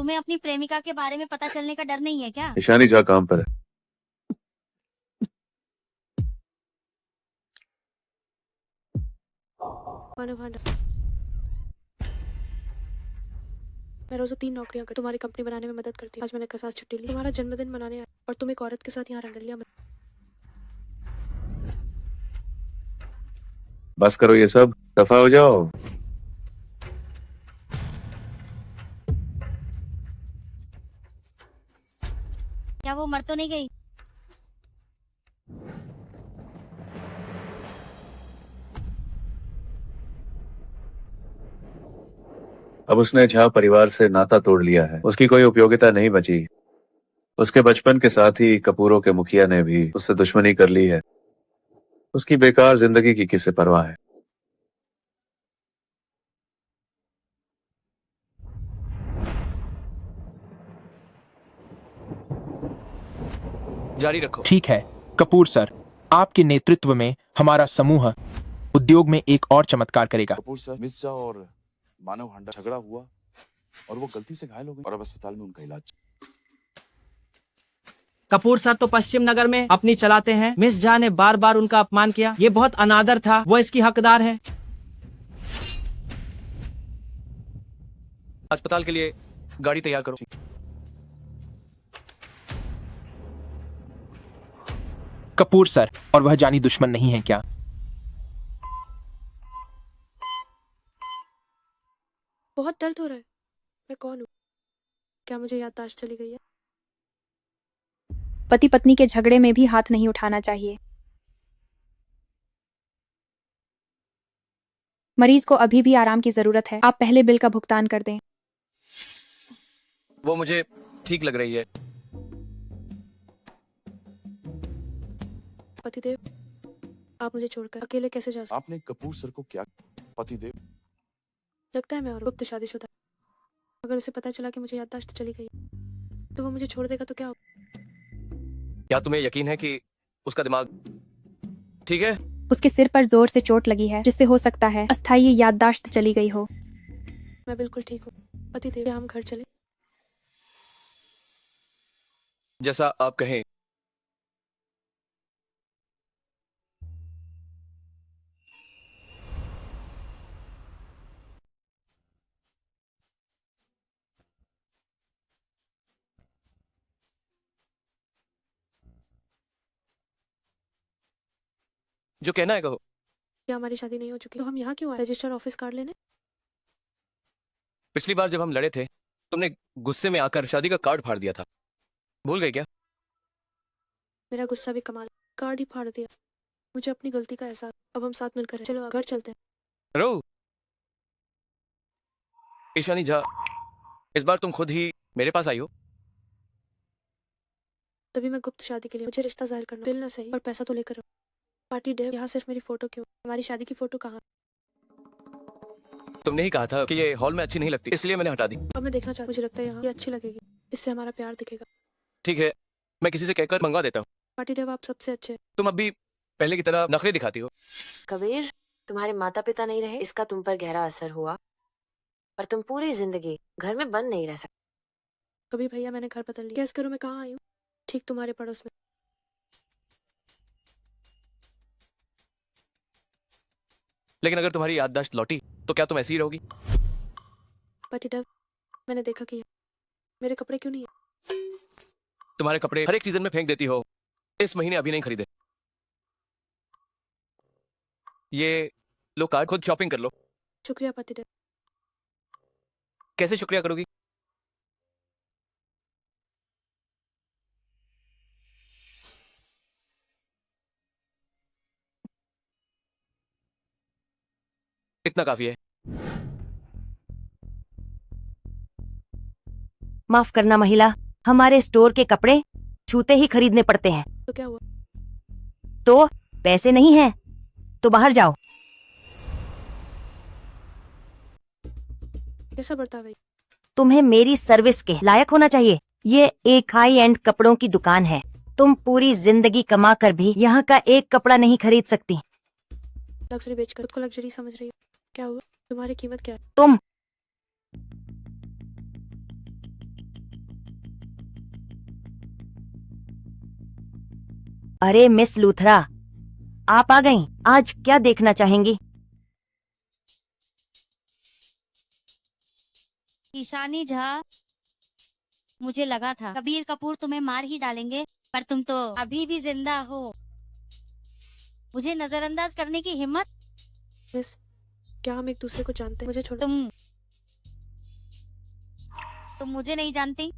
तुम्हें अपनी प्रेमिका के बारे में पता चलने का डर नहीं है क्या? ईशानी जा काम पर है। मैं रोज 3 नौकरियां कर तुम्हारी कंपनी बनाने में मदद करती हूँ। आज मैंने कसास छुट्टी ली, तुम्हारा जन्मदिन मनाने आया और तुम एक औरत के साथ यहाँ रंगलियां बस करो ये सब, दफा हो जाओ। क्या वो मर तो नहीं गई? अब उसने झा परिवार से नाता तोड़ लिया है, उसकी कोई उपयोगिता नहीं बची। उसके बचपन के साथ ही कपूरों के मुखिया ने भी उससे दुश्मनी कर ली है। उसकी बेकार जिंदगी की किसे परवाह है। जारी रखो। ठीक है कपूर सर, आपके नेतृत्व में हमारा समूह उद्योग में एक और चमत्कार करेगा। कपूर सर, मिस झा और मानव हांडा झगड़ा हुआ और वो गलती से घायल हो गई और अब अस्पताल में उनका इलाज। कपूर सर तो पश्चिम नगर में अपनी चलाते हैं। मिस झा ने बार बार उनका अपमान किया, ये बहुत अनादर था, वो इसकी हकदार है। अस्पताल के लिए गाड़ी तैयार करो। कपूर सर, और वह जानी दुश्मन नहीं है क्या? बहुत दर्द हो रहा है। मैं कौन हूँ? क्या मुझे याददाश्त चली गई है? पति पत्नी के झगड़े में भी हाथ नहीं उठाना चाहिए। मरीज को अभी भी आराम की जरूरत है, आप पहले बिल का भुगतान कर दें। वो मुझे ठीक लग रही है। पतिदेव, आप मुझे छोड़कर अकेले कैसे जा सकते? आपने कपूर सर को क्या पतिदेव? लगता है मैं और गुप्त शादीशुदा। अगर उसे पता चला कि मुझे याददाश्त चली गई तो वो मुझे छोड़ देगा तो क्या होगा? क्या तुम्हें यकीन है कि उसका दिमाग ठीक है? उसके सिर पर जोर से चोट लगी है, जिससे हो सकता है अस्थायी याददाश्त चली गई हो। मैं बिल्कुल ठीक हूँ। पतिदेव, क्या हम घर चले? जैसा आप कहें। जो कहना है कहो। क्या हमारी शादी नहीं हो चुकी तो हम यहाँ क्यों आए? रजिस्टर ऑफिस कार्ड लेने? पिछली बार जब हम लड़े थे तुमने गुस्से में आकर शादी का कार्ड फाड़ दिया था, भूल गए क्या? मेरा गुस्सा भी कमाल, कार्ड ही फाड़ दिया। मुझे अपनी गलती का एहसास। अब हम साथ मिलकर चलो घर चलते हैं। रो ईशानी झा, इस बार तुम खुद ही मेरे पास आई हो। तभी मैं गुप्त शादी के लिए मुझे रिश्ता जाहिर करना दिल ना सही और पैसा तो लेकर आओ। पार्टी डे, यहाँ सिर्फ मेरी फोटो क्यों? हमारी शादी की फोटो कहाँ? तुमने ही कहा था कि ये हॉल में अच्छी नहीं लगती, इसलिए मैंने हटा दी। अब मैं देखना चाहती, मुझे लगता है यहाँ ये अच्छी लगेगी, इससे हमारा प्यार दिखेगा। ठीक है, मैं किसी से कहकर मंगवा देता हूँ। पार्टी डे, आप सबसे अच्छे हैं। तुम अभी पहले की तरह नखरे दिखाती हो। कबीर, तुम्हारे माता पिता नहीं रहे, इसका तुम पर गहरा असर हुआ, पर तुम पूरी जिंदगी घर में बंद नहीं रह सकते। कभी भैया, मैंने घर बदल लिया। गैस करो मैं कहाँ आई हूँ? ठीक तुम्हारे पड़ोस में। लेकिन अगर तुम्हारी याददाश्त लौटी तो क्या तुम ऐसी ही रहोगी? पार्टी डे, मैंने देखा कि मेरे कपड़े क्यों नहीं है? तुम्हारे कपड़े हर एक सीजन में फेंक देती हो, इस महीने अभी नहीं खरीदे। ये लो कार्ड, खुद शॉपिंग कर लो। शुक्रिया पार्टी डे। कैसे शुक्रिया करोगी? इतना काफी है। माफ करना महिला, हमारे स्टोर के कपड़े छूते ही खरीदने पड़ते हैं। तो क्या हुआ? तो पैसे नहीं हैं तो बाहर जाओ। कैसा बर्ताव है? तुम्हें मेरी सर्विस के लायक होना चाहिए। ये एक हाई एंड कपड़ों की दुकान है, तुम पूरी जिंदगी कमा कर भी यहाँ का एक कपड़ा नहीं खरीद सकती। लग्जरी बेचकर खुद को लग्जरी समझ रही हो? क्या हुआ? तुम्हारी कीमत क्या है? तुम अरे मिस लूथरा, आप आ गईं। आज क्या देखना चाहेंगी? ईशानी झा, मुझे लगा था कबीर कपूर तुम्हें मार ही डालेंगे, पर तुम तो अभी भी जिंदा हो। मुझे नजरअंदाज करने की हिम्मत। मिस, क्या हम एक दूसरे को जानते हैं? मुझे छोड़। तुम मुझे नहीं जानती।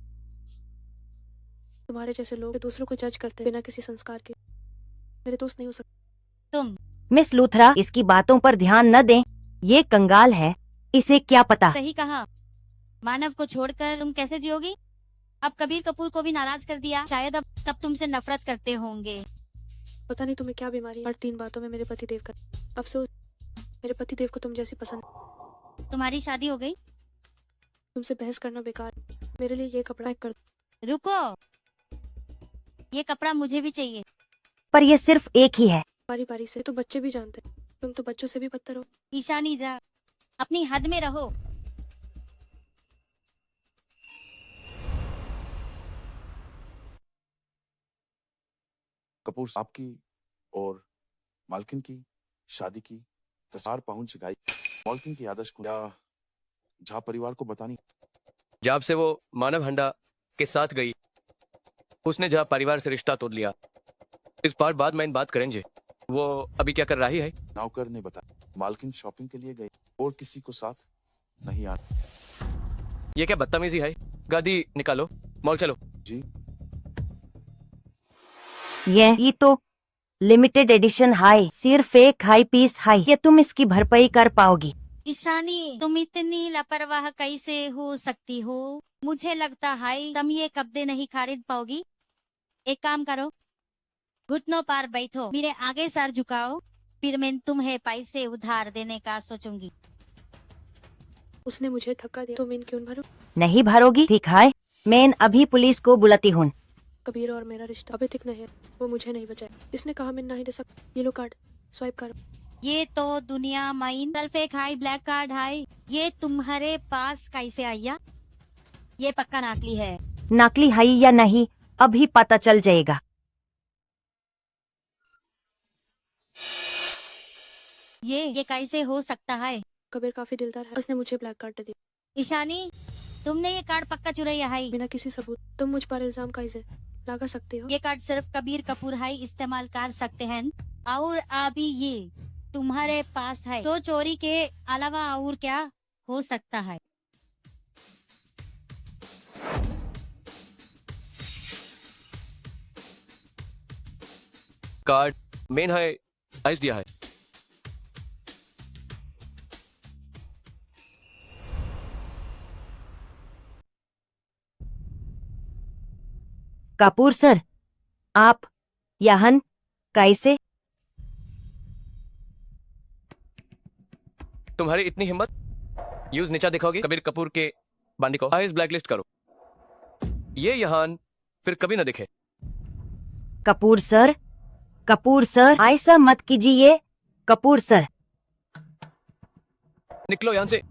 तुम्हारे जैसे लोग दूसरों को जज करते हैं बिना किसी संस्कार के। मेरे दोस्त नहीं हो सकते। तुम मिस लूथरा, इसकी बातों पर ध्यान न दें। ये कंगाल है, इसे क्या पता। सही कहा। मानव को छोड़कर तुम कैसे जियोगी? अब कबीर कपूर को भी नाराज कर दिया, शायद अब तब तुमसे नफरत करते होंगे। पता नहीं तुम्हें क्या बीमारी है। हर 3 बातों में मेरे पति देव का अफसोस। मेरे पति देव को तुम जैसी पसंद। तुम्हारी शादी हो गई? तुमसे बहस करना बेकार। मेरे लिए ये कपड़ा एक कर। रुको, ये कपड़ा मुझे भी चाहिए। पर ये सिर्फ एक ही है। बारी बारी से तो बच्चे भी जानते हैं। तुम तो बच्चों से भी बदतर हो। ईशानी जा, अपनी हद में रहो। कपूर साहब की और मालकिन की शादी की तस्वीर पहुंच गई। मालकिन की आदर्श को या झा परिवार को बतानी। जब से वो मानव हंडा के साथ गई, उसने जहाँ परिवार से रिश्ता तोड़ लिया। इस बार बाद में बात करेंगे। वो अभी क्या कर रही है? नौकर ने बताया मालकिन शॉपिंग के लिए गई और किसी को साथ नहीं आना। ये क्या बदतमीजी है? गाड़ी निकालो, मॉल चलो। जी। ये तो लिमिटेड एडिशन हाई, सिर्फ एक हाई पीस हाई। क्या तुम इसकी भरपाई कर पाओगी? ईशानी, तुम इतनी लापरवाह कैसे हो सकती हो? मुझे लगता है तुम ये कपड़े नहीं खरीद पाओगी। एक काम करो, घुटनों पर बैठो, मेरे आगे सर झुकाओ, फिर मैं तुम्हें पैसे उधार देने का सोचूंगी। उसने मुझे धक्का दिया तो मैं क्यों भरूं? नहीं भरोगी? ठीक है, मैं अभी पुलिस को बुलाती हूँ। कबीर और मेरा रिश्ता अभी तक नहीं है। वो मुझे नहीं बचाए। इसने कहा मैं नहीं दे सकता। ये लो कार्ड, स्वाइप करो। ये तो दुनिया माइन सेल्फ एक हाई ब्लैक कार्ड है। ये तुम्हारे पास कैसे आया? ये पक्का नकली है। नकली है या नहीं अभी पता चल जाएगा। ये कैसे हो सकता है? कबीर काफी दिलदार है। उसने मुझे ब्लैक कार्ड दिया। ईशानी, तुमने ये कार्ड पक्का चुराया है। बिना किसी सबूत तुम मुझ पर इल्जाम कैसे लगा सकते हो? ये कार्ड सिर्फ कबीर कपूर है इस्तेमाल कर सकते हैं, और अभी ये तुम्हारे पास है, तो चोरी के अलावा और क्या हो सकता है? कार्ड मेन है, आइस दिया है। कपूर सर, आप यहाँ कैसे? तुम्हारी इतनी हिम्मत? यूज नीचा दिखाओगी कबीर कपूर के बांडी को। आइस ब्लैकलिस्ट करो। ये यहाँ फिर कभी ना दिखे। कपूर सर, ऐसा मत कीजिए। कपूर सर, निकलो यहाँ से।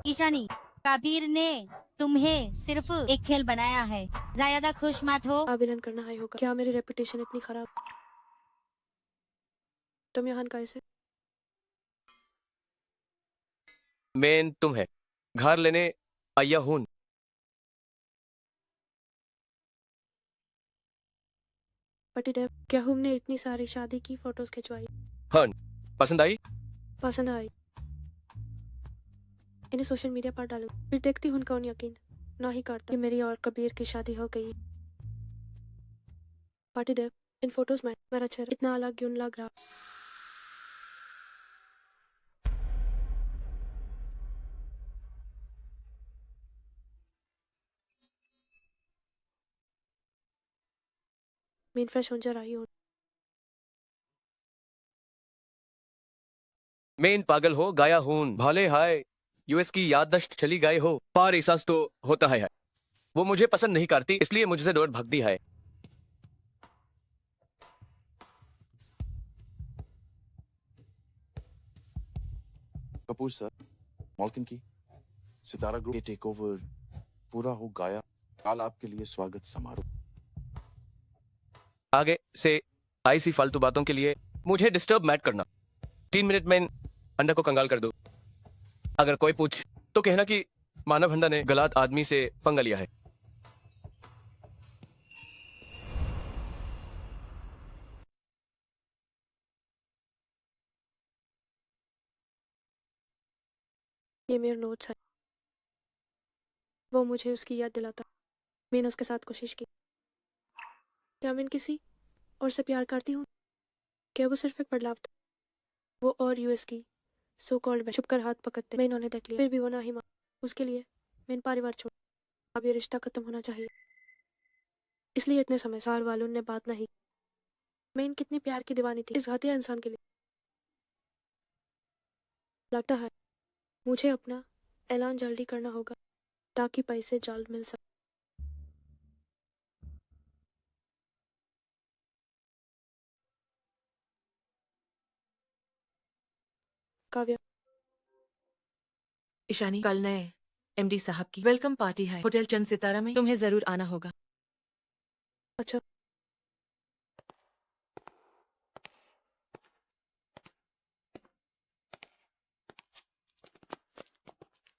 ईशानी, कबीर ने तुम्हें सिर्फ एक खेल बनाया है, ज्यादा खुश मत हो। आवेदन करना है होगा। क्या मेरी रेपुटेशन इतनी खराब? तुम यहाँ कैसे? मेन तुम है, घर लेने आया हूं। पति देव, क्या हमने इतनी सारी शादी की फोटोज खिंचवाई? हाँ, पसंद आई? पसंद आई। इन्हें सोशल मीडिया पर डालो, फिर देखती हूँ कौन यकीन ना ही करता कि मेरी और कबीर की शादी हो गई। पार्टी देव, इन फोटोज में मेरा चेहरा इतना अलग क्यों लग रहा? मैं फ्रेश हो जा रही हूँ। मेन पागल हो गाया हूं। भाले हाय, यूएस की याददाश्त चली गए हो। पार एहसास तो होता है। वो मुझे पसंद नहीं करती, इसलिए मुझसे दूर भागती है। कपूर सर, मालकिन की सितारा ग्रुप के टेक ओवर पूरा हो गया। कल आपके लिए स्वागत समारोह। आगे से आई सी फालतू बातों के लिए मुझे डिस्टर्ब मत करना। 3 मिनट में अंडा को कंगाल कर दो। अगर कोई पूछ तो कहना कि मानव भंडा ने गलत आदमी से पंगा लिया है। ये मेरे नोट्स है। वो मुझे उसकी याद दिलाता। मैंने उसके साथ कोशिश की। क्या मैं किसी और से प्यार करती हूँ? क्या वो सिर्फ एक बदलाव था? वो और यूएस की सो कॉल्ड छुपकर हाथ पकड़ते मैं इन्होंने देख लिया, फिर भी वो ना ही मां। उसके लिए मैंने परिवार छोड़। अब ये रिश्ता खत्म होना चाहिए। इसलिए इतने समय सार वालों ने बात नहीं। मैं इन कितनी प्यार की दीवानी थी इस घातिया इंसान के लिए। लगता है मुझे अपना ऐलान जल्दी करना होगा ताकि पैसे जल्द मिल सके। काव्या, ईशानी, कल नए एमडी साहब की वेलकम पार्टी है होटल चंद सितारा में। तुम्हें जरूर आना होगा। अच्छा,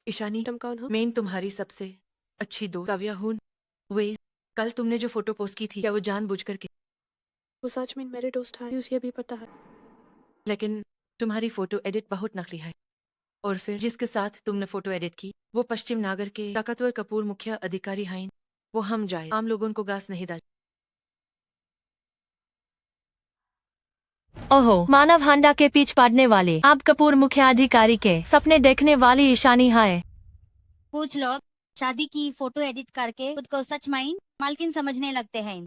ईशानी, तुम कौन हो? मैं तुम्हारी सबसे अच्छी दोस्त काव्या हूँ। वे कल तुमने जो फोटो पोस्ट की थी, क्या वो जानबूझकर की? वो सच में मेरे दोस्त है, उसे भी पता है। लेकिन तुम्हारी फोटो एडिट बहुत नकली है। और फिर जिसके साथ तुमने फोटो एडिट की वो पश्चिम नागर के ताकतवर कपूर मुखिया अधिकारी हैं। वो हम जाए आम लोगों को गास नहीं दाज। ओहो, मानव हांडा के पीछ पाड़ने वाले आप कपूर मुखिया अधिकारी के सपने देखने वाली ईशानी है। कुछ लोग शादी की फोटो एडिट करके खुद को सच माइन मालकिन समझने लगते हैं।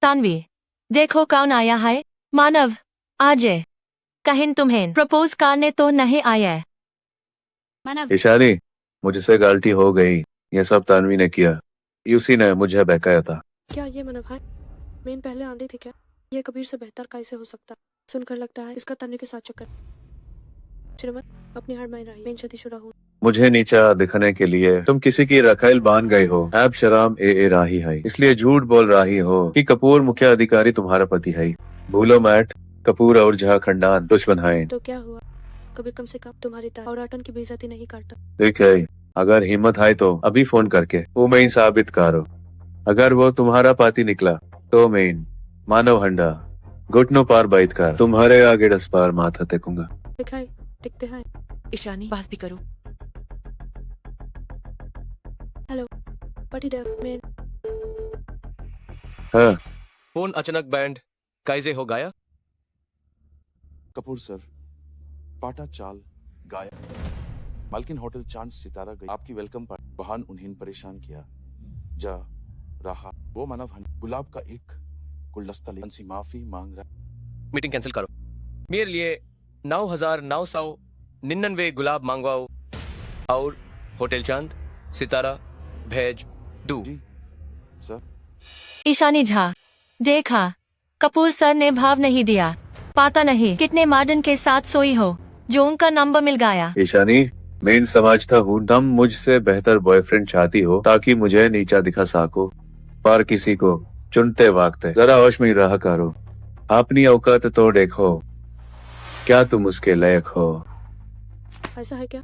तानवी, देखो कौन आया है। मानव, आज कहीं तुम्हें प्रपोज करने तो नहीं आया। मानव, ईशानी, मुझसे गलती हो गई। ये सब तानवी ने किया। यूसी ने मुझे बहकाया था। क्या ये मनव है? मैं पहले आंधी थी क्या? ये कबीर से बेहतर कैसे हो सकता? सुनकर लगता है इसका तन्वी के साथ चक्कर। श्रीमत, अपनी हार मान रही। मैं शादीशुदा हूँ। मुझे नीचा दिखने के लिए तुम किसी की रखेल बांध गई हो। ऐब शराम ए राही है, इसलिए झूठ बोल रही हो कि कपूर मुखिया अधिकारी तुम्हारा पति है। भूलो मैट, कपूर और झा खानदान दुश्मन है। तो क्या हुआ? कबीर कम से कम तुम्हारी ताई और आटन की बेइज्जती नहीं करता। देख है, अगर हिम्मत है तो अभी फोन करके वो मैं साबित करो। अगर वो तुम्हारा पाती निकला तो मैं मानव हंडा घुटनों पार बैठ कर तुम्हारे आगे डस पार माथा टेकूंगा। दिखाई दिखते हैं। ईशानी, बात भी करो। हेलो पटी डेव, मैं हाँ, फोन अचानक बैंड कैसे हो गया? कपूर सर, पाटा चाल गाया। मालकिन होटल चांद सितारा गई। आपकी वेलकम पार्टी बहान उन्हें परेशान किया जा रहा। वो मानव गुलाब का एक गुलदस्ता लेकर सी माफी मांग रहा। मीटिंग कैंसिल करो। मेरे लिए 9,999 गुलाब मांगवाओ और होटल चांद सितारा भेज दो। जी सर। ईशानी झा, देखा कपूर सर ने भाव नहीं दिया। पता नहीं कितने मॉडर्न के साथ सोई हो जो उनका नंबर मिल गया। ईशानी, मैं समझता हूँ तुम मुझसे बेहतर बॉयफ्रेंड चाहती हो ताकि मुझे नीचा दिखा सको, पर किसी को चुनते वक्त जरा होश में रहा करो। अपनी औकात तो देखो, क्या तुम उसके लायक हो? ऐसा है क्या?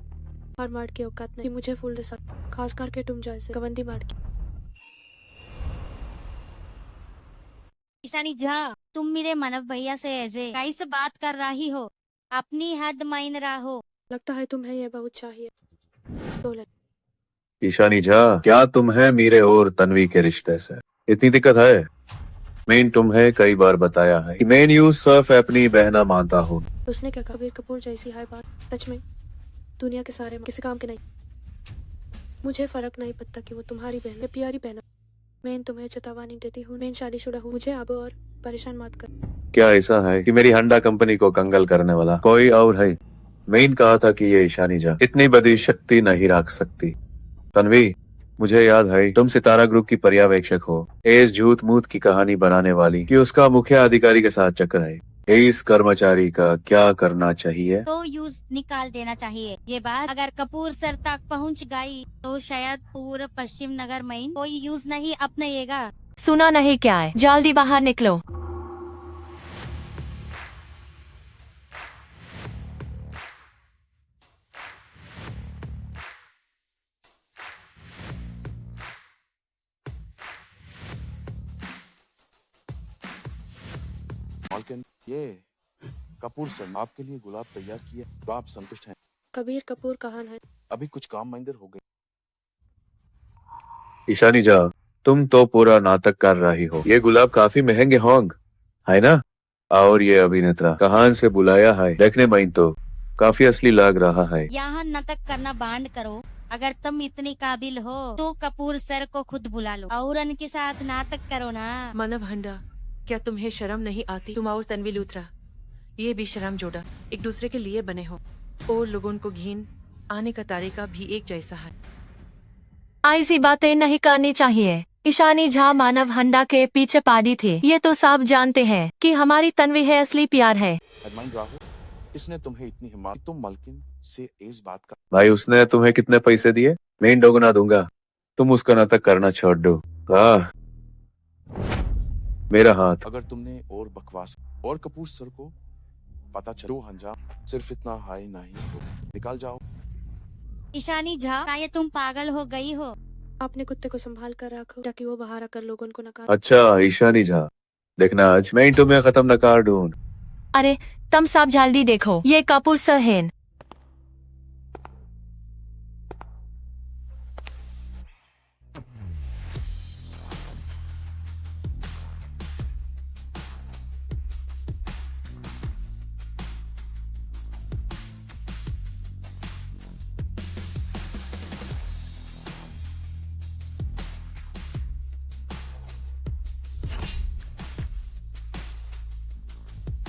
और मार्ट की औकात नहीं मुझे फूल दे सकता, खास करके तुम जैसे गवंडी मार्ट की। ईशानी झा, तुम मेरे मानव भैया से ऐसे कैसे बात कर रही हो? अपनी हद मान रहा हो। लगता है तुम्हें ये बहुत चाहिए। तो ले। ईशानी झा, क्या तुम्हें मेरे और तन्वी के रिश्ते से इतनी दिक्कत है? मैं तुम्हें कई बार बताया है कि मैं यूं सिर्फ अपनी बहना मानता हूँ। उसने क्या कहा? कबीर कपूर जैसी है बात सच में दुनिया के सारे किसी काम के नहीं। मुझे फर्क नहीं पड़ता कि वो तुम्हारी बहन है, प्यारी बहन। मैं तुम्हें चेतावनी देती हूँ, मैं शादीशुदा हूँ। मुझे अब और परेशान मत कर। क्या ऐसा है कि मेरी हंडा कंपनी को कंगाल करने वाला कोई और है? मैं कहा था कि ये ईशानी झा इतनी बड़ी शक्ति नहीं रख सकती। तन्वी, मुझे याद है तुम सितारा ग्रुप की पर्यवेक्षक हो। इस झूठ मूठ की कहानी बनाने वाली कि उसका मुखिया अधिकारी के साथ चक्कर है। इस कर्मचारी का क्या करना चाहिए? तो यूज निकाल देना चाहिए। ये बात अगर कपूर सर तक पहुंच गई तो शायद पूरे पश्चिम नगर में कोई यूज नहीं अपनाएगा। सुना नहीं क्या है, जल्दी बाहर निकलो। मालकिन, ये कपूर सर ने आपके लिए गुलाब तैयार किया, तो आप संतुष्ट हैं? कबीर कपूर कहाँ है? अभी कुछ काम मंदिर हो गए। ईशानी जा, तुम तो पूरा नाटक कर रही हो। ये गुलाब काफी महंगे होंगे, है ना? और ये अभिनेता कहाँ से बुलाया है? देखने में तो काफी असली लग रहा है। यहाँ नाटक करना बंद करो। अगर तुम इतनी काबिल हो तो कपूर सर को खुद बुला लो और उनके साथ नाटक करो ना। मानव हंडा, क्या तुम्हें शर्म नहीं आती? तुम और तन्वी लूथरा, ये भी शर्म जोड़ा, एक दूसरे के लिए बने हो और लोगों को घिन आने का तरीका भी एक जैसा है। ऐसी बातें नहीं करनी चाहिए। ईशानी झा मानव हंडा के पीछे पाड़ी थी, ये तो सब जानते हैं कि हमारी तन्वी है असली प्यार है। अरमान राहुल, किसने तुम्हें इतनी हिम्मत, तुम मालकिन से इस बात का? भाई उसने तुम्हें कितने पैसे दिए? मैं इन दोगुना दूंगा। तुम उसका नाटक करना छोड़ दो। मेरा हाथ। अगर तुमने और बकवास और कपूर सर को पता चलो, तो अंजाम सिर्फ इतना हाई नहीं हो। निकाल जाओ। ईशानी झा, क्या ये तुम पागल हो गई हो? आपने कुत्ते को संभाल कर रखो ताकि वो बाहर आकर लोगों को नकार। अच्छा ईशानी झा, देखना आज मैं तुम्हें खत्म न कर दूं। अरे तुम सब जल्दी देखो, ये कपूर सर हैं।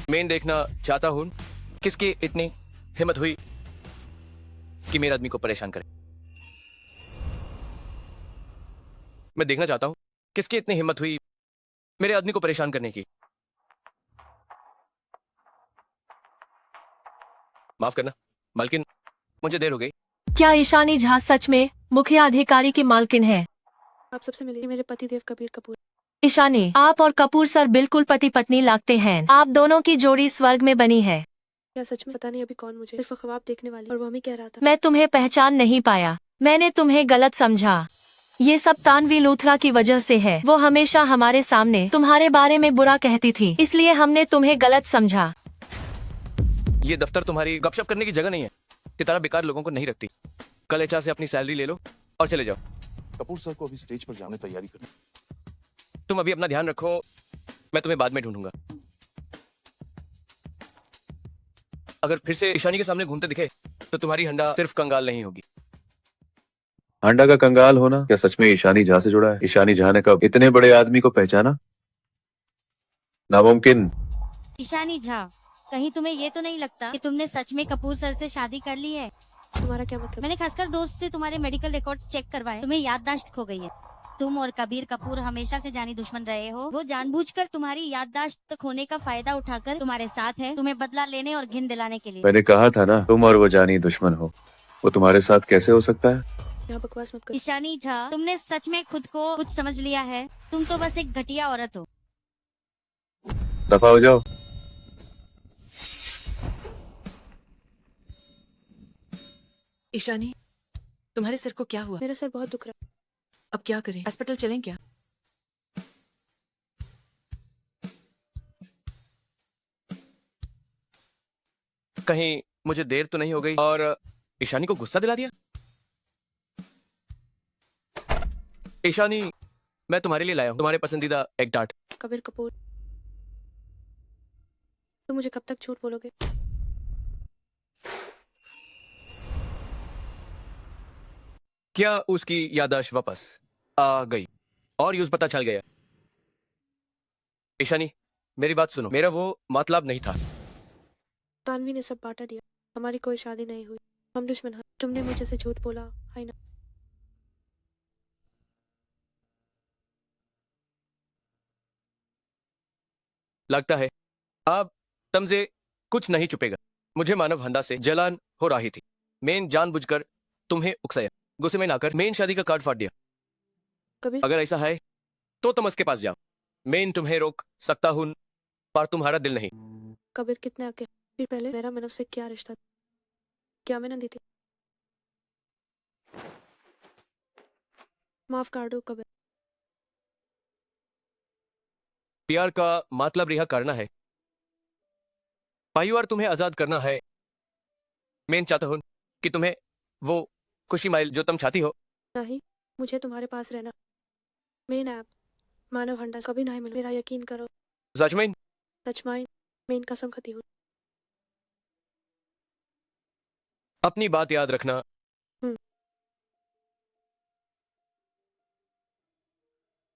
मैं देखना चाहता हूँ किसकी इतनी हिम्मत हुई कि मेरे आदमी को परेशान करे। मैं देखना चाहता हूँ किसकी इतनी हिम्मत हुई मेरे आदमी को परेशान करने की। माफ करना मालकिन, मुझे देर हो गई। क्या ईशानी झा सच में मुखिया अधिकारी की मालकिन है? आप सबसे मिलिए, मेरे पति देव कबीर कपूर। ईशानी, आप और कपूर सर बिल्कुल पति पत्नी लगते हैं। आप दोनों की जोड़ी स्वर्ग में बनी है। क्या सच में? पता नहीं अभी कौन, मुझे सिर्फ ख्वाब देखने वाली, और वो हमें कह रहा था। मैं तुम्हें पहचान नहीं पाया, मैंने तुम्हें गलत समझा। ये सब तानवी लूथरा की वजह से है। वो हमेशा हमारे सामने तुम्हारे बारे में बुरा कहती थी, इसलिए हमने तुम्हें गलत समझा। ये दफ्तर तुम्हारी गपशप करने की जगह नहीं है। सितारा बेकार लोगों को नहीं रखती। कल एचआर से अपनी सैलरी ले लो और चले जाओ। कपूर सर को अभी स्टेज पर जाने तैयारी करनी। तुम अभी अपना ध्यान रखो, मैं तुम्हें बाद में ढूंढूंगा। अगर फिर से ईशानी के सामने घूमते दिखे तो तुम्हारी हंडा सिर्फ कंगाल नहीं होगी। हांडा का कंगाल होना क्या सच में ईशानी झा से जुड़ा है? ईशानी झा ने कब इतने बड़े आदमी को पहचाना? नामुमकिन। ईशानी झा, कहीं तुम्हें ये तो नहीं लगता कि तुमने सच में कपूर सर से शादी कर ली है? तुम्हारा क्या मतलब? मैंने खासकर दोस्त से तुम्हारे मेडिकल रिकॉर्ड्स चेक करवाए। तुम्हें याददाश्त खो गई है। तुम और कबीर कपूर हमेशा से जानी दुश्मन रहे हो। वो जानबूझकर तुम्हारी याददाश्त खोने का फायदा उठाकर तुम्हारे साथ है, तुम्हें बदला लेने और घिन दिलाने के लिए। मैंने कहा था ना, तुम और वो जानी दुश्मन हो। वो तुम्हारे साथ कैसे हो सकता है? यहाँ बकवास मत करो। ईशानी झा, तुमने सच में खुद को कुछ समझ लिया है? तुम तो बस एक घटिया औरत हो। दफा हो जाओ। ईशानी, तुम्हारे सर को क्या हुआ? मेरा सर बहुत दुख रहा है। अब क्या करें? अस्पताल चलें क्या? कहीं मुझे देर तो नहीं हो गई और ईशानी को गुस्सा दिला दिया? ईशानी, मैं तुम्हारे लिए लाया हूँ तुम्हारे पसंदीदा एग टार्ट। कबीर कपूर, तुम मुझे कब तक झूठ बोलोगे? क्या उसकी याददाश्त वापस आ गई और यूज पता चल गया? ईशानी, मेरी बात सुनो, मेरा वो मतलब नहीं था। तानवी ने सब बांटा दिया। हमारी कोई शादी नहीं हुई, हम दुश्मन हैं। तुमने मुझे से झूठ बोला है ना? लगता है अब तुमसे कुछ नहीं छुपेगा। मुझे मानव हंडा से जलन हो रही थी। मैंने जानबूझकर तुम्हें उकसाया। गुस्से में आकर मैंने शादी का कार्ड फाड़ दिया। कबीर अगर ऐसा है तो तुम उसके पास जाओ। मैं तुम्हें रोक सकता हूँ पर तुम्हारा दिल नहीं। कबीर कितने आके फिर पहले मेरा मानव से क्या रिश्ता था? क्या मैंने दी थी? माफ कर दो कबीर। प्यार का मतलब रिहा करना है। परिवार तुम्हें आजाद करना है। मैं चाहता हूँ कि तुम्हें वो खुशी माइल जो तुम चाहती हो। नहीं, मुझे तुम्हारे पास रहना। मैं ना मानव हंडा कभी नहीं मिल। मेरा यकीन करो सच में? सचमाइन, मैं इन कसम खाती हूँ। अपनी बात याद रखना।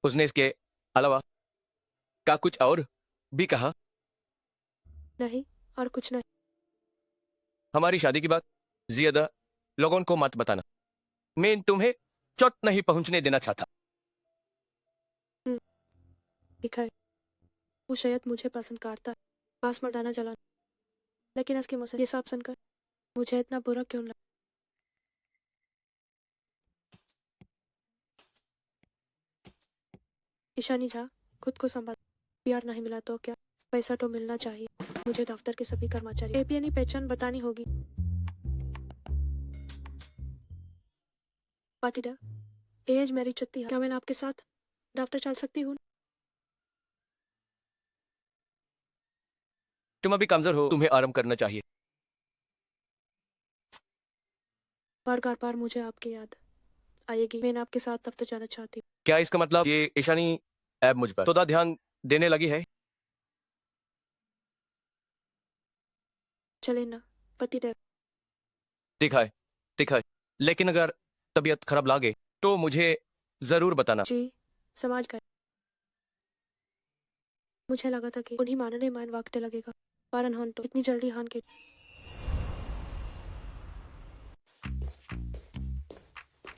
उसने इसके अलावा क्या कुछ और भी कहा? नहीं, और कुछ नहीं। हमारी शादी की बात ज्यादा लोगों को मत बताना। मैं तुम्हें चोट नहीं पहुंचने देना चाहता। ठीक है, वो शायद मुझे पसंद करता है, पास मटाना चला, लेकिन इसकी मुझसे ये सब सुनकर मुझे इतना बुरा क्यों लगा? ईशानी झा, खुद को संभाल। प्यार नहीं मिला तो क्या, पैसा तो मिलना चाहिए। मुझे दफ्तर के सभी कर्मचारी एपीएनई पहचान बतानी होगी। पाटीदार, एज मेरी 36 है। क्या मैं आपके साथ दफ्तर चल सकती हूँ? तुम अभी कमजोर हो, तुम्हें आराम करना चाहिए। बार बार मुझे आपकी याद आएगी। मैं आपके साथ दफ्तर जाना चाहती हूँ। क्या इसका मतलब ये ईशानी ऐप मुझ पर थोड़ा ध्यान देने लगी है? चले ना पतिदेव। ठीक है, लेकिन अगर तबीयत खराब लागे तो मुझे जरूर बताना। जी समझ गए। मुझे लगा था कि उन्हीं मानने मान वक्त लगेगा, पर अनहोन तो इतनी जल्दी हान के।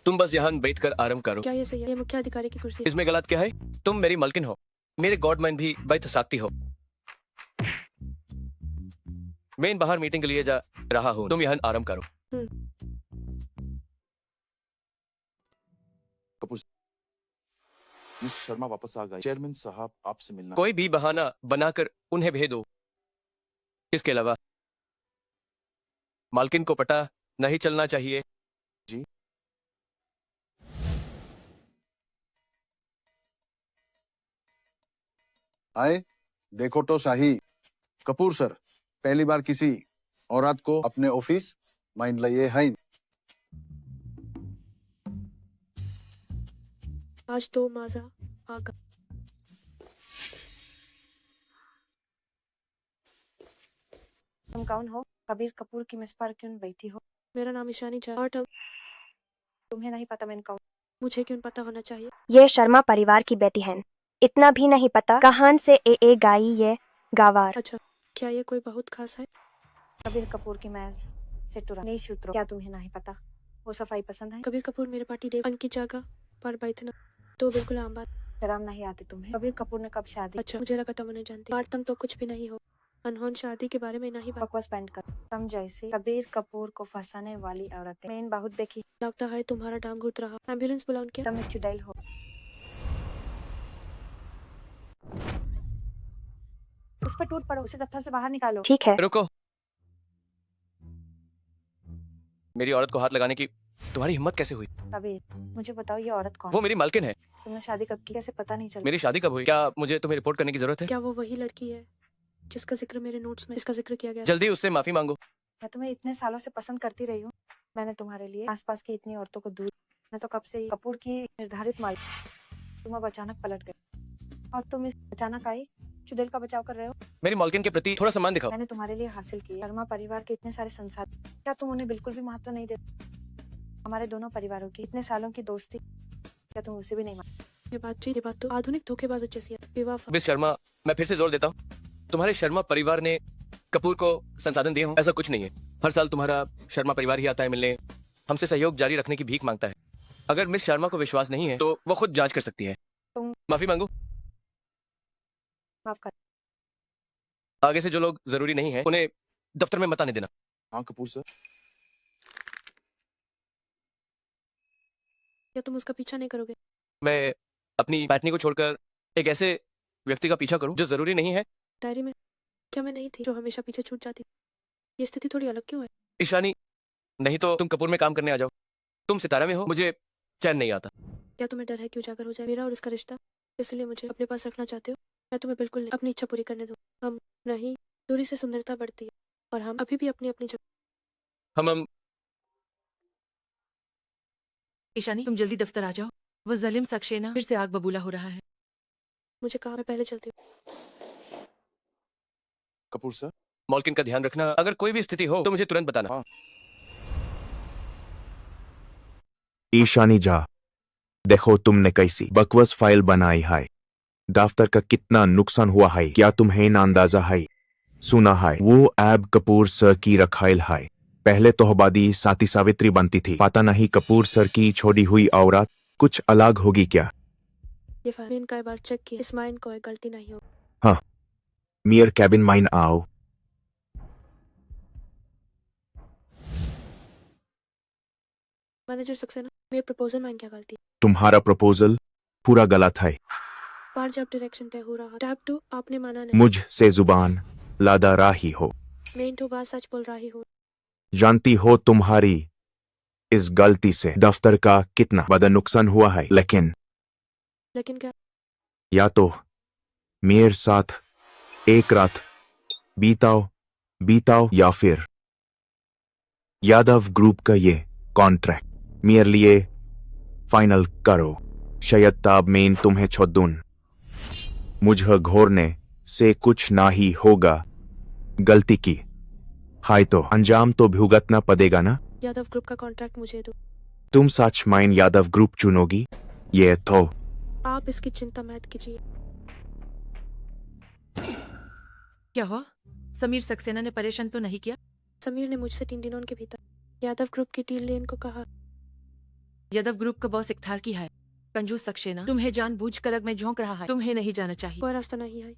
तुम बस यहाँ बैठकर आराम करो। क्या ये सही है? ये मुख्य अधिकारी की कुर्सी है। इसमें गलत क्या है? तुम मेरी मालकिन हो, मेरे गॉडमैन भी बैठ सकती हो। मैं बाहर मीटिंग के लिए जा रहा हूँ, तुम यहाँ आराम करो। कपूर मिस शर्मा वापस आ गए। चेयरमैन साहब आपसे मिलना। कोई भी बहाना बनाकर उन्हें भेज दो। इसके अलावा मालकिन को पता नहीं चलना चाहिए। जी आए देखो तो शाही। कपूर सर, पहली बार किसी औरत को अपने ऑफिस माइंड लिए हैं। आज तो मजा आ गया। तुम कौन हो? कबीर कपूर की मिस पर क्यों बैठी हो? मेरा नाम ईशानी झा और तुम्हें नहीं पता मैं कौन? मुझे क्यों पता होना चाहिए? ये शर्मा परिवार की बेटी है। इतना भी नहीं पता कहां से ए गाई ये गावार। अच्छा, क्या ये कोई बहुत खास है? कबीर कपूर की मैज से नहीं सूत्रों। क्या तुम्हें नहीं पता वो सफाई पसंद है? कबीर कपूर मेरे पार्टी डे की जगह पर बैठना तो बिल्कुल आम बात। शर्म नहीं आती तुम्हें? कबीर कपूर ने कब शादी? अच्छा, मुझे लगा तुम नहीं जानती। पर तुम तो कुछ भी नहीं हो। अनहोन शादी के बारे में नहीं बात। बकवास बैंड कर। तुम जैसी कबीर कपूर को फंसाने वाली औरतें मैंने बहुत देखी। लगता है तुम्हारा डांग घुट रहा। एम्बुलेंस बुलाऊं क्या? तुम एक चुड़ैल हो। उस पर टूट पड़ो, उसे दफ्तर से बाहर निकालो। ठीक है। रुको, मेरी औरत को हाथ लगाने की तुम्हारी हिम्मत कैसे हुई? कबीर मुझे बताओ ये औरत कौन? वो मेरी मालकिन है। तुमने शादी कब की? कैसे पता नहीं चला? मेरी शादी कब हुई? क्या मुझे तुम्हें रिपोर्ट करने की जरूरत है? क्या वो वही लड़की है जिसका जिक्र मेरे नोट्स में इसका जिक्र किया गया? जल्दी उससे माफी मांगो। मैं तुम्हें इतने सालों से पसंद करती रही हूँ। मैंने तुम्हारे लिए आसपास की इतनी औरतों को दूर। मैं तो कब से ही कपूर की निर्धारित माल। तुम अब अचानक पलट गए और तुम इस अचानक आई चुड़ैल का बचाव कर रहे हो। मेरी मालकिन के प्रति थोड़ा सम्मान दिखाओ। मैंने तुम्हारे लिए हासिल किए शर्मा परिवार के इतने सारे संसाधन, क्या तुम उन्हें बिल्कुल भी महत्व नहीं देते? हमारे दोनों परिवारों की इतने सालों की दोस्ती, क्या तुम उसे भी नहीं मानते? ये बात तो आधुनिक धोखेबाज जैसी है। बेवफा। मिस शर्मा, मैं फिर से जोर देता हूँ, तुम्हारे शर्मा परिवार ने कपूर को संसाधन दिए हों ऐसा कुछ नहीं है। हर साल तुम्हारा शर्मा परिवार ही आता है मिलने, हमसे सहयोग जारी रखने की भीख मांगता है। अगर मिस शर्मा को विश्वास नहीं है तो वो खुद जांच कर सकती है। तुम माफी मांगो। माफ कर। आगे से जो लोग जरूरी नहीं है उन्हें दफ्तर में मत आने देना। हाँ कपूर सर। क्या तुम उसका पीछा नहीं करोगे? मैं अपनी पैटनी को छोड़कर एक ऐसे व्यक्ति का पीछा करूं जो जरूरी नहीं है। डायरी में क्या मैं नहीं थी जो हमेशा पीछे छूट जाती? ये स्थिति थोड़ी अलग क्यों है? ईशानी, नहीं तो तुम कपूर में काम करने आ जाओ। तुम सितारा में हो, मुझे चैन नहीं आता। क्या तुम्हें डर है कि उजागर हो जाए मेरा और उसका रिश्ता, इसलिए मुझे अपने पास रखना चाहते हो? मैं तुम्हें बिल्कुल नहीं, अपनी इच्छा पूरी करने दूँ। हम नहीं, दूरी से सुंदरता बढ़ती है और हम अभी भी अपनी अपनी जगह। हम ईशानी, तुम जल्दी दफ्तर आ जाओ। वो जलिम सक्सेना फिर से आग बबूला हो रहा है। मुझे कहा, मैं पहले चलती हूँ। कपूर सर। मॉलकिन का ध्यान रखना। अगर कोई भी स्थिति हो तो मुझे तुरंत बताना। हाँ। ईशानी जा, देखो तुमने कैसी बकवास फाइल बनाई है। दफ्तर का कितना नुकसान हुआ है, क्या तुम्हें ना अंदाजा है? सुना है वो ऐब कपूर सर की रखाइल है। पहले तो हबादी साथी सावित्री बनती थी, पता नहीं कपूर सर की छोड़ी हुई औरत कुछ अलग होगी क्या? ये फाइल मैंने कई बार चेक किया, इस माइन कोई गलती नहीं हो। हाँ, मियर कैबिन माइन आओ। मैनेजर सक्सेना, मेरे प्रपोजल में क्या गलती? तुम्हारा प्रपोजल पूरा गलत है। बार जब डायरेक्शन तय हो रहा, टैब 2 आपने माना नहीं। मुझ से जुबान लादा रही हो। मैं तो बात सच बोल रही हूँ। जानती हो तुम्हारी इस गलती से दफ्तर का कितना बड़ा नुकसान हुआ है। लेकिन क्या? या तो मेरे साथ एक रात बीताओ या फिर यादव ग्रुप का ये कॉन्ट्रैक्ट मेरे लिए फाइनल करो। शायद तब मैं तुम्हें छोड़ दूं। मुझे घोरने से कुछ ना ही होगा। गलती की हाय तो अंजाम तो भुगतना पड़ेगा ना। यादव ग्रुप का कॉन्ट्रैक्ट मुझे दो। तुम सच माइन यादव ग्रुप चुनोगी? ये तो आप इसकी चिंता मत कीजिए। क्या हुआ? समीर सक्सेना ने परेशान तो नहीं किया? समीर ने मुझसे 3 दिनों के भीतर यादव ग्रुप की डील लेने को कहा। यादव ग्रुप का बॉस एक थारकी है, कंजूस सक्सेना। तुम्हें जानबूझकर अग में झोंक रहा है। तुम्हें नहीं जाना चाहिए। कोई रास्ता नहीं है,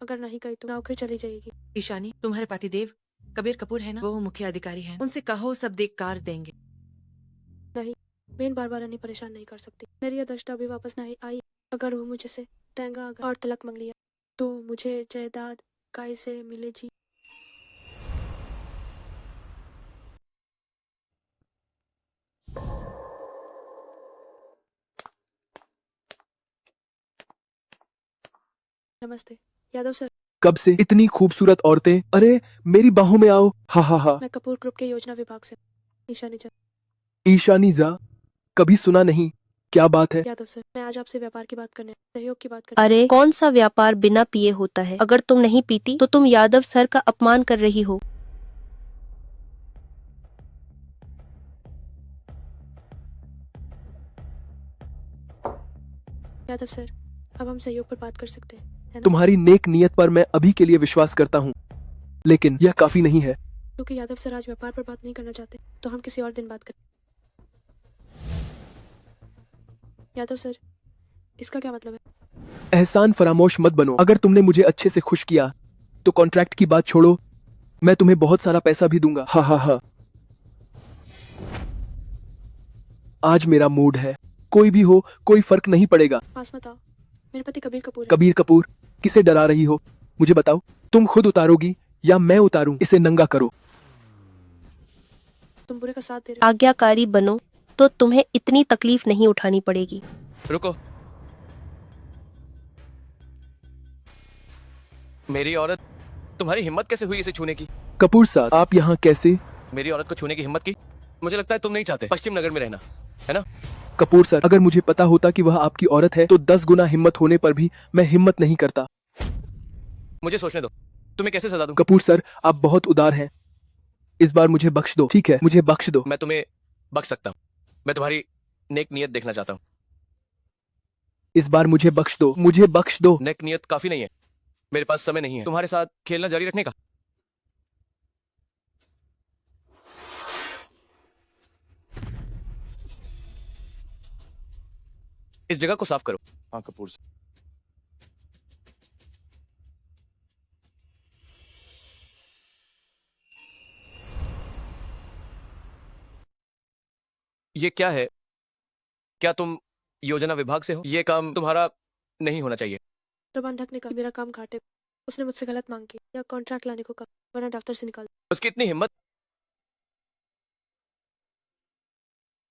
अगर नहीं गई तो नौकरी चली जाएगी। ईशानी, तुम्हारे पतिदेव कबीर कपूर है ना, वो मुख्य अधिकारी हैं। उनसे कहो सब देख कार देंगे। नहीं, मैं बार बार नहीं परेशान नहीं कर सकती। मेरी अदृष्टा अभी वापस नहीं आई। अगर वो मुझे से तंगा और तलक मांग लिया तो मुझे जायदाद कैसे मिले जी? नमस्ते यादव सर। कब से इतनी खूबसूरत औरतें? अरे मेरी बाहों में आओ। हा हा हा। मैं कपूर ग्रुप के योजना विभाग से ईशानी जा। ईशानी जा, कभी सुना नहीं। क्या बात है? यादव सर, मैं आज आपसे व्यापार की बात करने, सहयोग की बात करने। अरे कौन सा व्यापार बिना पिए होता है? अगर तुम नहीं पीती तो तुम यादव सर का अपमान कर रही हो। यादव सर, अब हम सहयोग पर बात कर सकते हैं, है ना? तुम्हारी नेक नियत पर मैं अभी के लिए विश्वास करता हूँ, लेकिन यह काफी नहीं है। क्योंकि यादव सर आज व्यापार पर बात नहीं करना चाहते तो हम किसी और दिन बात करें। यादव सर, इसका क्या मतलब है? एहसान फरामोश मत बनो। अगर तुमने मुझे अच्छे से खुश किया तो कॉन्ट्रैक्ट की बात छोड़ो, मैं तुम्हें बहुत सारा पैसा भी दूंगा। हा हा हा। आज मेरा मूड है, कोई भी हो कोई फर्क नहीं पड़ेगा। पास मत आओ, मेरे पति कबीर कपूर है। कबीर कपूर? किसे डरा रही हो? मुझे बताओ, तुम खुद उतारोगी या मैं उतारूं? इसे नंगा करो। तुम बुरे का साथ दे रहे हो। आज्ञाकारी बनो तो तुम्हें इतनी तकलीफ नहीं उठानी पड़ेगी। रुको, मेरी औरत, तुम्हारी हिम्मत कैसे हुई इसे छूने की? कपूर साहब, आप यहाँ कैसे? मेरी औरत को छूने की हिम्मत की? मुझे लगता है तुम नहीं चाहते पश्चिम नगर में रहना, है ना? कपूर सर, अगर मुझे पता होता कि वह आपकी औरत है तो 10 गुना हिम्मत होने पर भी मैं हिम्मत नहीं करता। मुझे सोचने दो, तुम्हें कैसे सजा दूं? कपूर सर, आप बहुत उदार हैं। इस बार मुझे बख्श दो। ठीक है, मुझे बख्श दो। मैं तुम्हें बख्श सकता हूँ। मैं तुम्हारी नेक नियत देखना चाहता हूँ। इस बार मुझे बख्श दो, मुझे बख्श दो। नेक नियत काफी नहीं है, मेरे पास समय नहीं है तुम्हारे साथ खेलना जारी रखने का। इस जगह को साफ करो। हाँ कपूर सर। ये क्या है? क्या तुम योजना विभाग से हो? ये काम तुम्हारा नहीं होना चाहिए। प्रबंधक ने कहा मेरा काम घाटे, उसने मुझसे गलत मांग की या कॉन्ट्रैक्ट लाने को कहा वरना दफ्तर से निकाल। उसकी इतनी हिम्मत।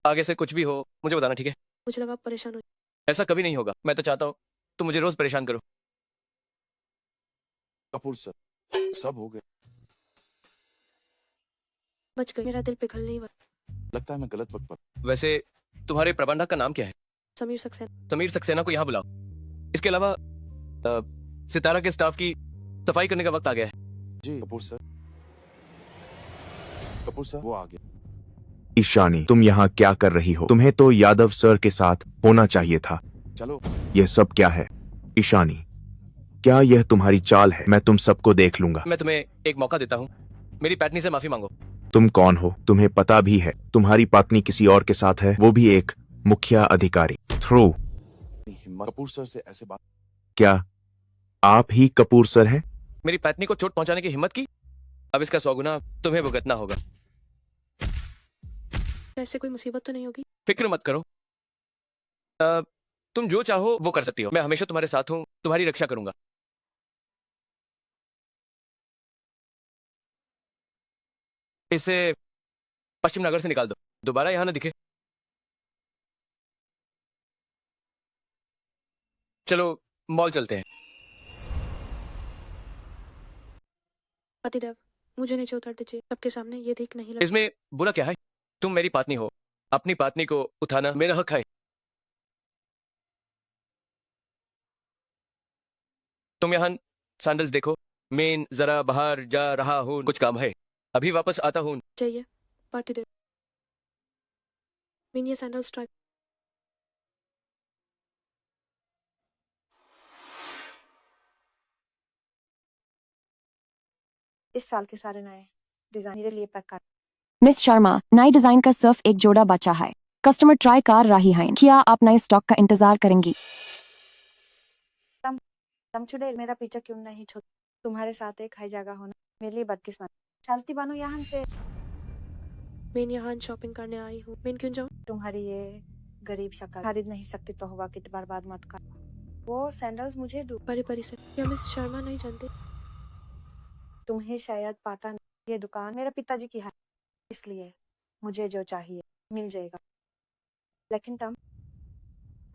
आगे से कुछ भी हो मुझे बताना, ठीक है? मुझे लगा आप परेशान हो। ऐसा कभी नहीं होगा। मैं तो चाहता हूँ तुम मुझे रोज परेशान करो। कपूर सर, सब हो गया। बच गई, मेरा दिल पिघल नहीं हुआ। लगता है मैं गलत वक्त पर। वैसे तुम्हारे प्रबंधक का नाम क्या है? समीर सक्सेना। समीर सक्सेना को यहाँ बुलाओ। इसके अलावा सितारा के स्टाफ की सफाई करने का वक्त आ गया है। जी कपूर सर। कपूर सर वो आ गया। ईशानी, तुम यहाँ क्या कर रही हो? तुम्हें तो यादव सर के साथ होना चाहिए था। चलो। यह सब क्या है? ईशानी, क्या यह तुम्हारी चाल है? मैं तुम सबको देख लूंगा। मैं तुम्हें एक मौका देता हूँ, मेरी पत्नी से माफी मांगो। तुम कौन हो? तुम्हें पता भी है तुम्हारी पत्नी किसी और के साथ है, वो भी एक मुखिया अधिकारी। थ्रू। हिम्मत कपूर सर से ऐसे बात। क्या आप ही कपूर सर हैं? मेरी पत्नी को चोट पहुंचाने की हिम्मत की, अब इसका 100 गुना तुम्हें भुगतना होगा। ऐसे कोई मुसीबत तो नहीं होगी? फिक्र मत करो, तुम जो चाहो वो कर सकती हो। मैं हमेशा तुम्हारे साथ हूँ, तुम्हारी रक्षा करूंगा। इसे पश्चिम नगर से निकाल दो, दोबारा यहाँ ना दिखे। चलो मॉल चलते हैं। पतिदेव, मुझे नीचे उतर दीजिए, सबके सामने ये ठीक नहीं लगता। इसमें बुरा क्या है? तुम मेरी पत्नी हो, अपनी पत्नी को उठाना मेरा हक है। तुम यहाँ सैंडल्स देखो, मैं जरा बाहर जा रहा हूँ, कुछ काम है, अभी वापस आता हूँ। चाहिए पतिदेव। मीन ये सैंडल्स ट्राई। इस साल के सारे नए डिजाइन मेरे लिए पैक कर। मिस शर्मा, नए डिजाइन का सिर्फ एक जोड़ा बचा है। कस्टमर ट्राई कर रही हैं। क्या आप नए स्टॉक का इंतजार करेंगी? तुम छुड़े मेरा पीछा क्यों नहीं छोड़? तुम्हारे साथ एक हाई जगह होना मेरे लिए बदकिस्मत। चलती बानो यहाँ से। मैं यहाँ शॉपिंग करने आई हूँ, मैं क्यों जाऊँ? तुम्हारी ये गरीब शक्ल खरीद नहीं सकती तो हुआ कि बर्बाद मत कर। वो सैंडल्स मुझे दो। परी परी से। क्या मिस शर्मा नहीं जानते? तुम्हें शायद पता नहीं, ये दुकान मेरे पिताजी की है, इसलिए मुझे जो चाहिए मिल जाएगा। लेकिन तुम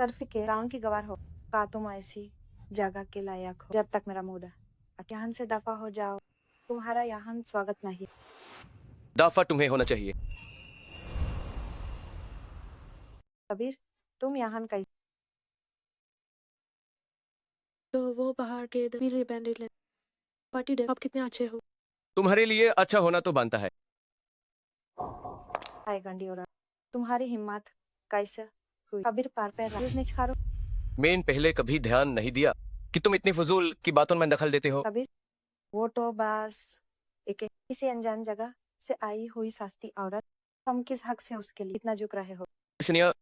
सिर्फ के गांव की गवार हो का तुम ऐसी जगह के लायक हो जब तक मेरा मूड है। यहाँ से दफा हो जाओ, तुम्हारा यहाँ स्वागत नहीं। दफा तुम्हें होना चाहिए। कबीर, तुम यहाँ कैसे? तो वो बाहर के पीले बैंडेड ले। पतिदेव, आप कितने अच्छे हो। तुम्हारे लिए अच्छा होना तो बनता है। हाय गंडी औरत, तुम्हारी हिम्मत कैसे हुई? कबीर पार पे नहीं छाड़ो। मैं पहले कभी ध्यान नहीं दिया कि तुम इतनी फजूल की बातों में दखल देते हो। कबीर, वो तो बस एक किसी अनजान जगह से आई हुई सस्ती औरत, तुम किस हक से उसके लिए इतना झुक रहे हो? शनिया,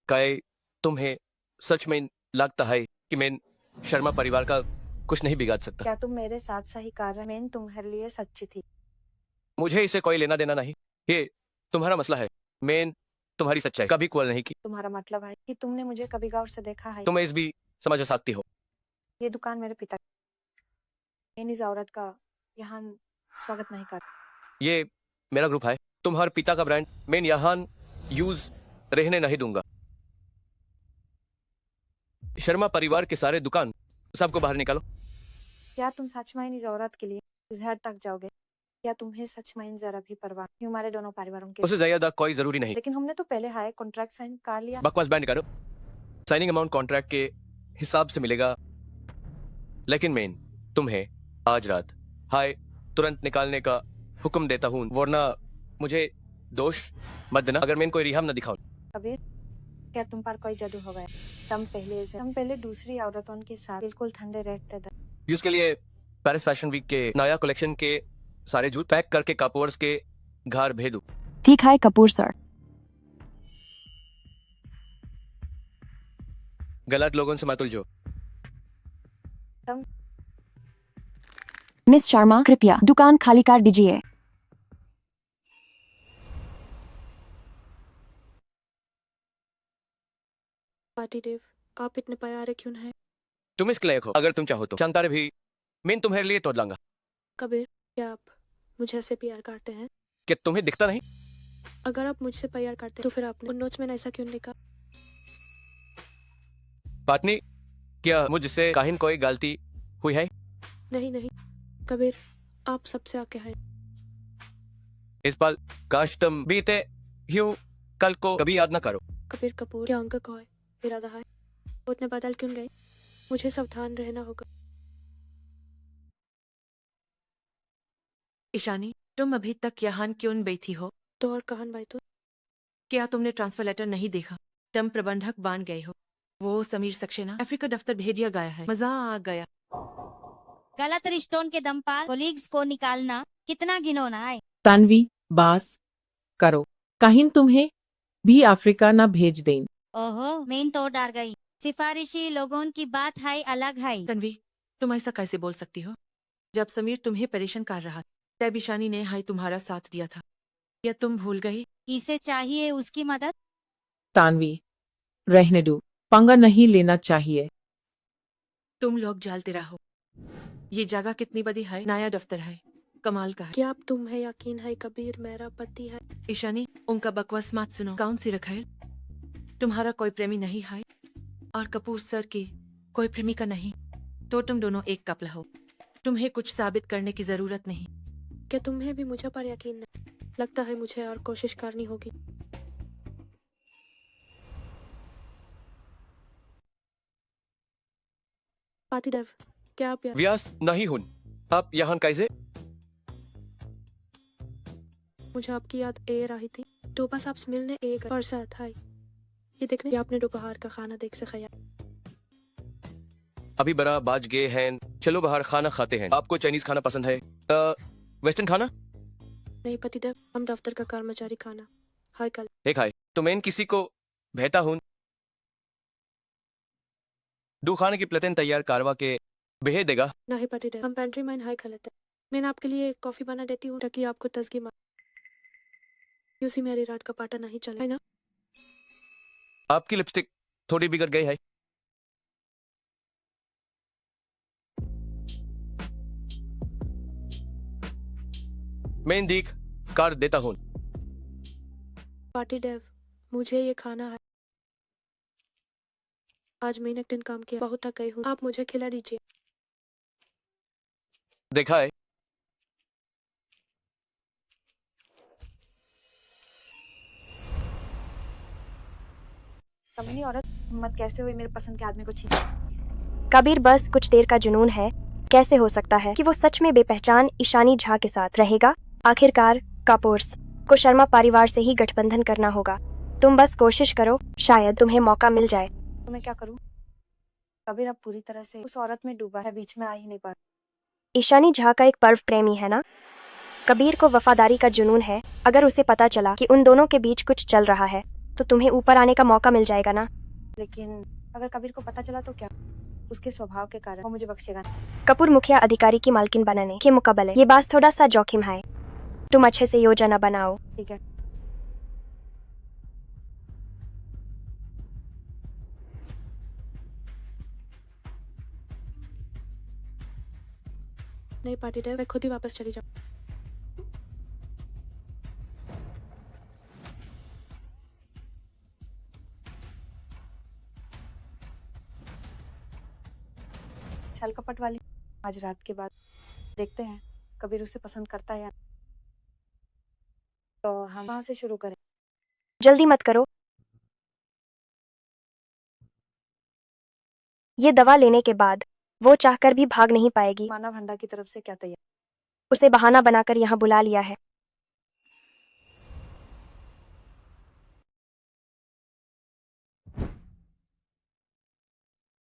काय तुम्हें सच में लगता है कि मैं शर्मा परिवार का कुछ नहीं बिगाड़ सकता? क्या तुम मेरे साथ सही कर रहे? मैं तुम्हारे लिए सच्ची थी। मुझे इसे कोई लेना देना नहीं, ये तुम्हारा मसला है। मैं तुम्हारी सच्चाई कभी कॉल नहीं की। तुम्हारा मतलब है कि तुमने मुझे कभी गौर से देखा है? तुम इस भी समझ सकती हो। ये दुकान मेरे पिता, मैं इस औरत का यहाँ स्वागत नहीं कर। ये मेरा ग्रुप है, तुम्हारे पिता का ब्रांड मैं यहाँ यूज रहने नहीं दूंगा। शर्मा परिवार के सारे दुकान सबको बाहर निकालो। क्या तुम सच में इस औरत के लिए इस हद तक जाओगे? क्या तुम्हें सच में जरा भी परवाह नहीं हमारे दोनों परिवारों के? उससे ज्यादा कोई जरूरी नहीं। लेकिन हमने तो पहले हाई कॉन्ट्रैक्ट साइन कर लिया। बकवास बैंड करो। साइनिंग अमाउंट कॉन्ट्रैक्ट के हिसाब से मिलेगा, लेकिन मैं तुम्हें आज रात हाय तुरंत निकालने का हुक्म देता हूँ, वरना मुझे दोष मत देना अगर मैं कोई रिहाम न दिखाऊं। कबीर, क्या तुम पर कोई जादू हो गया? तुम पहले दूसरी औरतों के साथ बिल्कुल ठंडे रहते थे। यूज के लिए पेरिस फैशन वीक के नया कलेक्शन के सारे जूते पैक करके कपूर्स के घर भेजो। ठीक है कपूर सर। गलत लोगों से मत उलझो। मिस शर्मा, कृपया दुकान खाली कर दीजिए। पार्टी देव, आप इतने प्यारे क्यों हैं? तुम इसके लायक हो। अगर तुम चाहो तो शांतारे भी मैं तुम्हारे लिए तोड़ लाऊंगा। कबीर, क्या आप मुझे ऐसे प्यार करते हैं? क्या तुम्हें दिखता नहीं? अगर आप मुझसे प्यार करते तो फिर आपने उन नोट्स में ऐसा क्यों लिखा? पाटनी, क्या मुझसे काहिन कोई गलती हुई है? नहीं नहीं कबीर, आप सबसे आगे हैं। इस पल काश तुम बीते यूं कल को कभी याद ना करो। कबीर कपूर, क्या उनका कोई इरादा है? वो इतने बदल क्यों गए? मुझे सावधान रहना होगा। ईशानी, तुम अभी तक यहाँ क्यों बैठी हो? तो और कहन भाई तो क्या तुमने ट्रांसफर लेटर नहीं देखा? तुम प्रबंधक बन गए हो। वो समीर सक्सेना अफ्रीका दफ्तर भेज दिया गया है। मजा आ गया। गलत रिश्तों के दम पर कोलीग्स को निकालना कितना घिनौना है। तन्वी, बास करो, कहीं तुम्हें भी अफ्रीका न भेज दें। ओहो, मेन तो डर गई। सिफारिशी लोगों की बात है अलग है। तन्वी, तुम ऐसा कैसे बोल सकती हो? जब समीर तुम्हें परेशान कर रहा तब ईशानी ने हाई तुम्हारा साथ दिया था। या तुम भूल गई? किसे चाहिए उसकी मदद? तानवी, रहने दो, पंगा नहीं लेना चाहिए। तुम लोग जालते रहो। ये जगह कितनी बड़ी है, नया दफ्तर है, कमाल का है। क्या आप तुम्हें यकीन है कबीर मेरा पति है? ईशानी, उनका बकवास मत सुनो। कौन सी रखैर? तुम्हारा कोई प्रेमी नहीं है और कपूर सर की कोई प्रेमिका नहीं, तो तुम दोनों एक कपल हो। तुम्हें कुछ साबित करने की जरूरत नहीं। क्या तुम्हें भी मुझे पर यकीन नहीं? लगता है मुझे और कोशिश करनी होगी। पातिदेव, क्या आप व्यास नहीं हूं। आप यहाँ कैसे? मुझे आपकी याद ए रही थी तो बस आप मिलने एक और साथ आए। ये देखने आपने दोपहर का खाना देख से खाया। अभी बड़ा बाज गए हैं। चलो बाहर खाना खाते हैं। आपको चाइनीज खाना पसंद है? वेस्टर्न खाना? नहीं पतिदेव, हम दफ्तर का कर्मचारी खाना। हाय कल एक हाय तो मैं किसी को भेजता हूं। दो खाने की प्लेटें तैयार करवा के भेज देगा। नहीं पतिदेव, हम पेंट्री में हाय खा लेते हैं। मैंने आपके लिए कॉफी बना देती हूँ ताकि आपको तजगी मार यूसी मेरी रात का पाटा नहीं चले, है ना? आपकी लिपस्टिक थोड़ी बिगड़ गई है। मैं देख कर देता हूं। पार्टी देव, मुझे ये खाना है। आज मैंने एक दिन काम किया, बहुत थक गई हूँ। आप मुझे खिला दीजिए। देखा है? कमीनी औरत, हिम्मत कैसे हुई मेरे पसंद के आदमी को छीन? कबीर, बस कुछ देर का जुनून है। कैसे हो सकता है कि वो सच में बेपहचान ईशानी झा के साथ रहेगा? आखिरकार कपूर्स को शर्मा परिवार से ही गठबंधन करना होगा। तुम बस कोशिश करो, शायद तुम्हें मौका मिल जाए। तो मैं क्या करूं? कबीर अब पूरी तरह से उस औरत में डूबा है, बीच में आ ही नहीं पा। ईशानी झा का एक पर्व प्रेमी है ना? कबीर को वफादारी का जुनून है। अगर उसे पता चला कि उन दोनों के बीच कुछ चल रहा है तो तुम्हें ऊपर आने का मौका मिल जाएगा ना? लेकिन अगर कबीर को पता चला तो क्या? उसके स्वभाव के कारण वो मुझे बख्शेगा नहीं। कपूर मुखिया अधिकारी की मालकिन बनाने के मुकाबले ये बात थोड़ा सा जोखिम है। तुम अच्छे से योजना बनाओ। ठीक है। नहीं पार्टी देव, मैं खुद ही वापस चली जाऊँ। छल कपट वाली आज रात के बाद देखते हैं कबीर उसे पसंद करता है या नहीं। तो हम वहां से शुरू करें। जल्दी मत करो। ये दवा लेने के बाद वो चाहकर भी भाग नहीं पाएगी। मानव हंडा की तरफ से क्या तैयार? उसे बहाना बनाकर यहाँ बुला लिया है।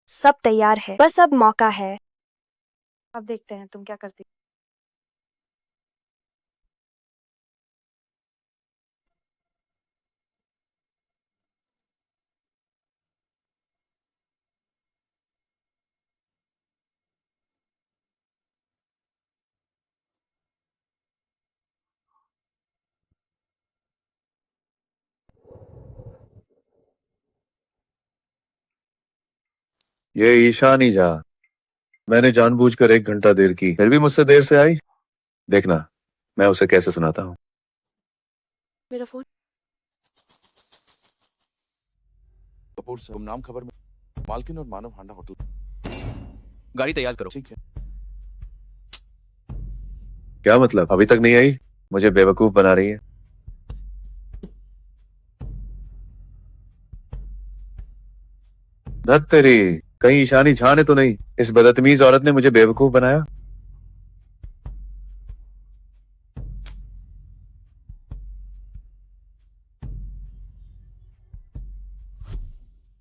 सब तैयार है, बस अब मौका है। अब देखते हैं तुम क्या करती। ये ईशानी झा, मैंने जानबूझकर 1 घंटा देर की, फिर भी मुझसे देर से आई। देखना मैं उसे कैसे सुनाता हूँ। मेरा फोन। कपूर सर, गुमनाम खबर में मालकिन और मानव हांडा होटल। गाड़ी तैयार करो। ठीक है। क्या मतलब, अभी तक नहीं आई? मुझे बेवकूफ बना रही है। धत तेरी, कहीं ईशानी झा ने तो नहीं? इस बदतमीज औरत ने मुझे बेवकूफ बनाया।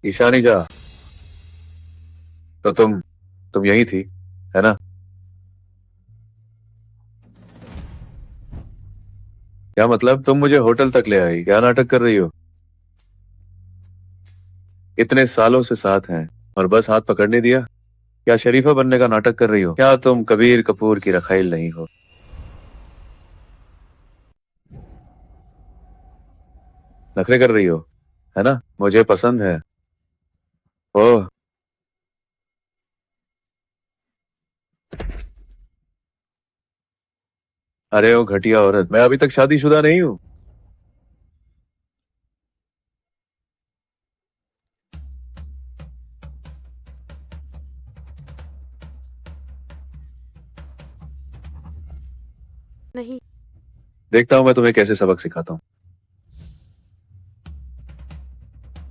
ईशानी झा, तो तुम यही थी, है ना? क्या मतलब, तुम मुझे होटल तक ले आई? क्या नाटक कर रही हो? इतने सालों से साथ हैं और बस हाथ पकड़ने दिया? क्या शरीफा बनने का नाटक कर रही हो? क्या तुम कबीर कपूर की रखाइल नहीं हो? नखरे कर रही हो, है ना? मुझे पसंद है। ओह, अरे ओ घटिया औरत, मैं अभी तक शादीशुदा नहीं हूँ। नहीं। देखता हूँ मैं तुम्हें कैसे सबक सिखाता हूँ।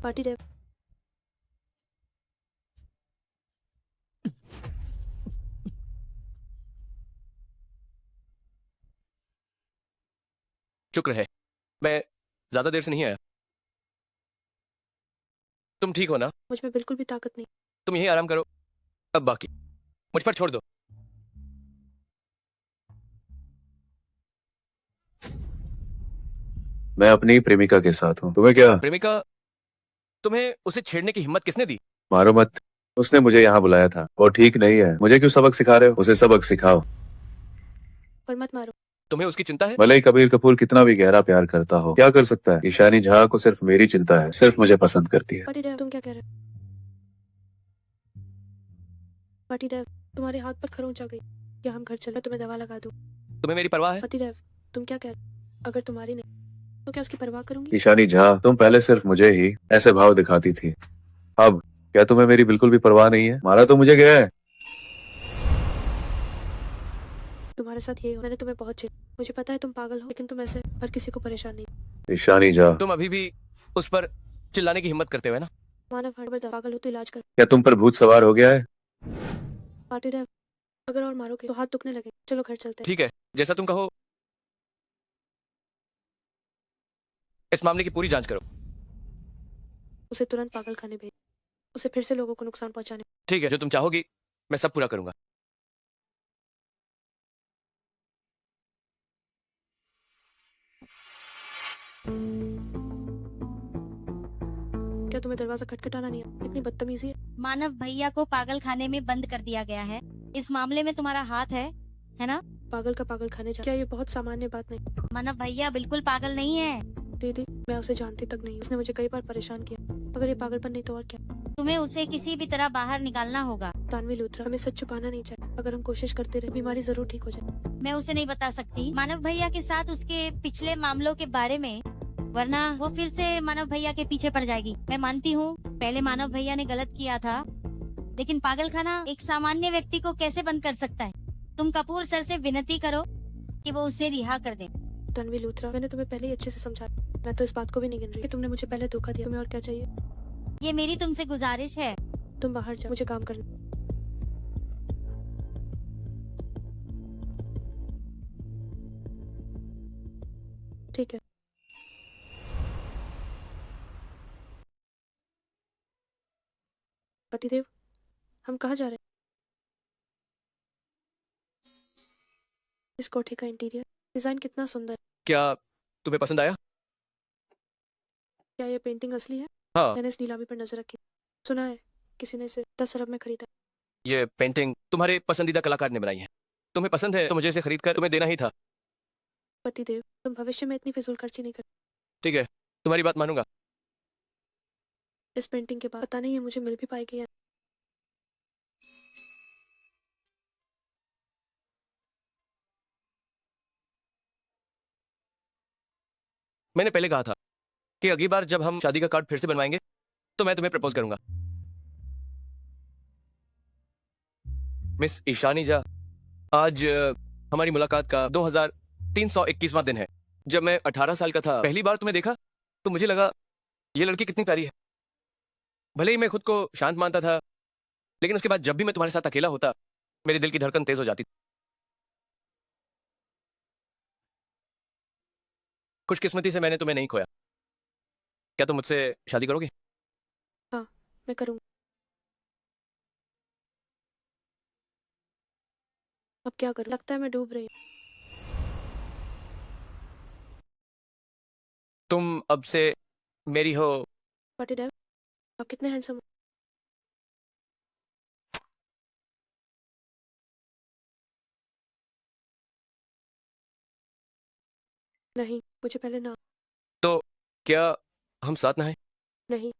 पार्टी देव। शुक्र है मैं ज्यादा देर से नहीं आया। तुम ठीक हो ना? मुझ में बिल्कुल भी ताकत नहीं। तुम यही आराम करो, अब बाकी मुझ पर छोड़ दो। मैं अपनी प्रेमिका के साथ हूँ, तुम्हें क्या? प्रेमिका? तुम्हें उसे छेड़ने की हिम्मत किसने दी? मारो मत, उसने मुझे यहाँ बुलाया था। वो ठीक नहीं है, मुझे क्यों सबक सिखा रहे हो? उसे सबक सिखाओ। पर मत मारो। तुम्हें उसकी चिंता है? भले ही कबीर कपूर कितना भी गहरा प्यार करता हो, क्या कर सकता है? ईशानी झा को सिर्फ मेरी चिंता है, सिर्फ मुझे पसंद करती है। पार्टी देव, तुम क्या कह रहे हो? पार्टी देव, तुम्हारे हाथ पर खरोंच आ गई। या हम घर चले, तुम्हें दवा लगा दूं? तुम्हें मेरी परवाह है? पति देव, तुम क्या कह रहे हो? अगर तुम्हारी नहीं तो क्या उसकी परवाह करूंगी? ईशानी झा, तुम पहले सिर्फ मुझे ही ऐसे भाव दिखाती थी, अब क्या तुम्हें मेरी बिल्कुल भी परवाह नहीं है? मारा तो मुझे गया है। तुम्हारे साथ ये हो, मैंने तुम्हें बहुत चिढ़ा। मुझे पता है तुम पागल हो, लेकिन तुम ऐसे हर किसी को परेशान नहीं। ईशानी झा, तुम अभी भी उस पर चिल्लाने की हिम्मत करते हुए ना? मानव हड़बड़ पागल हो तो इलाज कर। क्या तुम पर भूत सवार हो गया है? पार्टी देव, अगर और मारोगे तो हाथ दुखने लगे। चलो घर चलते हैं। ठीक है, जैसा तुम कहो। इस मामले की पूरी जांच करो। उसे तुरंत पागल खाने भेज। उसे फिर से लोगों को नुकसान पहुंचाने। ठीक है, जो तुम चाहोगी मैं सब पूरा करूंगा। क्या तुम्हें दरवाजा खटखटाना नहीं आता? इतनी बदतमीजी है। मानव भैया को पागल खाने में बंद कर दिया गया है। इस मामले में तुम्हारा हाथ है ना? पागल का पागल खाने जा। क्या ये बहुत सामान्य बात नहीं? मानव भैया बिल्कुल पागल नहीं है। दीदी, मैं उसे जानती तक नहीं। उसने मुझे कई बार परेशान किया। अगर ये पागलपन नहीं तो और क्या? तुम्हें उसे किसी भी तरह बाहर निकालना होगा। तानवी लूथरा, हमें सच छुपाना नहीं चाहिए। अगर हम कोशिश करते रहे, बीमारी जरूर ठीक हो जाए। मैं उसे नहीं बता सकती मानव भैया के साथ उसके पिछले मामलों के बारे में, वरना वो फिर से मानव भैया के पीछे पड़ जाएगी। मैं मानती हूँ पहले मानव भैया ने गलत किया था, लेकिन पागल खाना एक सामान्य व्यक्ति को कैसे बंद कर सकता है? तुम कपूर सर से विनती करो कि वो उसे रिहा कर दें। तन्वी लूथरा, मैंने तुम्हें पहले ही अच्छे से समझाया। मैं तो इस बात को भी नहीं गिन रही कि तुमने मुझे पहले धोखा दिया। तुम्हें और क्या चाहिए? ये मेरी तुमसे गुजारिश है। तुम बाहर जाओ, मुझे काम करना। ठीक है। पतिदेव, हम कहाँ जा रहे हैं? इस कोठे का इंटीरियर डिजाइन कितना सुंदर है। क्या तुम्हें पसंद आया? क्या ये पेंटिंग असली है? हाँ। मैंने इस नीलामी पर नजर रखी। सुना है किसी ने इसे 10 अरब में खरीदा। ये पेंटिंग तुम्हारे पसंदीदा कलाकार ने बनाई है। तुम्हें पसंद है तो मुझे इसे खरीद कर तुम्हें देना ही था। पतिदेव, तुम भविष्य में इतनी फिजूल खर्ची नहीं कर। ठीक है, तुम्हारी बात मानूंगा। इस पेंटिंग के बाद पता नहीं ये मुझे मिल भी पाएगी या मैंने पहले कहा था कि अगली बार जब हम शादी का कार्ड फिर से बनवाएंगे तो मैं तुम्हें प्रपोज करूंगा। मिस ईशानी झा, आज हमारी मुलाकात का 2321वां दिन है। जब मैं 18 साल का था, पहली बार तुम्हें देखा तो मुझे लगा ये लड़की कितनी प्यारी है। भले ही मैं खुद को शांत मानता था, लेकिन उसके बाद जब भी मैं तुम्हारे साथ अकेला होता, मेरे दिल की धड़कन तेज हो जाती। खुशकिस्मती से मैंने तुम्हें नहीं खोया। क्या तुम मुझसे शादी करोगे? हाँ, मैं करूँगी। अब क्या करूँ? लगता है मैं डूब रही हूँ। तुम अब से मेरी हो। What did I- आप कितने हैंडसम हो। नहीं, मुझे पहले ना। तो क्या हम साथ ना हैं? नहीं,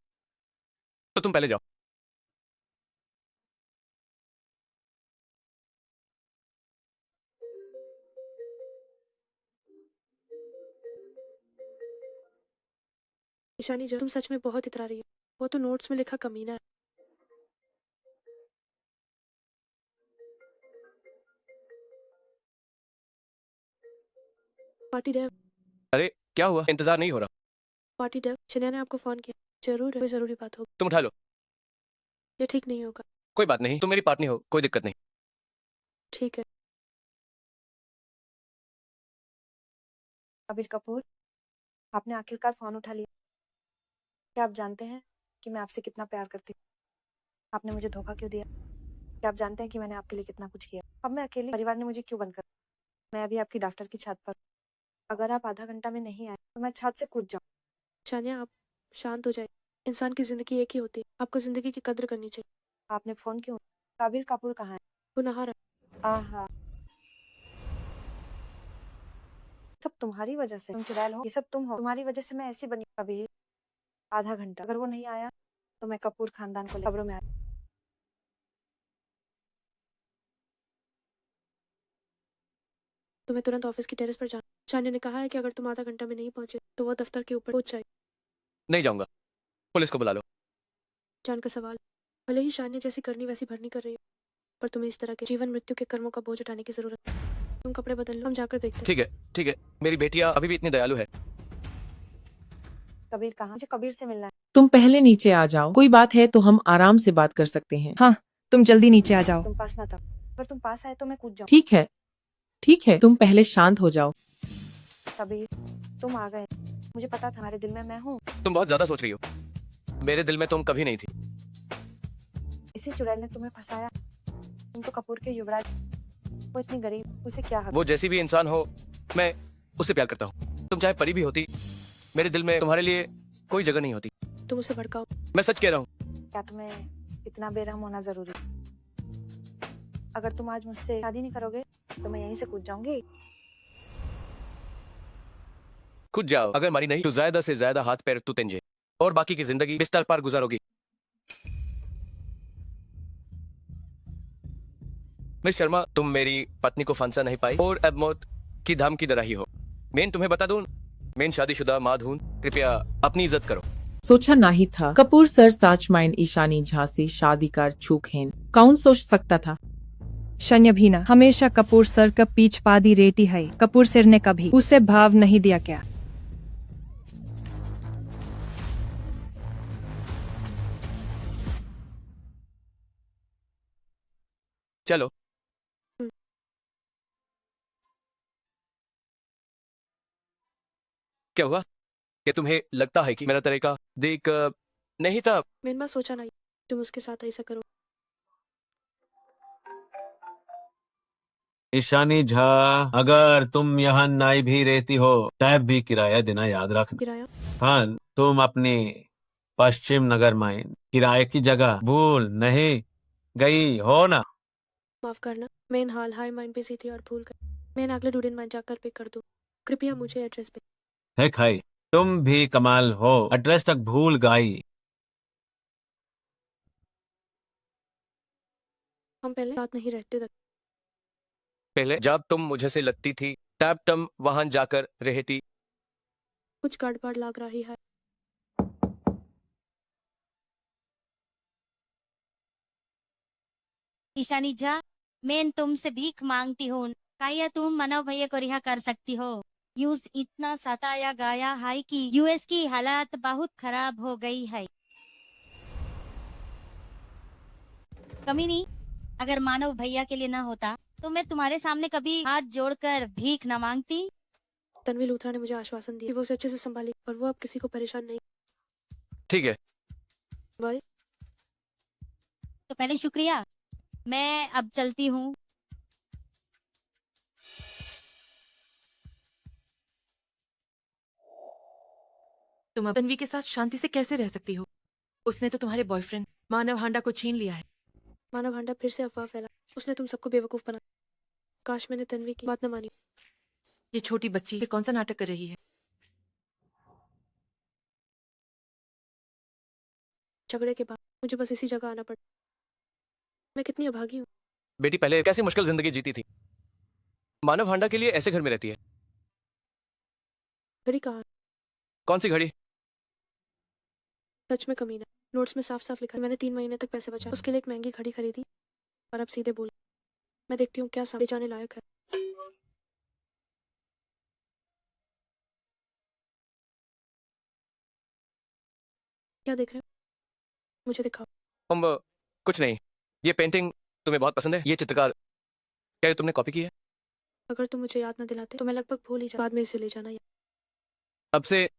तो तुम पहले जाओ। ईशानी जब तुम सच में बहुत इतरा रही हो। वो तो नोट्स में लिखा कमीना है। पार्टी डे, अरे क्या हुआ? इंतजार नहीं हो रहा। पार्टी डे, शनिया ने आपको फोन किया। जरूर कोई जरूरी बात होगी। तुम उठा लो। ये ठीक नहीं होगा। कोई बात नहीं, तुम मेरी पार्टनर हो, कोई दिक्कत नहीं। ठीक है। कबीर कपूर, आपने आखिरकार फोन उठा लिया। क्या आप जानते हैं कि मैं आपसे कितना प्यार करती हूँ? आपने मुझे धोखा क्यों दिया? क्या आप जानते हैं कि मैंने आपके लिए कितना कुछ किया? अब मैं अकेली, परिवार ने मुझे क्यों बंद कर? मैं अभी आपकी डॉक्टर की छत पर। अगर आप आधा घंटा में नहीं आए तो मैं छत से कूद जाऊँ। शानिया, आप शांत हो जाए। इंसान की जिंदगी एक ही होती है। आपको जिंदगी की कद्र करनी चाहिए। आपने फोन क्यों? कबीर कपूर कहाँ है? वो नहा रहा। आहा, सब तुम्हारी वजह से। तुम चुड़ैल हो, ये सब तुम हो। तुम्हारी वजह से मैं ऐसी बनी। कबीर, आधा घंटा अगर वो नहीं आया तो मैं कपूर खानदान को खबरों में आ। तुम्हें तुरंत ऑफिस की टेरेस पर जाना। शानिया ने कहा है कि अगर तुम आधा घंटा में नहीं पहुंचे तो वो दफ्तर के ऊपर पहुंच जाए। नहीं जाऊंगा, पुलिस को बुला लो। जान का सवाल। भले ही शानिया जैसी करनी वैसी भरनी कर रही हो, पर तुम्हें इस तरह के जीवन मृत्यु के कर्मों का बोझ उठाने की जरूरत है। तुम कपड़े बदल लो, हम जाकर देखते हैं। ठीक है, ठीक है। मेरी बेटियां अभी भी इतनी दयालु है। कबीर कहाँ? मुझे कबीर से मिलना है। तुम पहले नीचे आ जाओ, कोई बात है तो हम आराम से बात कर सकते हैं। हाँ, तुम जल्दी नीचे आ जाओ। तुम पास ना था। अगर तुम पास आए तो मैं कूद जाऊँ। ठीक है, ठीक है, तुम पहले शांत हो जाओ। कबीर, तुम आ गए। मुझे पता था हमारे दिल में मैं हूँ। तुम बहुत ज्यादा सोच रही हो। मेरे दिल में तुम कभी नहीं थी। इसी चुड़ैल ने तुम्हें फंसाया। तुम तो कपूर के युवराज। वो इतनी गरीब, उसे क्या हक? वो जैसी भी इंसान हो, मैं उससे प्यार करता हूँ। तुम चाहे परी भी होती, मेरे दिल में तुम्हारे लिए कोई जगह नहीं होती। तुम उसे भड़काओ। मैं सच कह रहा हूँ। क्या तुम्हें इतना बेरहम होना जरूरी? अगर तुम आज मुझसे शादी नहीं करोगे तो मैं यहीं से कूद जाऊंगी। खुद जाओ, अगर मारी नहीं तो ज्यादा से ज्यादा हाथ पैर तू तेंजे और बाकी की जिंदगी बिस्तर पर गुजारोगी। मिस शर्मा, तुम मेरी पत्नी को फांसा नहीं पाई और अब मौत की धमकी दे रही हो। मैं तुम्हें बता दूं, मैं शादीशुदा माद हूं। कृपया अपनी इज्जत करो। सोचा नहीं था कपूर सर साचमाइन ईशानी झांसी शादीकार चूक हैं। कौन सोच सकता था? शन्य भीना हमेशा कपूर सर का पीछ पादी रेटी है। कपूर सर ने कभी उसे भाव नहीं दिया क्या? चलो। क्या हुआ? क्या तुम्हें लगता है कि मेरा तरीका देख नहीं था? मैंने माँ सोचा नहीं तुम उसके साथ ऐसा करो। ईशानी झा, अगर तुम यहाँ नहीं भी रहती हो तब भी किराया देना याद रखना। किराया? हाँ, तुम अपनी पश्चिम नगर में किराए की जगह भूल नहीं गई हो ना? माफ करना, मैं इन हाल हाई माइंड पे सी थी और भूल गई। मैं अगले 2 दिन में जाकर पे कर दूं। कृपया मुझे एड्रेस पे। है खाई, तुम भी कमाल हो, एड्रेस तक भूल गई। हम पहले साथ नहीं रहते थे। पहले जब तुम मुझे से लगती थी तब तुम वहां जाकर रहती। कुछ गड़बड़ लग रही है। ईशानी झा, मैं तुमसे भीख मांगती हूँ, क्या तुम मनोज भैया को रिहा कर सकती हो? यूज इतना सताया गया है कि यूएस की हालत बहुत खराब हो गई है। कमीनी, अगर मानव भैया के लिए ना होता तो मैं तुम्हारे सामने कभी हाथ जोड़कर भीख न मांगती। तन्वी लूथरा ने मुझे आश्वासन दिया कि वो उसे अच्छे से संभाली और वो अब किसी को परेशान नहीं। ठीक है। बाय। तो पहले शुक्रिया, मैं अब चलती हूँ। तुम तन्वी के साथ शांति से कैसे रह सकती हो? उसने तो तुम्हारे बॉयफ्रेंड मानव हांडा को छीन लिया है। मानव हांडा फिर से अफवाह फैला, उसने तुम सबको बेवकूफ बना। काश मैंने तन्वी की बात न मानी। ये छोटी बच्ची फिर कौन सा नाटक कर रही है? झगड़े के बाद मुझे बस इसी जगह आना पड़ा। मैं कितनी अभागी हूँ। बेटी पहले कैसी मुश्किल जिंदगी जीती थी, मानव हांडा के लिए ऐसे घर में रहती है। घड़ी कहाँ? कौन सी घड़ी? सच में कमीना, नोट्स में साफ साफ लिखा है मैंने 3 महीने तक पैसे बचाए, उसके लिए एक महंगी घड़ी खरीदी और अब सीधे बोल। मैं देखती हूँ क्या सामने जाने लायक है। क्या देख रहे हो? मुझे दिखाओ। हम कुछ नहीं। ये पेंटिंग तुम्हें बहुत पसंद है? ये चित्रकार, क्या ये तुमने कॉपी की है? अगर तुम मुझे याद न दिलाते तो मैं लगभग भूल ही बाद में इसे ले जाना। अब से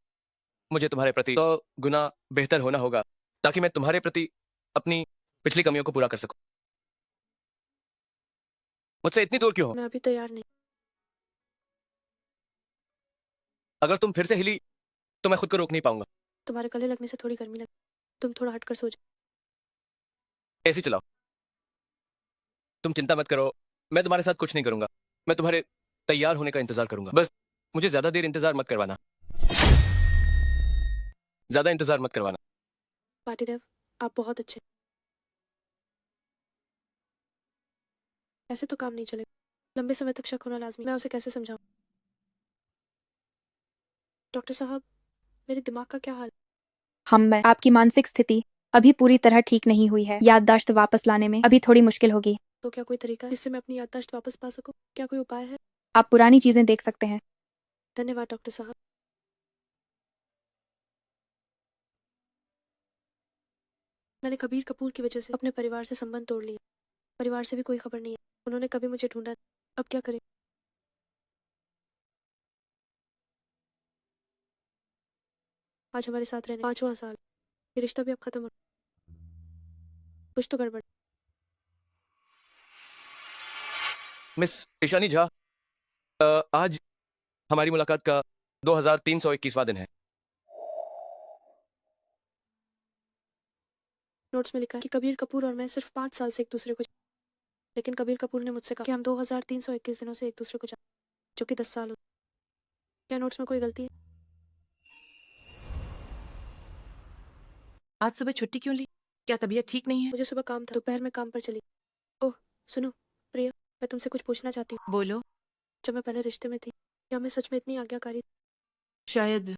मुझे तुम्हारे प्रति 100 गुना बेहतर होना होगा ताकि मैं तुम्हारे प्रति अपनी पिछली कमियों को पूरा कर सकूं। मुझसे इतनी दूर क्यों हो? मैं अभी तैयार नहीं। अगर तुम फिर से हिली तो मैं खुद को रोक नहीं पाऊंगा। तुम्हारे गले लगने से थोड़ी गर्मी लगी, तुम थोड़ा हटकर सो जाओ। एसी चलाओ। तुम चिंता मत करो, मैं तुम्हारे साथ कुछ नहीं करूंगा। मैं तुम्हारे तैयार होने का इंतजार करूंगा। बस मुझे ज्यादा देर इंतजार मत करवाना। ज्यादा इंतजार मत करवाना। पार्टीदेव, आप बहुत अच्छे। ऐसे तो काम नहीं चलेगा। लंबे समय तक शक होना लाजमी। मैं उसे कैसे समझाऊं? डॉक्टर साहब, मेरे दिमाग का क्या हाल? मैं आपकी मानसिक स्थिति अभी पूरी तरह ठीक नहीं हुई है। याददाश्त वापस लाने में अभी थोड़ी मुश्किल होगी। तो क्या कोई तरीका है जिससे मैं अपनी याददाश्त वापस पा सकूं? क्या कोई उपाय है? आप पुरानी चीजें देख सकते हैं। धन्यवाद डॉक्टर साहब। मैंने कबीर कपूर की वजह से अपने परिवार से संबंध तोड़ लिए। परिवार से भी कोई खबर नहीं है। उन्होंने कभी मुझे ढूंढा। अब क्या करें? आज हमारे साथ रहने 5वां साल। ये रिश्ता भी अब खत्म हो। कुछ तो गड़बड़। मिस ईशानी झा, आज हमारी मुलाकात का 2321वां दिन है। नोट्स में लिखा है कि कबीर कपूर और मैं सिर्फ 5 साल से एक दूसरे को लेकिन कबीर कपूर ने मुझसे कहा कि हम 2321 दिनों से एक दूसरे को जो कि 10 साल हो। क्या नोट्स में कोई गलती है? आज सुबह छुट्टी क्यों ली? क्या तबीयत ठीक नहीं है? मुझे सुबह काम था, दोपहर में काम पर चली। ओह सुनो प्रिया, मैं तुमसे कुछ पूछना चाहती हूँ। बोलो। जब मैं पहले रिश्ते में थी, क्या मैं सच में इतनी आज्ञाकारी? शायद।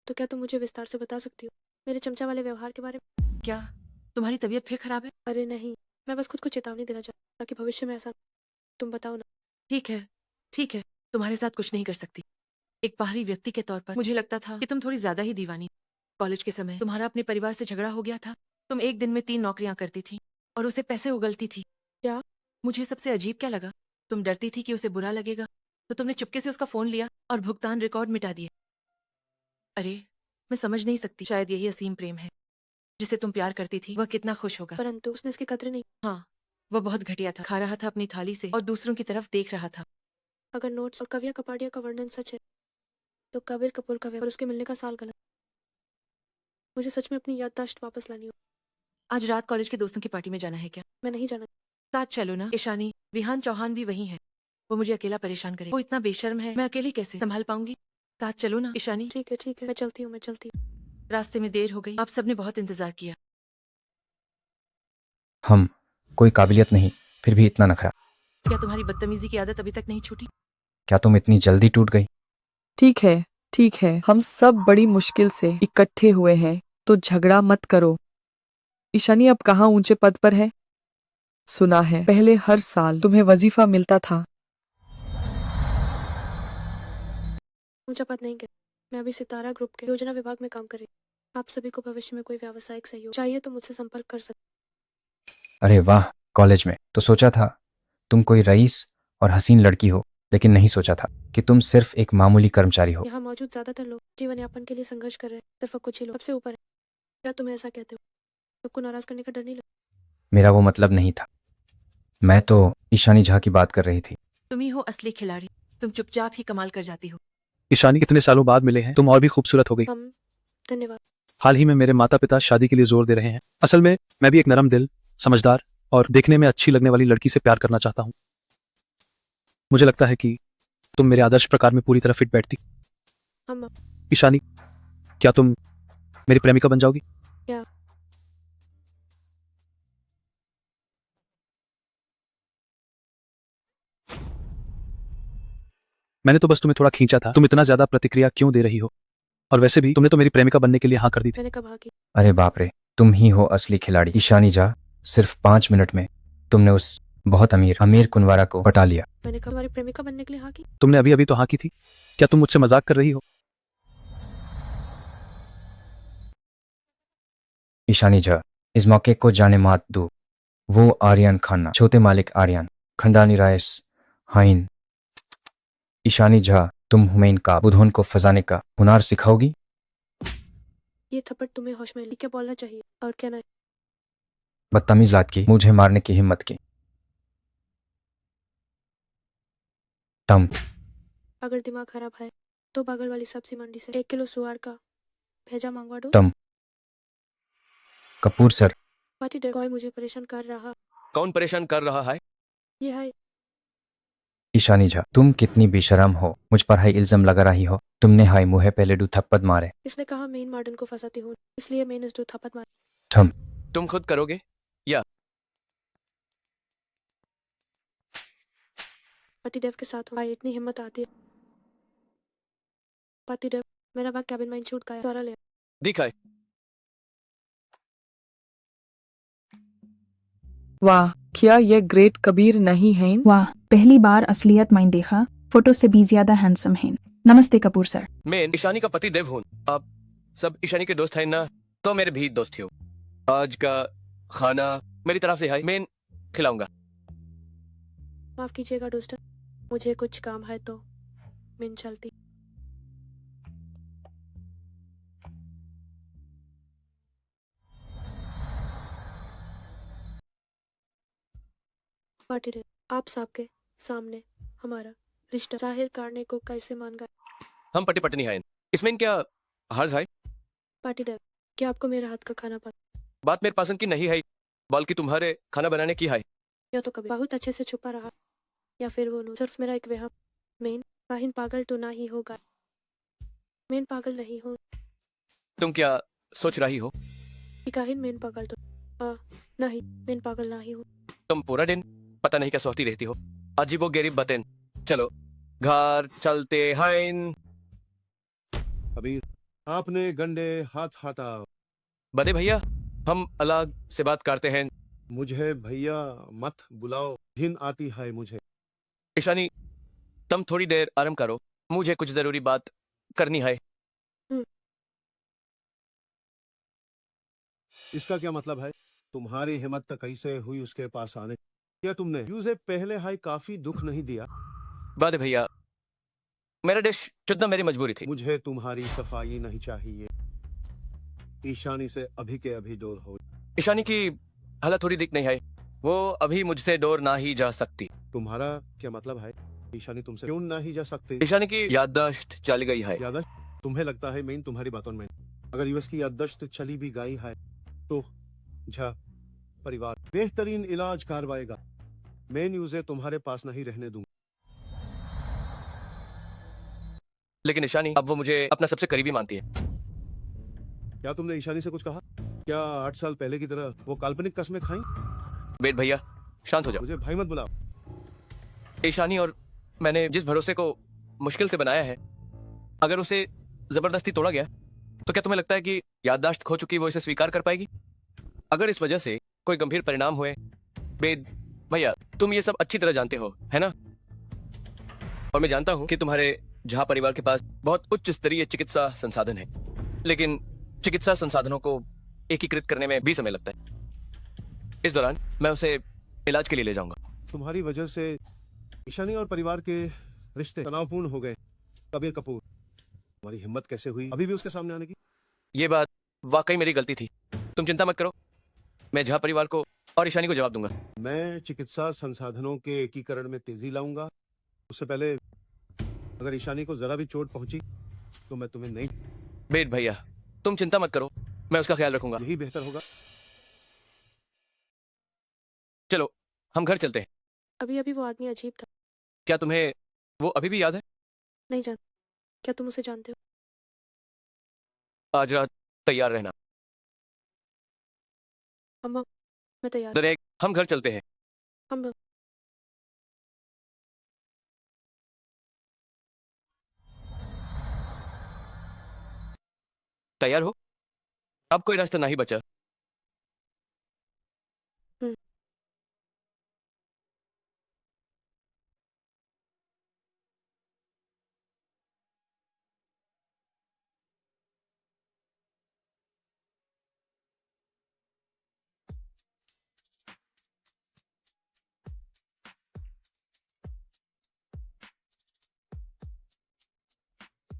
तो क्या तुम मुझे विस्तार से बता सकती हो मेरे चमचा वाले व्यवहार के बारे में? क्या तुम्हारी तबीयत फिर खराब है? अरे नहीं, मैं बस खुद को चेतावनी देना चाहती हूँ ताकि भविष्य में ऐसा। तुम बताओ ना। ठीक है, ठीक है, तुम्हारे साथ कुछ नहीं कर सकती। एक बाहरी व्यक्ति के तौर पर मुझे लगता था कि तुम थोड़ी ज्यादा ही दीवानी। कॉलेज के समय तुम्हारा अपने परिवार से झगड़ा हो गया था। तुम एक दिन में 3 नौकरियां करती थी और उसे पैसे उगलती थी। क्या? मुझे सबसे अजीब क्या लगा, तुम डरती थी कि उसे बुरा लगेगा, तो तुमने चुपके से उसका फोन लिया और भुगतान रिकॉर्ड मिटा दिए। अरे मैं समझ नहीं सकती, शायद यही असीम प्रेम है। जिसे तुम प्यार करती थी वह कितना खुश होगा। परंतु उसने इसकी कदर नहीं। हाँ, वह बहुत घटिया था। खा रहा था अपनी थाली से और दूसरों की तरफ देख रहा था। अगर नोट्स और कविया कपाड़िया का वर्णन सच है तो कबीर कपूर का और उसके मिलने का साल गलत। मुझे सच में अपनी याददाश्त वापस लानी हो। आज रात कॉलेज के दोस्तों की पार्टी में जाना है क्या? मैं नहीं जाना। साथ चलो ना। ईशानी, विहान चौहान भी वही है। वो मुझे अकेला परेशान करे। वो इतना बेशर्म है, मैं अकेली कैसे संभाल पाऊंगी? साथ चलो ना ईशानी। ठीक है, मैं चलती हूँ। रास्ते में देर हो गई। आप सबने बहुत इंतजार किया। हम कोई काबिलियत नहीं, फिर भी इतना नखरा। क्या तुम्हारी बदतमीजी की आदत अभी तक नहीं छूटी? क्या तुम इतनी जल्दी टूट गई? ठीक है, ठीक है, हम सब बड़ी मुश्किल से इकट्ठे हुए हैं, तो झगड़ा मत करो। ईशानी अब कहाँ ऊंचे पद पर है? सुना है पहले हर साल तुम्हें वजीफा मिलता था। ऊंचा पद नहीं कर, मैं अभी सितारा ग्रुप के योजना विभाग में काम कर रही हूँ। आप सभी को भविष्य में कोई व्यावसायिक सहयोग चाहिए तो मुझसे संपर्क कर सकते। अरे वाह, कॉलेज में तो सोचा था तुम कोई रईस और हसीन लड़की हो, लेकिन नहीं सोचा था कि तुम सिर्फ एक मामूली कर्मचारी हो। यहाँ मौजूद ज्यादातर लोग जीवन यापन के लिए संघर्ष कर रहे हैं, सिर्फ कुछ ही लोग सबसे ऊपर है। क्या तुम ऐसा कहते हो? सबको नाराज करने का डर नहीं लगता? मेरा वो मतलब नहीं था, मैं तो ईशानी झा की बात कर रही थी। तुम ही हो असली खिलाड़ी, तुम चुपचाप ही कमाल कर जाती हो। ईशानी, कितने सालों बाद मिले हैं, तुम और भी खूबसूरत हो गई। हम धन्यवाद। हाल ही में मेरे माता पिता शादी के लिए जोर दे रहे हैं। असल में मैं भी एक नरम दिल, समझदार और देखने में अच्छी लगने वाली लड़की से प्यार करना चाहता हूँ। मुझे लगता है कि तुम मेरे आदर्श प्रकार में पूरी तरह फिट बैठती। हम ईशानी, क्या तुम मेरी प्रेमिका बन जाओगी? क्या? मैंने तो बस तुम्हें थोड़ा खींचा था, तुम इतना ज्यादा प्रतिक्रिया क्यों दे रही हो? और वैसे भी तुमने तो मेरी प्रेमिका बनने के लिए हाँ कर दी थी। मैंने कब हाँ की? अरे बाप रे, तुम ही हो असली खिलाड़ी। ईशानी झा, सिर्फ 5 मिनट में तुमने उस बहुत अमीर कुंवारा को पटा लिया। मैंने कब हमारी प्रेमिका बनने के लिए हाँ की? तुमने अभी अभी तो हाँ की थी। क्या तुम मुझसे मजाक कर रही हो? ईशानी झा, इस मौके को जाने मात दो। वो आर्यन खाना, छोटे मालिक आर्यन, खंडानी राइस, हाइन। ईशानी झा, तुम हुमैन का बुधोन को फजाने का हुनर सिखाओगी? ये थप्पड़ तुम्हें होश में क्या बोलना चाहिए और क्या नहीं? बदतमीज लात की, मुझे मारने की हिम्मत की। तम अगर दिमाग खराब है तो बगल वाली सब्जी मंडी से 1 किलो सुअर का भेजा मंगवा दो। तम कपूर सर। पार्टी डे कोई मुझे परेशान कर रहा। कौन परेशान कर रहा है? ये है ईशानी झा, तुम कितनी बेशरम हो, मुझ पर हाई इल्जाम लगा रही हो। तुमने हाई मुहे पहले दो थप्पड़ मारे। इसने कहा मेन मॉडर्न को फंसाती हूँ, इसलिए मैंने इस 2 थप्पड़ मारे। थम तुम खुद करोगे या? पार्टी डेव के साथ भाई इतनी हिम्मत आती है। पार्टी डेव, मेरा भाग कैबिन में छूट गया, द्वारा ले दिखाए। वाह, क्या ये ग्रेट कबीर नहीं है? वाह, पहली बार असलियत माइन देखा, फोटो से भी ज्यादा हैंडसम है। नमस्ते कपूर सर। मैं ईशानी का पति देव हूँ। आप सब ईशानी के दोस्त हैं ना? तो मेरे भी दोस्त हो। आज का खाना मेरी तरफ से है, मैं खिलाऊंगा। माफ कीजिएगा दोस्त, मुझे कुछ काम है तो मैं चलती। पार्टी डे, आप सबके सामने हमारा रिश्ता जाहिर करने को कैसे मान गए? हम पति पत्नी हैं, इसमें क्या हर्ज है? पार्टी डे, क्या आपको मेरे हाथ का खाना पसंद? बात मेरे पसंद की नहीं है, बल्कि तुम्हारे खाना बनाने की है। या तो कभी बहुत अच्छे से छुपा रहा, या फिर वो सिर्फ मेरा एक वहम। मैं काहिन पागल तो ना ही होगा। मैं पागल नहीं हूँ। तुम क्या सोच रही हो? काहिन मैं पागल तो नहीं, मैं पागल नहीं हूँ। तुम पूरा दिन पता नहीं क्या सोचती रहती हो, अजीबो गरीब बतेन। चलो घर चलते हैं। कबीर, आपने गंडे हाथ हटाओ। बड़े भैया, हम अलग से बात करते हैं। मुझे भैया मत बुलाओ, घिन आती है मुझे। ईशानी, तुम थोड़ी देर आराम करो, मुझे कुछ जरूरी बात करनी है। इसका क्या मतलब है? तुम्हारी हिम्मत कैसे हुई उसके पास आने? क्या तुमने उसे पहले हाई काफी दुख नहीं दिया? बड़े भैया, मेरा डिश चुनना मेरी मजबूरी थी। मुझे तुम्हारी सफाई नहीं चाहिए। ईशानी से अभी के अभी दूर हो। ईशानी की हालत थोड़ी दिख नहीं है, वो अभी मुझसे दूर ना ही जा सकती। तुम्हारा क्या मतलब है? ईशानी तुमसे क्यों नहीं जा सकती? ईशानी की याददाश्त चली गई है। याददाश्त? तुम्हें लगता है मैं तुम्हारी बातों में? अगर यूएस की याददाश्त चली भी गई है तो झा परिवार बेहतरीन इलाज करवाएगा। मैं न्यूज़े तुम्हारे पास नहीं रहने दूंगा। लेकिन ईशानी अब वो मुझे अपना सबसे करीबी मानती है। क्या तुमने ईशानी से कुछ कहा? क्या 8 साल पहले की तरह वो काल्पनिक कस्में खाई? बेट भैया, शांत हो जाओ। मुझे भाई मत बुलाओ। ईशानी और मैंने जिस भरोसे को मुश्किल से बनाया है, अगर उसे जबरदस्ती तोड़ा गया तो क्या तुम्हें लगता है कि याददाश्त खो चुकी वो इसे स्वीकार कर पाएगी? अगर इस वजह से कोई गंभीर परिणाम हुए, बेद भैया तुम ये सब अच्छी तरह जानते हो, है ना? और मैं जानता हूं कि तुम्हारे झा परिवार के पास बहुत उच्च स्तरीय चिकित्सा संसाधन है, लेकिन चिकित्सा संसाधनों को एकीकृत करने में भी समय लगता है। इस दौरान मैं उसे इलाज के लिए ले जाऊंगा। तुम्हारी वजह से ईशानी और परिवार के रिश्ते तनावपूर्ण हो गए। कबीर कपूर, तुम्हारी हिम्मत कैसे हुई अभी भी उसके सामने आने की? ये बात वाकई मेरी गलती थी, तुम चिंता मत करो, मैं झा परिवार को और ईशानी को जवाब दूंगा। मैं चिकित्सा संसाधनों के एकीकरण में तेजी लाऊंगा। उससे पहले अगर ईशानी को जरा भी चोट पहुंची तो मैं तुम्हें नहीं। बेद भैया तुम चिंता मत करो, मैं उसका ख्याल रखूंगा। यही बेहतर होगा। चलो हम घर चलते हैं। अभी अभी वो आदमी अजीब था। क्या तुम्हें वो अभी भी याद है? नहीं जानता। क्या तुम उसे जानते हो? आज रात तैयार रहना। अम्मा, मैं तैयार। दरेक हम घर चलते हैं। अम्मा, तैयार हो? अब कोई रास्ता नहीं बचा।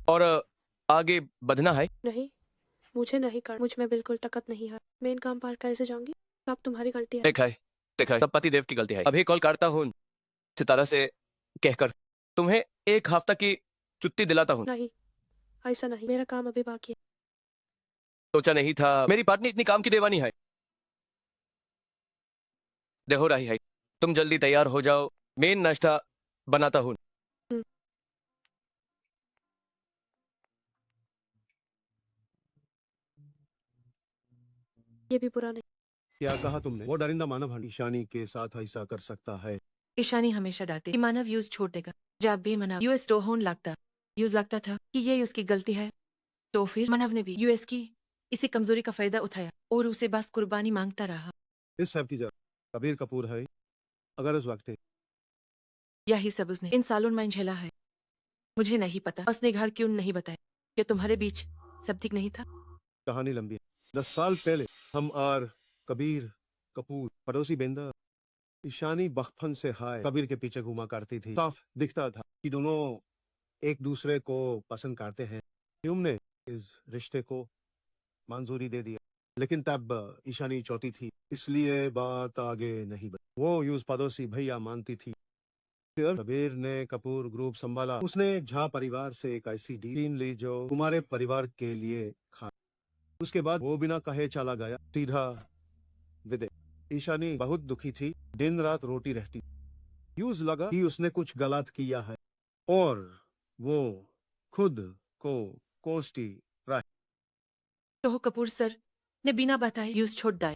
और आगे बढ़ना है। नहीं, मुझे नहीं कर, मुझ में बिल्कुल ताकत नहीं है। मैं इन काम पार कैसे जाऊंगी? अब तुम्हारी गलती है। देखा है, सब पति देव की गलती है। अभी कॉल करता हूँ सितारा से कहकर तुम्हें एक हफ्ता की छुट्टी दिलाता हूँ। नहीं, ऐसा नहीं, मेरा काम अभी बाकी है। सोचा नहीं था मेरी पत्नी इतनी काम की दीवानी है। देखो रही है, तुम जल्दी तैयार हो जाओ, मेन नाश्ता बनाता हूँ। ये भी बुरा नहीं। क्या कहा तुमने? वो डरिंदा मानव ईशानी के साथ ऐसा कर सकता है? ईशानी हमेशा डांटे कि मानव यूज छोड़ देगा। जब भी मानव यूएस होने लगता था कि ये उसकी गलती है, तो फिर मानव ने भी यूएस की इसी कमजोरी का फायदा उठाया और उसे बस कुर्बानी मांगता रहा। इस सब की जगह कबीर कपूर है। अगर उस वक्त यही सब उसने इन सालों में झेला है। मुझे नहीं पता उसने घर क्यों नहीं बताया कि तुम्हारे बीच सब ठीक नहीं था। कहानी लंबी है। 10 साल पहले हम और कबीर कपूर पड़ोसी बेंदा ईशानी बचपन से हाय कबीर के पीछे घुमा करती थी। साफ दिखता था कि दोनों एक दूसरे को पसंद करते हैं। तुमने इस रिश्ते को मंजूरी दे दिया, लेकिन तब ईशानी चौथी थी, इसलिए बात आगे नहीं बढ़ी। वो यूज पड़ोसी भैया मानती थी। फिर कबीर ने कपूर ग्रुप संभाला। उसने झा परिवार से एक ऐसी डील ली जो तुम्हारे परिवार के लिए खा। उसके बाद वो बिना कहे चला गया, सीधा विदेश। ईशानी बहुत दुखी थी, दिन रात रोटी रहती। यूज लगा कि उसने कुछ गलत किया है और वो खुद को कोसती रही। तो कपूर सर ने बिना बताए यूज छोड़ दिया।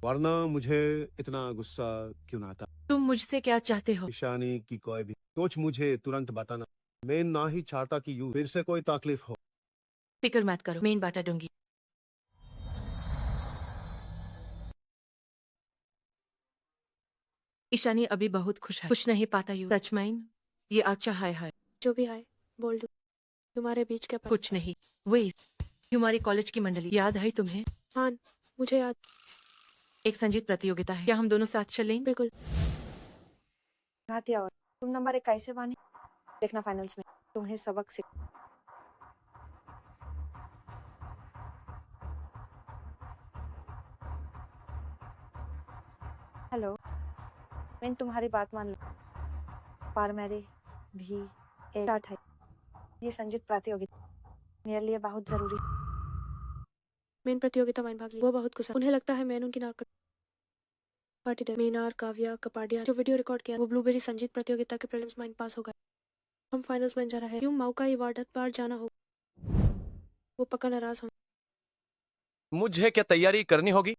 वरना मुझे इतना गुस्सा क्यों ना आता? तुम मुझसे क्या चाहते हो? ईशानी की कोई भी सोच मुझे तुरंत बताना। मैं ना ही चाहता कि यू फिर से कोई तकलीफ हो। फिक्र मत करो, मैं बाटा दूंगी। ईशानी अभी बहुत खुश है। कुछ नहीं पाता यू सच में ये अच्छा है। जो भी है बोल दो। तुम्हारे बीच क्या कुछ नहीं, वही हमारी कॉलेज की मंडली याद है तुम्हें? हाँ, मुझे याद। एक संगीत प्रतियोगिता है, क्या हम दोनों साथ चलें? बिल्कुल। घातिया और तुम नंबर 1 कैसे बानी? देखना फाइनल्स में तुम्हें सबक सिख। हेलो, मैं तुम्हारी बात मान लो, पर मेरी भी एक आर्ट है। ये संगीत प्रतियोगिता मेरे लिए बहुत जरूरी। मेन प्रतियोगिता में भाग लिया। वो बहुत खुश है। उन्हें लगता है मैं उनकी नाक पार्टी डे। मीना और काव्या कपाडिया जो वीडियो रिकॉर्ड किया वो ब्लूबेरी संगीत प्रतियोगिता के प्रीलिम्स में पास हो गए। हम फाइनल्स में जा रहे हैं। क्यों मौका ही वार्डत पार जाना होगा। वो पक्का नाराज हो। मुझे क्या तैयारी करनी होगी?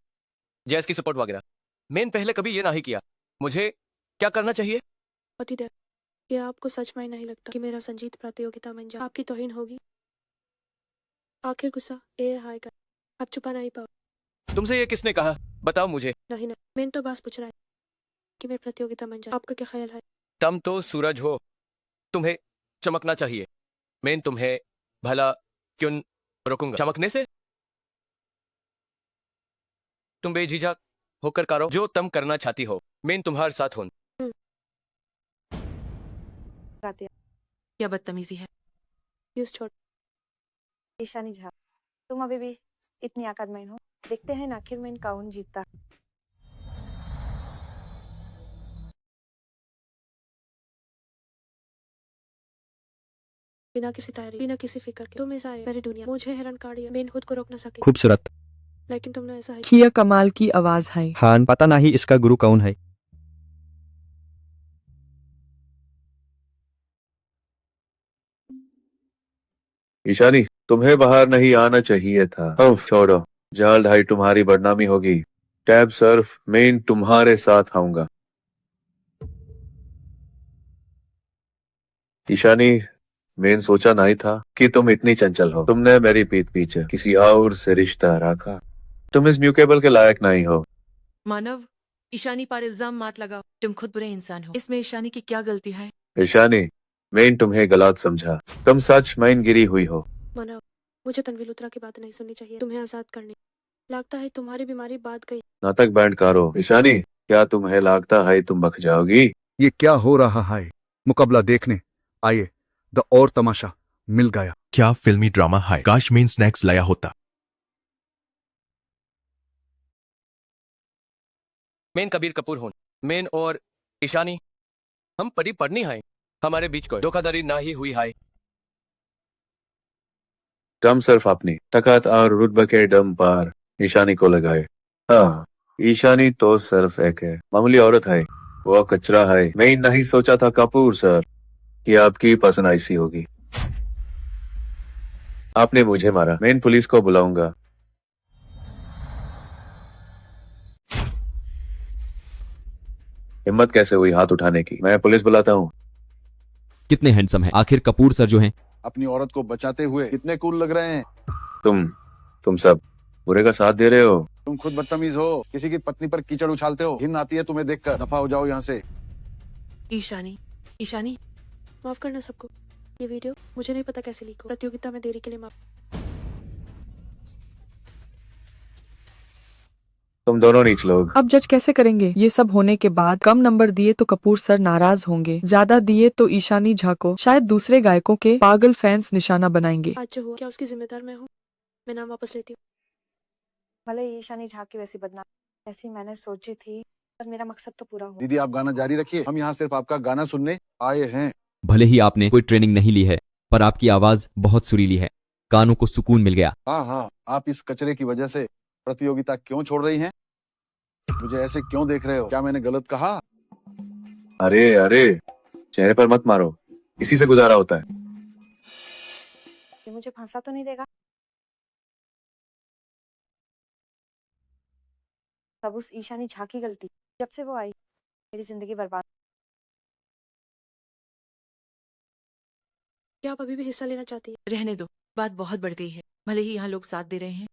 जैस की सपोर्ट वगैरह? मैंने पहले कभी ये नहीं किया। मुझे क्या करना चाहिए? पति देव क्या आपको सच में नहीं लगता कि मेरा संजीत प्रतियोगिता में जा आपकी तौहीन होगी? आखिर गुस्सा ए हाय का आप छुपा नहीं पाओ। तुमसे ये किसने कहा? बताओ मुझे। नहीं मैंने तो बस पूछ रहा है कि मैं प्रतियोगिता में जा आपका क्या ख्याल है? तुम तो सूरज हो, तुम्हें चमकना चाहिए। मैं तुम्हें भला क्यों रोकूंगा चमकने से? तुम बेझिझक होकर करो जो तुम करना चाहती हो। मैं तुम्हारे साथ हूं। क्या बदतमीजी है। यूज छोड़। ईशानी झा, तुम अभी भी इतनी आकर्मक हो। देखते हैं आखिर में कौन जीतता। बिना किसी तैयारी बिना किसी फिक्र के तुम ऐसा आए मेरी दुनिया मुझे हैरान कर दिया। मैं खुद को रोक ना सकी खूबसूरत लेकिन तुमने ऐसा है किया कमाल की आवाज है। हाँ पता नहीं इसका गुरु कौन है। ईशानी, तुम्हें बाहर नहीं आना चाहिए था। उफ, छोड़ो, जल्द ही तुम्हारी बदनामी होगी। टैब सर्फ, मैं तुम्हारे साथ आऊंगा। ईशानी, मैंने सोचा नहीं था कि तुम इतनी चंचल हो। तुमने मेरी पीठ पीछे किसी और से रिश्ता रखा। तुम इस म्यूकेबल के लायक नहीं हो। मानव, ईशानी पर इल्जाम मत लगाओ। तुम खुद बुरे इंसान हो। इसमें ईशानी की क्या गलती है? ईशानी, मैं तुम्हें गलत समझा। तुम सच में गिरी हुई हो। मानव, मुझे तनवीर लुथरा की बात नहीं सुननी चाहिए। तुम्हें आजाद करने लगता है तुम्हारी बीमारी बात गई। नाटक बैंड करो। ईशानी, क्या तुम्हें लगता है तुम बख जाओगी? ये क्या हो रहा है? मुकाबला देखने आइए। द और तमाशा मिल गया। क्या फिल्मी ड्रामा है? काश मेन स्नैक्स लाया होता। मैं कबीर कपूर हूं। मैं और ईशानी हम परी पढ़नी है। हमारे बीच कोई धोखाधड़ी ना ही हुई है। तुम सिर्फ अपनी ताकत और रुतबे के दम पर ईशानी को लगाए। हाँ, ईशानी तो सिर्फ एक है मामूली औरत है। वो कचरा है। मैं नहीं सोचा था कपूर सर कि आपकी पसंद ऐसी होगी। आपने मुझे मारा। मैं पुलिस को बुलाऊंगा। हिम्मत कैसे हुई हाथ उठाने की? मैं पुलिस बुलाता हूँ। कितने हैंडसम हैं आखिर कपूर सर जो हैं। अपनी औरत को बचाते हुए कितने कूल लग रहे हैं। तुम सब बुरे का साथ दे रहे हो। तुम खुद बदतमीज हो। किसी की पत्नी पर कीचड़ उछालते हो। घिन आती है तुम्हें देखकर। दफा हो जाओ यहाँ से। ईशानी, ईशानी, माफ करना सबको। ये वीडियो मुझे नहीं पता कैसे लीक हो। प्रतियोगिता में देरी के लिए माफ। तुम दोनों नीच लोग। अब जज कैसे करेंगे? ये सब होने के बाद कम नंबर दिए तो कपूर सर नाराज होंगे, ज्यादा दिए तो ईशानी झा को शायद दूसरे गायकों के पागल फैंस निशाना बनाएंगे। आज जो हुआ क्या उसकी जिम्मेदार मैं हूँ? मैं नाम वापस लेती हूँ। भले ईशानी झा की वैसी बदनाम ऐसी मैंने सोची थी, पर मेरा मकसद तो पूरा हुआ। दीदी आप गाना जारी रखिए। हम यहाँ सिर्फ आपका गाना सुनने आए हैं। भले ही आपने कोई ट्रेनिंग नहीं ली है पर आपकी आवाज बहुत सुरीली है। कानों को सुकून मिल गया। हाँ हाँ, आप इस कचरे की वजह से प्रतियोगिता क्यों छोड़ रही हैं? मुझे ऐसे क्यों देख रहे हो? क्या मैंने गलत कहा? अरे अरे, चेहरे पर मत मारो। इसी से गुजारा होता है। ये मुझे फंसा तो नहीं देगा? सब उस ईशानी झा की गलती। जब से वो आई मेरी जिंदगी बर्बाद। क्या आप अभी भी हिस्सा लेना चाहती है? रहने दो, बात बहुत बढ़ गई है। भले ही यहाँ लोग साथ दे रहे हैं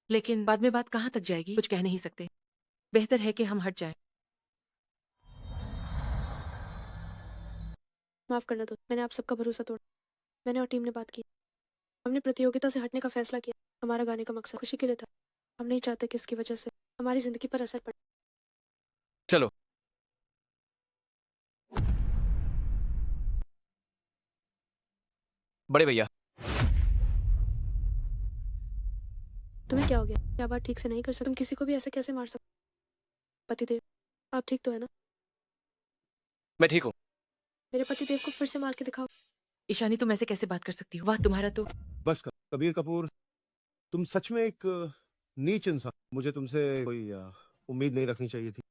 लेकिन बाद में बात कहाँ तक जाएगी कुछ कह नहीं सकते। बेहतर है कि हम हट जाएं। माफ करना दो, मैंने आप सबका भरोसा तोड़ा। मैंने और टीम ने बात की। हमने प्रतियोगिता से हटने का फैसला किया। हमारा गाने का मकसद खुशी के लिए था। हम नहीं चाहते कि इसकी वजह से हमारी जिंदगी पर असर पड़े। चलो। बड़े भैया, तुम्हें क्या हो गया? क्या बात ठीक से नहीं कर सकते? तुम किसी को भी ऐसे कैसे मार सकते? पतिदेव, आप ठीक तो है ना? मैं ठीक हूँ। मेरे पतिदेव को फिर से मार के दिखाओ। ईशानी, तुम ऐसे कैसे बात कर सकती हो? वाह, तुम्हारा तो। बस कबीर कपूर, तुम सच में एक नीच इंसान। मुझे तुमसे कोई उम्मीद नहीं रखनी चाहिए थी।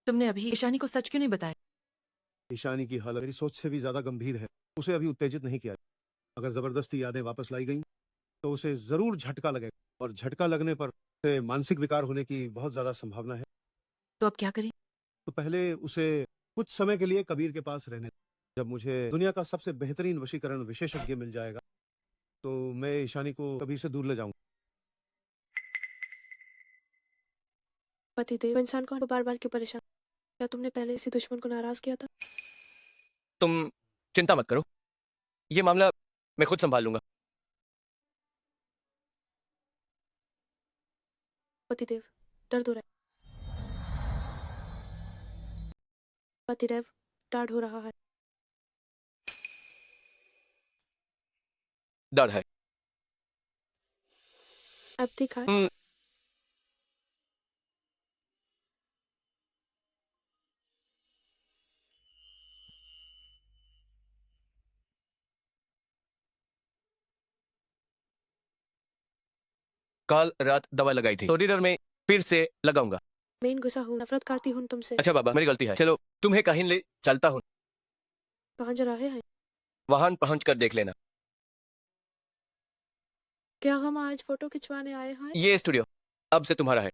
तुमने अभी ईशानी को सच क्यों नहीं बताया? ईशानी की हालत मेरी सोच से भी ज्यादा गंभीर है। उसे अभी उत्तेजित नहीं किया। अगर जबरदस्ती यादें वापस लाई गई तो उसे जरूर झटका लगेगा और झटका लगने पर से मानसिक विकार होने की बहुत ज्यादा संभावना है। तो अब क्या करें? तो पहले उसे कुछ समय के लिए कबीर के पास रहने दें। जब मुझे दुनिया का सबसे बेहतरीन वशीकरण विशेषज्ञ मिल जाएगा तो मैं ईशानी को कबीर से दूर ले जाऊंगा। पतिदेव, इंसान को बार बार क्यों परेशान? क्या तुमने पहले इसी दुश्मन को नाराज किया था? तुम चिंता मत करो, ये मामला मैं खुद संभाल लूंगा। पतिदेव, दर्द हो रहा है। पतिदेव, दर्द हो रहा है। दर्द है। अब ठीक है? कल रात दवा लगाई थी तो डिनर में फिर से लगाऊंगा। मैं गुस्सा हूँ, नफरत करती हूँ तुमसे। अच्छा बाबा, मेरी गलती है। चलो तुम्हें कहीं ले चलता हूँ। कहाँ जा रहे हैं? वहां पहुंच कर देख लेना। क्या हम आज फोटो खिंचवाने आए हैं? ये स्टूडियो अब से तुम्हारा है।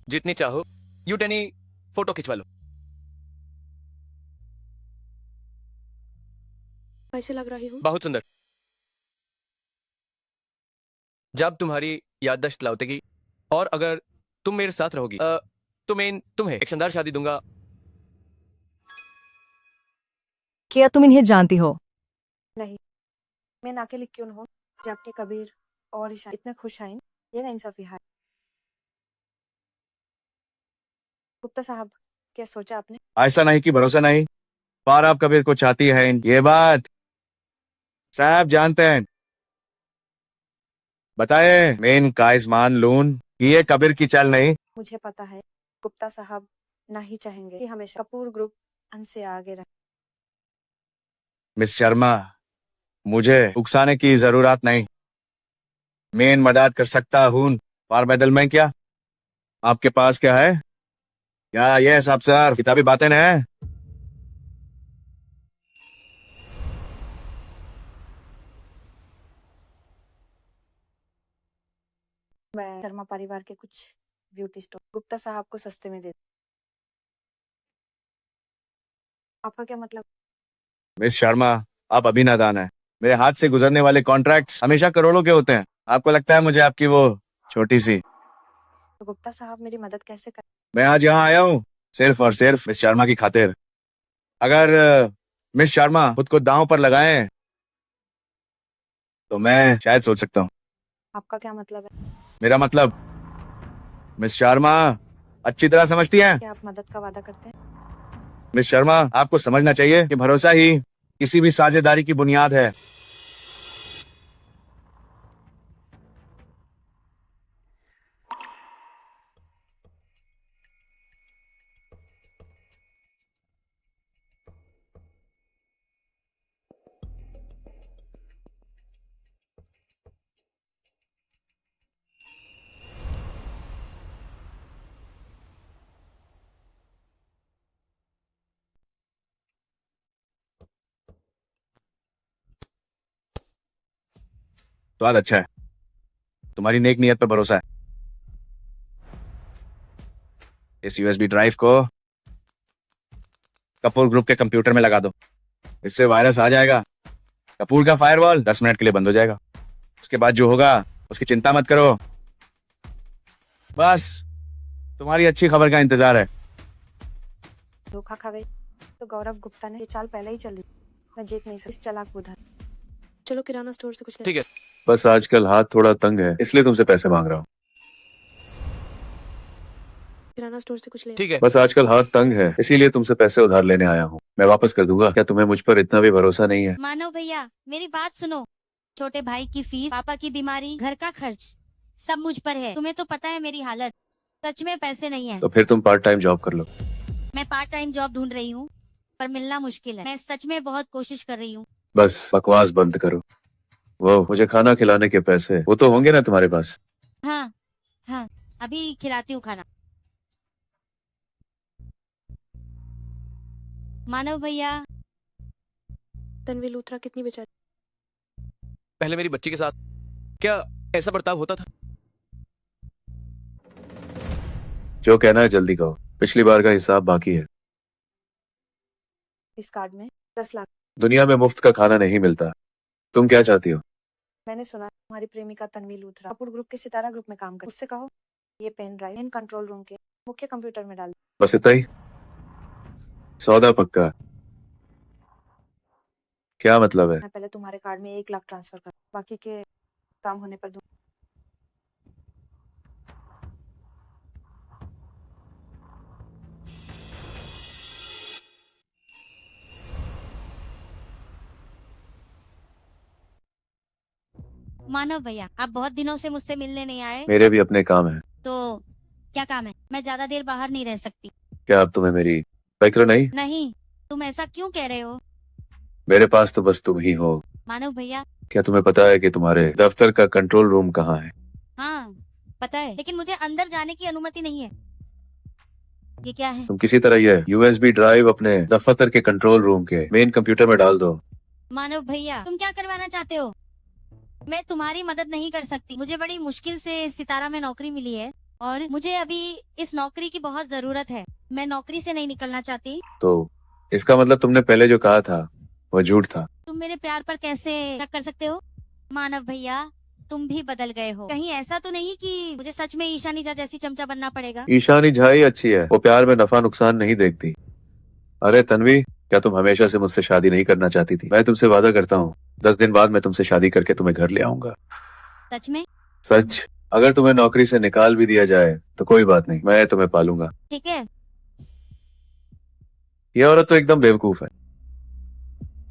जितनी चाहो यूटेनी फोटो खिंचवा लो। कैसे लग रही हूँ? बहुत सुंदर। जब तुम्हारी याददाश्त लौटेगी और अगर तुम मेरे साथ रहोगी तो मैं तुम्हें एक शानदार शादी दूंगा। क्या तुम इन्हें जानती हो? नहीं, मैं अकेली क्यों हूँ जब अपने कबीर और ईशा इतने खुश हैं। ये ना इंसाफी है। गुप्ता साहब, क्या सोचा आपने? ऐसा नहीं कि भरोसा नहीं, पर आप कबीर को चाहती हैं, ये बात साहब जानते हैं। बताए मैं इनका मान लूं कि ये कबीर की चाल नहीं। मुझे पता है गुप्ता साहब नहीं चाहेंगे कि हमेशा कपूर ग्रुप हमसे आगे रहे। मिस शर्मा, मुझे उकसाने की जरूरत नहीं। मैं इन मदद कर सकता हूँ, पर बदल में क्या? आपके पास क्या है? क्या ये सब सर किताबी बातें हैं? मैं शर्मा परिवार के कुछ ब्यूटी स्टोर गुप्ता साहब को सस्ते में दे। आपका क्या मतलब? मिस शर्मा, आप अभी नादान हैं। मेरे हाथ से गुजरने वाले कॉन्ट्रैक्ट्स हमेशा करोड़ों के होते हैं। आपको लगता है मुझे आपकी वो छोटी सी? तो गुप्ता साहब मेरी मदद कैसे कर? मैं आज यहाँ आया हूँ सिर्फ और सिर्फ मिस शर्मा की खातिर। अगर मिस शर्मा खुद को दांव पर लगाएं तो मैं शायद सोच सकता हूँ। आपका क्या मतलब है? मेरा मतलब मिस शर्मा अच्छी तरह समझती हैं। क्या आप मदद का वादा करते हैं? मिस शर्मा, आपको समझना चाहिए कि भरोसा ही किसी भी साझेदारी की बुनियाद है। स्वाद अच्छा है। तुम्हारी नेक नियत पर भरोसा है। इस यूएसबी ड्राइव को कपूर ग्रुप के कंप्यूटर में लगा दो। इससे वायरस आ जाएगा। कपूर का फायरवॉल 10 मिनट के लिए बंद हो जाएगा। उसके बाद जो होगा उसकी चिंता मत करो। बस तुम्हारी अच्छी खबर का इंतजार है। धोखा खा गई तो गौरव गुप्ता ने ये चाल पहले ही चली। मैं जीत नहीं सकती इस चालाक बुधन। चलो किराना स्टोर से कुछ ले। ठीक है। बस आजकल हाथ थोड़ा तंग है, इसलिए तुमसे पैसे मांग रहा हूँ। किराना स्टोर से कुछ ले। ठीक है। बस आजकल हाथ तंग है, इसीलिए तुमसे पैसे उधार लेने आया हूँ। मैं वापस कर दूंगा। क्या तुम्हें मुझ पर इतना भी भरोसा नहीं है? मानव भैया, मेरी बात सुनो। छोटे भाई की फीस, पापा की बीमारी, घर का खर्च सब मुझ पर है। तुम्हें तो पता है मेरी हालत। सच में पैसे नहीं है। तो फिर तुम पार्ट टाइम जॉब कर लो। मैं पार्ट टाइम जॉब ढूंढ रही हूँ पर मिलना मुश्किल है। मैं सच में बहुत कोशिश कर रही हूँ। बस बकवास बंद करो। वो मुझे खाना खिलाने के पैसे वो तो होंगे ना तुम्हारे पास? हाँ हाँ, अभी खिलाती हूँ खाना। मानव भैया, तन्वी लूथरा कितनी बेचारी। पहले मेरी बच्ची के साथ क्या ऐसा बर्ताव होता था? जो कहना है जल्दी कहो, पिछली बार का हिसाब बाकी है। इस कार्ड में 10 लाख। दुनिया में मुफ्त का खाना नहीं मिलता। तुम क्या चाहती हो? मैंने सुना तुम्हारी प्रेमिका तन्वी लूथरा कपूर ग्रुप के सितारा ग्रुप में काम कर, उससे कहो ये पेन ड्राइव इन कंट्रोल रूम के मुख्य कंप्यूटर में डाल। बस इतना ही? सौदा पक्का? क्या मतलब है? मैं पहले तुम्हारे कार्ड में 1 लाख ट्रांसफर कर, बाकी के काम होने पर दूँ। मानव भैया, आप बहुत दिनों से मुझसे मिलने नहीं आए, मेरे भी अपने काम है। तो क्या काम है? मैं ज्यादा देर बाहर नहीं रह सकती। क्या अब तुम्हें मेरी फिक्र नहीं? नहीं, तुम ऐसा क्यों कह रहे हो? मेरे पास तो बस तुम ही हो। मानव भैया, क्या तुम्हें पता है कि तुम्हारे दफ्तर का कंट्रोल रूम कहाँ है? हाँ पता है, लेकिन मुझे अंदर जाने की अनुमति नहीं है। ये क्या है? तुम किसी तरह ये USB ड्राइव अपने दफ्तर के कंट्रोल रूम के मेन कंप्यूटर में डाल दो। मानव भैया, तुम क्या करवाना चाहते हो? मैं तुम्हारी मदद नहीं कर सकती। मुझे बड़ी मुश्किल से सितारा में नौकरी मिली है और मुझे अभी इस नौकरी की बहुत जरूरत है। मैं नौकरी से नहीं निकलना चाहती। तो इसका मतलब तुमने पहले जो कहा था वो झूठ था। तुम मेरे प्यार पर कैसे शक कर सकते हो? मानव भैया, तुम भी बदल गए हो। कहीं ऐसा तो नहीं कि मुझे सच में ईशानी झा जैसी चमचा बनना पड़ेगा? ईशानी झा ही अच्छी है, वो प्यार में नफा नुकसान नहीं देखती। अरे तन्वी, क्या तुम हमेशा से मुझसे शादी नहीं करना चाहती थी? मैं तुमसे वादा करता हूँ 10 दिन बाद मैं तुमसे शादी करके तुम्हें घर ले आऊंगा। सच में? सच। अगर तुम्हें नौकरी से निकाल भी दिया जाए तो कोई बात नहीं, मैं तुम्हें पालूंगा। ठीक है। ये औरत तो एकदम बेवकूफ है।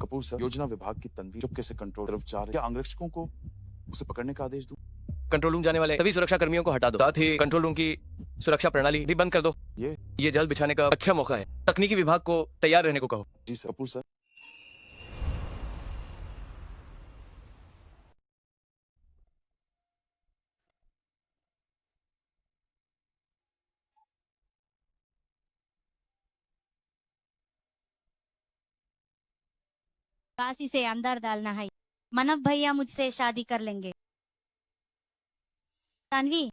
कपूर सर, योजना विभाग की तन्वी चुपके से कंट्रोल तरफ जा रही है। क्या अंगरक्षकों को उसे पकड़ने का आदेश दूं? कंट्रोल रूम जाने वाले सभी सुरक्षा कर्मियों को हटा दो, साथ ही कंट्रोल रूम की सुरक्षा प्रणाली भी बंद कर दो। ये जल बिछाने का अच्छा मौका है। तकनीकी विभाग को तैयार रहने को कहो। जी सर। कपूर सर, काशी से अंदर डालना है। मानव भैया मुझसे शादी कर लेंगे। तन्वी,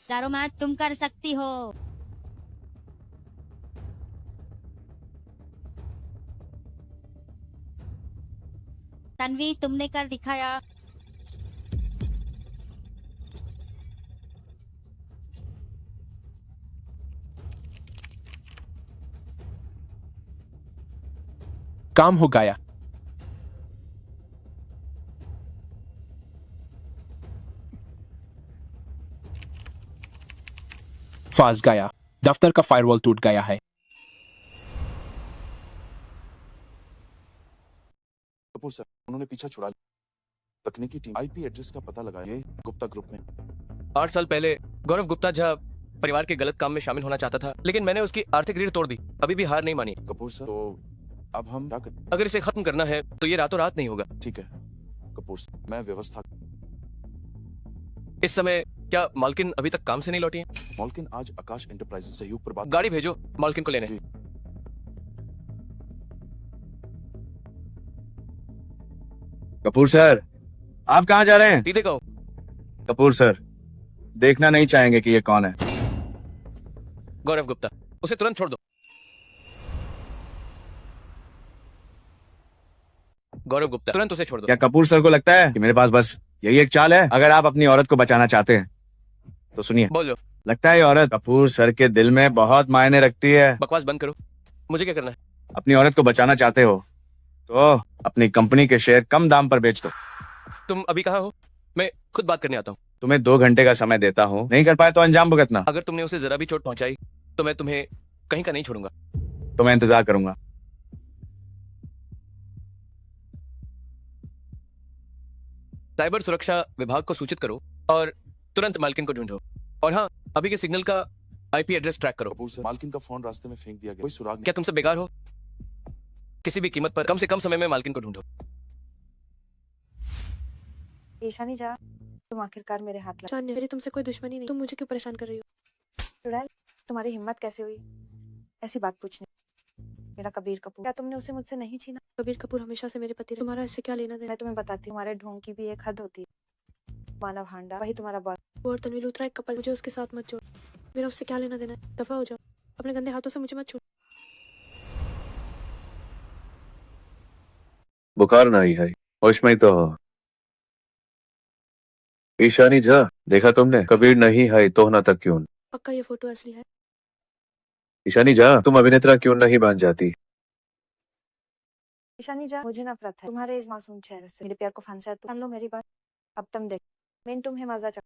दारोमद तुम कर सकती हो। तन्वी, तुमने कर दिखाया। काम हो गया। फंस गया। दफ्तर का फायरवॉल टूट गया है। कपूर सर, उन्होंने पीछा छुड़ा लिया। तकनीकी टीम IP एड्रेस का पता लगाए गुप्ता ग्रुप में। 8 साल पहले गौरव गुप्ता झा परिवार के गलत काम में शामिल होना चाहता था, लेकिन मैंने उसकी आर्थिक रीढ़ तोड़ दी। अभी भी हार नहीं मानी। कपूर सर, तो अब हम क्या करें? अगर इसे खत्म करना है तो ये रातों रात नहीं होगा। ठीक है कपूर सर, मैं व्यवस्था। इस समय क्या मालकिन अभी तक काम से नहीं लौटी है? मालकिन आज आकाश एंटरप्राइजेस सहयोग पर बात। गाड़ी भेजो मालकिन को लेने। कपूर सर, आप कहाँ जा रहे हैं? सीधे कहो। कपूर सर, देखना नहीं चाहेंगे कि ये कौन है। गौरव गुप्ता, उसे तुरंत छोड़ दो। गौरव गुप्ता, तुरंत उसे छोड़ दो। क्या कपूर सर को लगता है कि मेरे पास बस यही एक चाल है? अगर आप अपनी औरत को बचाना चाहते हैं तो सुनिए। बोलो। लगता है ये औरत कपूर सर के दिल में बहुत मायने रखती है। बकवास बंद करो। मुझे क्या करना है? अपनी औरत को बचाना चाहते हो तो अपनी कंपनी के शेयर कम दाम पर बेच दो। तुम अभी कहाँ हो? मैं खुद बात करने आता हूँ। तुम्हें 2 घंटे का समय देता हूँ, नहीं कर पाए तो अंजाम भुगतना। अगर तुमने उसे जरा भी चोट पहुंचाई तो मैं तुम्हें कहीं का नहीं छोड़ूंगा। तो मैं इंतजार करूंगा। साइबर सुरक्षा विभाग को सूचित करो और तुरंत मालकिन को ढूंढो। और हाँ, अभी के सिग्नल का IP एड्रेस ट्रैक करो। कपूर सर, मालकिन का फोन रास्ते में फेंक दिया गया, कोई सुराग नहीं। क्या तुमसे बेकार हो? किसी भी कीमत पर कम से कम समय में मालकिन को ढूंढो। ईशानी झा, तुम आखिरकार मेरे हाथ लगा। जानिए, मेरी तुमसे कोई दुश्मनी नहीं। तुम मुझे क्यों परेशान कर रही हो? चुड़ैल, तुम्हारी हिम्मत कैसे हुई ऐसी बात पूछने? मेरा कबीर कपूर, क्या तुमने उसे मुझसे नहीं छीना? कबीर कपूर हमेशा से मेरे पति रहे। तुम्हारा इससे क्या लेना देना? मैं तुम्हें बताती हूँ, तुम्हारे ढोंग की भी एक हद होती है। मानव हांडा वही तुम्हारा बॉस। वो और तन्वी लूथरा एक कपल, मुझे उसके साथ मत जोड़। मेरा उससे क्या लेना देना है? दफा हो जाओ, अपने गंदे हाथों से मुझे मत छू। बुखार नहीं है, होश में ही तो हो। ईशानी झा, देखा तुमने? कबीर नहीं है तो ना तक क्यों? पक्का ये फोटो असली है? ईशानी झा, तुम अभिनेत्रा क्यों नहीं बन जाती? ईशानी जा, मुझे नफरत है तुम्हारे इस मासूम चेहरे से। मेरे प्यार को फांसा है तो मान लो मेरी बात। अब तुम देख, मैं तुम्हें मजा चक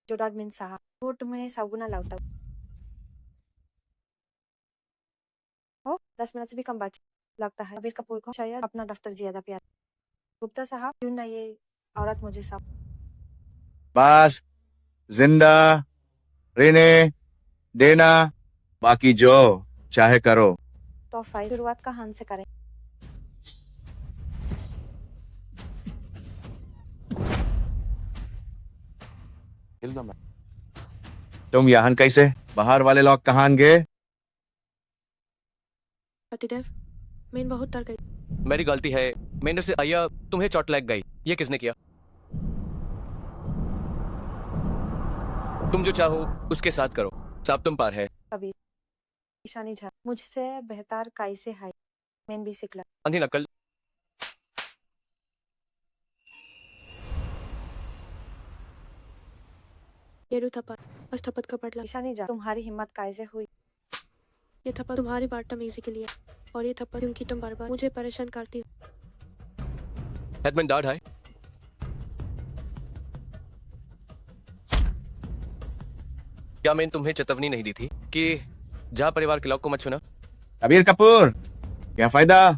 जो डॉट मीन साहा वो तुम्हें सगुना लाउता हो। 10 मिनट से भी कम बात लगता है कबीर कपूर को शायद अपना दफ्तर ज्यादा प्यार। गुप्ता साहब, क्यों ना ये औरत मुझे सब बस जिंदा रहने देना, बाकी जो चाहे करो। तो फाइल शुरुआत कहाँ से करें? तुम यहाँ कैसे? बाहर वाले लोग कहाँ गए? पतिदेव, मैं बहुत डर गई। मेरी गलती है। मैंने से आया तुम्हें चोट लग गई। ये किसने किया? तुम जो चाहो उसके साथ करो, साहब तुम पार है। कबीर, ईशानी झा मुझसे बेहतर कैसे है? मैं भी सिखला अंधी नकल। ये थप्पड़ बस थप्पड़ का पटला। ईशानी झा, तुम्हारी हिम्मत कैसे हुई? ये थप्पड़ तुम्हारी बदतमीजी के लिए, और ये थप्पड़ क्योंकि तुम बार बार मुझे परेशान करती हो। हेडमैन डार्ड है। क्या मैंने तुम्हें चेतावनी नहीं दी थी कि झा परिवार के लोग को मत छूना? कबीर कपूर, क्या फायदा?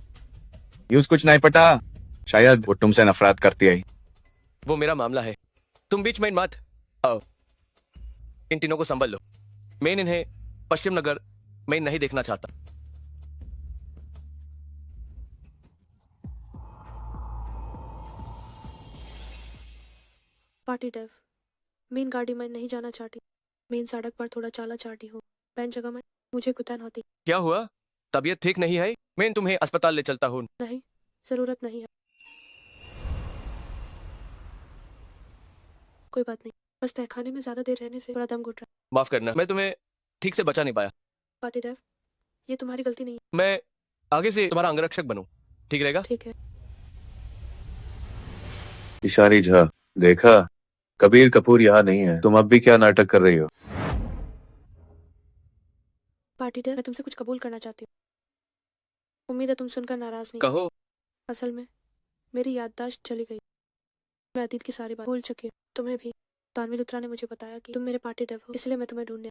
यूज कुछ नहीं पता, शायद वो तुमसे नफरत करती है। वो मेरा मामला है, तुम बीच में मत आओ। इन तीनों को संभाल लो। मैं इन्हें पश्चिम नगर में नहीं देखना चाहता। पार्टी डेव, मैं इन गाड़ी में नहीं जाना चाहती। मैं इन सड़क पर थोड़ा चाला चाहती हूँ। पैन जगह में मुझे कुतैन होती। क्या हुआ? तबीयत ठीक नहीं है? मैं तुम्हें अस्पताल ले चलता हूँ। नहीं, जरूरत नहीं है। कोई बात नहीं, बस तहखाने में ज्यादा देर रहने से थोड़ा दम घुट रहा। माफ करना, मैं तुम्हें ठीक से बचा नहीं पाया। पार्टी डेव, ये तुम्हारी गलती नहीं है। मैं आगे से तुम्हारा अंगरक्षक बनूं, ठीक रहेगा? ठीक है। ईशानी झा, देखा? कबीर कपूर यहाँ नहीं है। तुम अब भी क्या नाटक कर रही हो? पार्टी डेव, मैं तुमसे कुछ कबूल करना चाहती हूँ। उम्मीद है तुम सुनकर नाराज नहीं। कहो। असल में मेरी याददाश्त चली गई। मैं अतीत की सारी बात भूल चुकी हूँ। तुम्हें भी तानवी लुथरा ने मुझे बताया कि तुम मेरे पार्टी डेव हो, इसलिए मैं तुम्हें ढूंढने।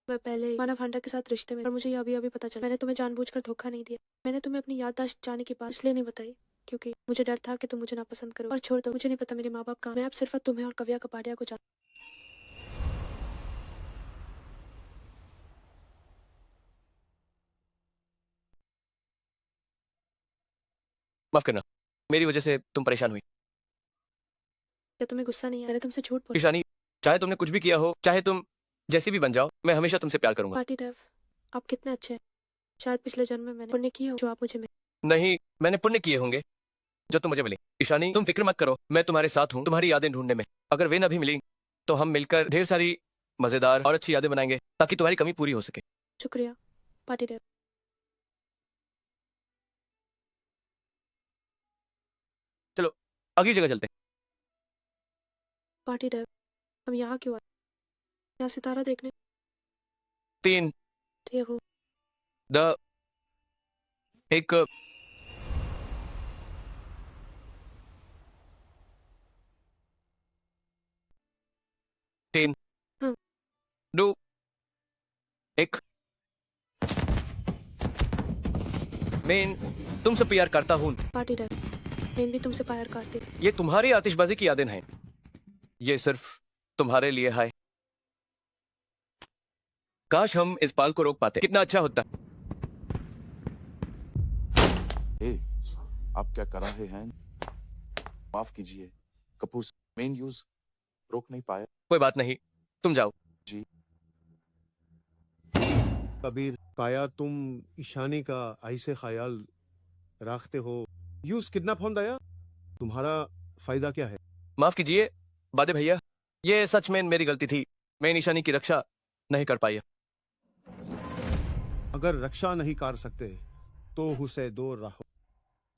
मैं पहले मानव हांडा के साथ रिश्ते में, और मुझे ये अभी अभी पता चला। मैंने तुम्हें जानबूझकर धोखा नहीं दिया। मैंने तुम्हें अपनी याददाश्त जाने की बात इसलिए नहीं बताई क्योंकि मुझे डर था कि तुम मुझे नापसंद करो। और छोड़ दो, मुझे नहीं पता मेरे माँ बाप कहाँ। मैं अब सिर्फ तुम्हें और कव्या कपाड़िया को जानती। माफ करना, मेरी वजह से तुम परेशान हुई। क्या तुम्हें गुस्सा नहीं है? मैंने तुमसे झूठ बोला। ईशानी, चाहे तुमने कुछ भी किया हो, चाहे तुम जैसी भी बन जाओ, मैं हमेशा तुमसे प्यार करूंगा। पार्टी डेव, आप कितने अच्छे हैं। शायद पिछले जन्म में मैंने पुण्य किया हो जो आप मुझे मिले। नहीं, मैंने पुण्य किए होंगे जो तुम मुझे मिले। ईशानी, तुम फिक्र मत करो, मैं तुम्हारे साथ हूँ तुम्हारी यादें ढूंढने में। अगर वे न भी मिली तो हम मिलकर ढेर सारी मजेदार और अच्छी यादें बनाएंगे ताकि तुम्हारी कमी पूरी हो सके। शुक्रिया पार्टी डेव। चलो अगली जगह चलते हैं। पार्टी डेव, हम यहाँ क्यों आए? यहाँ सितारा देखने। 3 देखो, द एक तीन हाँ। 2 1। मैं तुमसे प्यार करता हूँ। पार्टी डेव, मैं भी तुमसे प्यार करती हूँ। ये तुम्हारी आतिशबाजी की यादें हैं। ये सिर्फ तुम्हारे लिए है। काश हम इस पाल को रोक पाते, कितना अच्छा होता। आप क्या कर रहे हैं? माफ कीजिए कपूर, मेन यूज रोक नहीं पाया। कोई बात नहीं, तुम जाओ। जी कबीर काया, तुम ईशानी का ऐसे ख्याल रखते हो। यूज किडनैप होने दया, तुम्हारा फायदा क्या है? माफ कीजिए बादे भैया, ये सच में मेरी गलती थी। मैं निशानी की रक्षा नहीं कर पाई है। अगर रक्षा नहीं कर सकते तो उसे दूर रहो।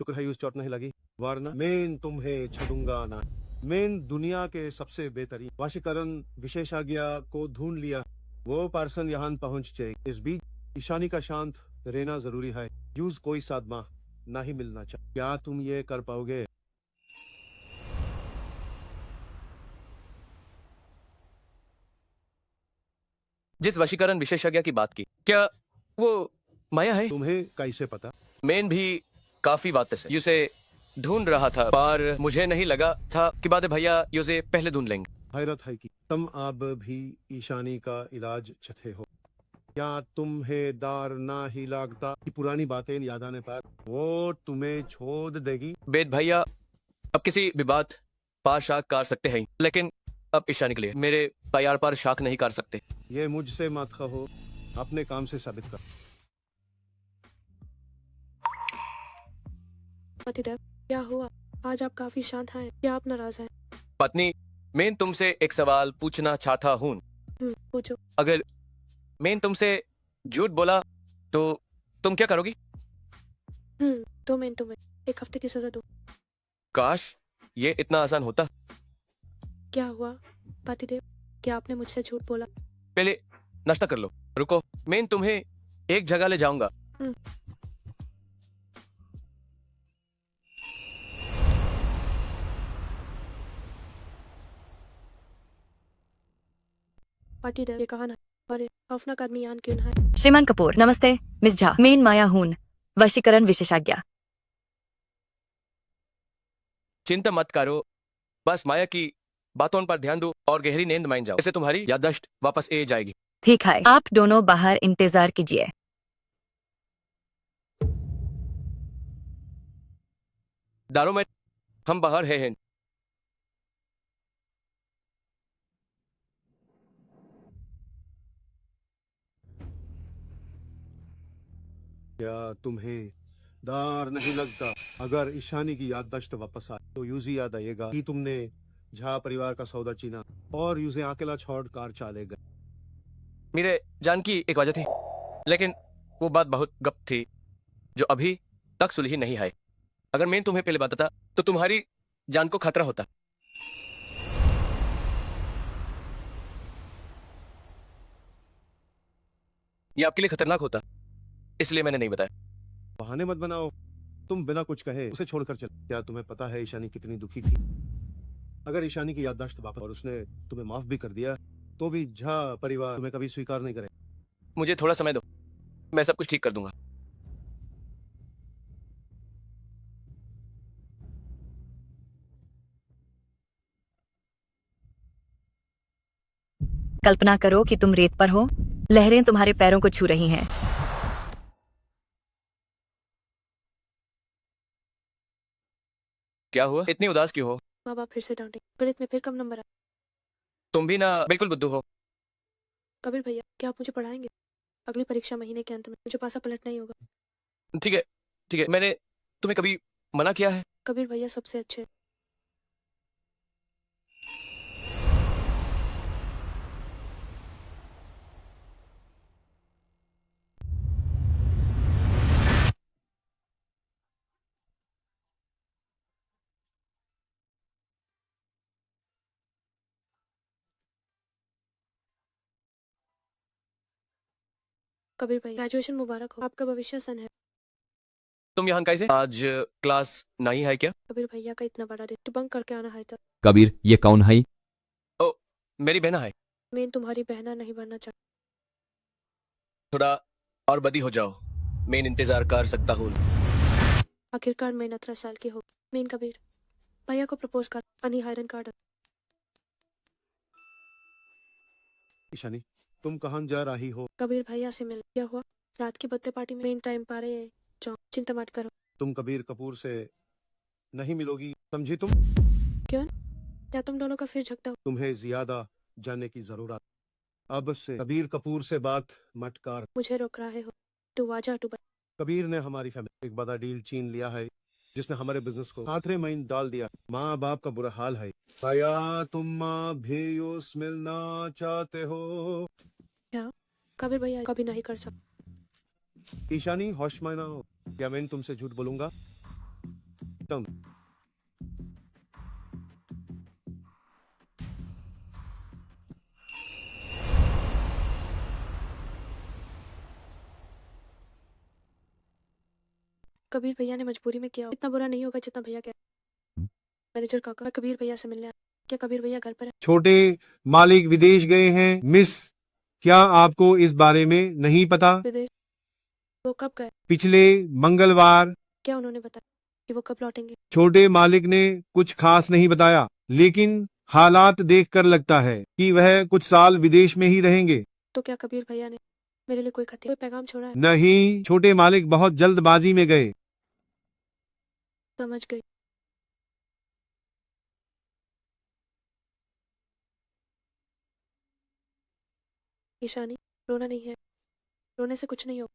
शुक्र है यूज चोट नहीं लगी, वरना मैं तुम्हें छोड़ूंगा ना। मैंने दुनिया के सबसे बेहतरीन वशीकरण विशेषज्ञ को ढूंढ लिया। वो पर्सन यहाँ पहुंच जाए। इस बीच ईशानी का शांत रहना जरूरी है। यूज कोई सदमा नहीं मिलना चाहिए। क्या तुम ये कर पाओगे? जिस वशीकरण विशेषज्ञ की बात की, क्या वो माया है? तुम्हें कैसे पता? मैन भी काफी बातें से उसे ढूंढ रहा था, पर मुझे नहीं लगा था कि बाद भैया उसे पहले ढूंढ लेंगे। हैरत है कि तुम अब भी ईशानी का इलाज चाहते हो। क्या तुम्हें डर ना ही लगता कि पुरानी बातें याद आने पर वो तुम्हें छोड़ देगी? बेद भैया अब किसी भी बात पर शाक कर सकते हैं, लेकिन अब ईशानी के लिए मेरे प्यार पर शाक नहीं कर सकते। ये मुझसे मत कहो, अपने काम से साबित कर। पतिदेव, क्या हुआ? आज आप काफी शांत हैं। क्या आप नाराज हैं? पत्नी, मैं तुमसे एक सवाल पूछना चाहता हूँ। पूछो। अगर मैं तुमसे झूठ बोला तो तुम क्या करोगी? तो मैं तुम्हें 1 हफ्ते की सजा दूं। काश ये इतना आसान होता। क्या हुआ पतिदेव? क्या आपने मुझसे झूठ बोला? पहले नाश्ता कर लो, रुको, मैं तुम्हें एक जगह ले जाऊंगा। पतिदेव, ये कहा ना, अरे खौफनाक आदमी यहाँ क्यों है? श्रीमान कपूर, नमस्ते। मिस झा, मैं माया हूं, वशीकरण विशेषज्ञ। चिंता मत करो, बस माया की बातों पर ध्यान दो और गहरी नींद मान जाओ। इससे तुम्हारी याददाश्त वापस आ जाएगी। ठीक है, आप दोनों बाहर इंतजार कीजिए। दारो में हम बाहर हैं। क्या तुम्हें डर नहीं लगता? अगर ईशानी की याददाश्त वापस आए तो यूजी याद आएगा कि तुमने झा परिवार का सौदा छीना और यूजे अकेला छोड़ कार चले गए। मेरे जान की एक वजह थी, लेकिन वो बात बहुत गप थी जो अभी तक सुलझी नहीं है। अगर मैं तुम्हें पहले बताता तो तुम्हारी जान को खतरा होता। ये आपके लिए खतरनाक होता, इसलिए मैंने नहीं बताया। बहाने मत बनाओ, तुम बिना कुछ कहे उसे छोड़कर चले। क्या तुम्हें पता है ईशानी कितनी दुखी थी? अगर ईशानी की याददाश्त वापस और उसने तुम्हें माफ भी कर दिया तो भी झा परिवार तुम्हें कभी स्वीकार नहीं करे। मुझे थोड़ा समय दो, मैं सब कुछ ठीक कर दूंगा। कल्पना करो कि तुम रेत पर हो, लहरें तुम्हारे पैरों को छू रही हैं। क्या हुआ, इतनी उदास क्यों हो? माँ बाप फिर से डांटे, गणित में फिर कम नंबर आए। तुम भी ना बिल्कुल बुद्धू हो। कबीर भैया, क्या आप मुझे पढ़ाएंगे? अगली परीक्षा महीने के अंत में, मुझे पासा पलटना ही होगा। ठीक है ठीक है, मैंने तुम्हें कभी मना किया है? कबीर भैया सबसे अच्छे। कबीर भाई, ग्रेजुएशन मुबारक हो, आपका भविष्य सन है। तुम यहाँ कैसे? आज क्लास नहीं है क्या? कबीर भैया का इतना बड़ा दिन बंक करके आना है था। कबीर, ये कौन है? ओ, मेरी बहना है। मैं तुम्हारी बहना नहीं बनना चाहता। थोड़ा और बदी हो जाओ, मैं इंतजार कर सकता हूँ। आखिरकार मैं 18 साल की हो। मैं कबीर भैया को प्रपोज कर अनी हायरन कार्ड। ईशानी, तुम कहाँ जा रही हो? कबीर भैया से मिल। क्या हुआ? रात की बर्थडे पार्टी में मेन टाइम पा रहे हैं। जाओ, चिंता मत करो। तुम कबीर कपूर से नहीं मिलोगी, समझी तुम? क्यों? क्या तुम दोनों का फिर झगड़ा हो? तुम्हें ज्यादा जानने की जरूरत। अब से कबीर कपूर से बात मत कर। मुझे रोक रहे हो? तू आजा तू। कबीर ने हमारी फैमिली एक बड़ा डील छीन लिया है, जिसने हमारे बिजनेस को खतरे में डाल दिया। माँ बाप का बुरा हाल है। भैया, तुम भी उस मिलना चाहते हो? क्या कबीर भैया कभी नहीं कर सकते। ईशानी होश में ना हो, या मैं तुमसे झूठ बोलूंगा? तुम कबीर भैया ने मजबूरी में किया, इतना बुरा नहीं होगा जितना भैया कह। मैनेजर काका, मैं कबीर भैया से मिलने आया। क्या कबीर भैया घर पर है? छोटे मालिक विदेश गए हैं मिस, क्या आपको इस बारे में नहीं पता? विदेश? वो कब गए? पिछले मंगलवार। क्या उन्होंने बताया कि वो कब लौटेंगे? छोटे मालिक ने कुछ खास नहीं बताया, लेकिन हालात देखकर लगता है कि वह कुछ साल विदेश में ही रहेंगे। तो क्या कबीर भैया ने मेरे लिए कोई कोई पैगाम छोड़ा है? नहीं, छोटे मालिक बहुत जल्दबाजी में गए। समझ गई। ईशानी, रोना नहीं है, रोने से कुछ नहीं होगा।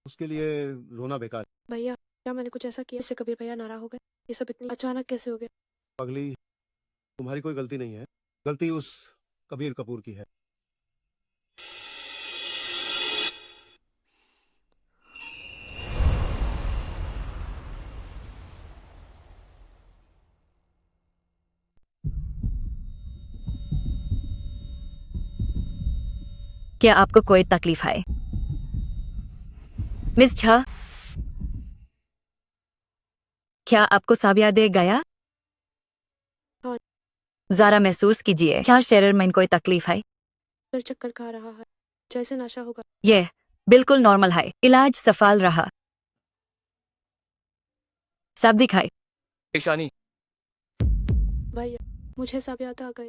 उसके लिए रोना बेकार। भैया, क्या मैंने कुछ ऐसा किया जिससे कबीर भैया नाराज हो गए? ये सब इतनी अचानक कैसे हो गया? पगली, तुम्हारी कोई गलती नहीं है, गलती उस कबीर कपूर की है। क्या आपको कोई तकलीफ है मिस झा? क्या आपको साबिया दे गया? हाँ। जरा महसूस कीजिए, क्या शरीर में कोई तकलीफ है? सर चक्कर खा रहा है, जैसे नशा होगा। ये बिल्कुल नॉर्मल है, इलाज सफल रहा। सब दिखाए। ईशानी, भैया, मुझे सब याद आ गए।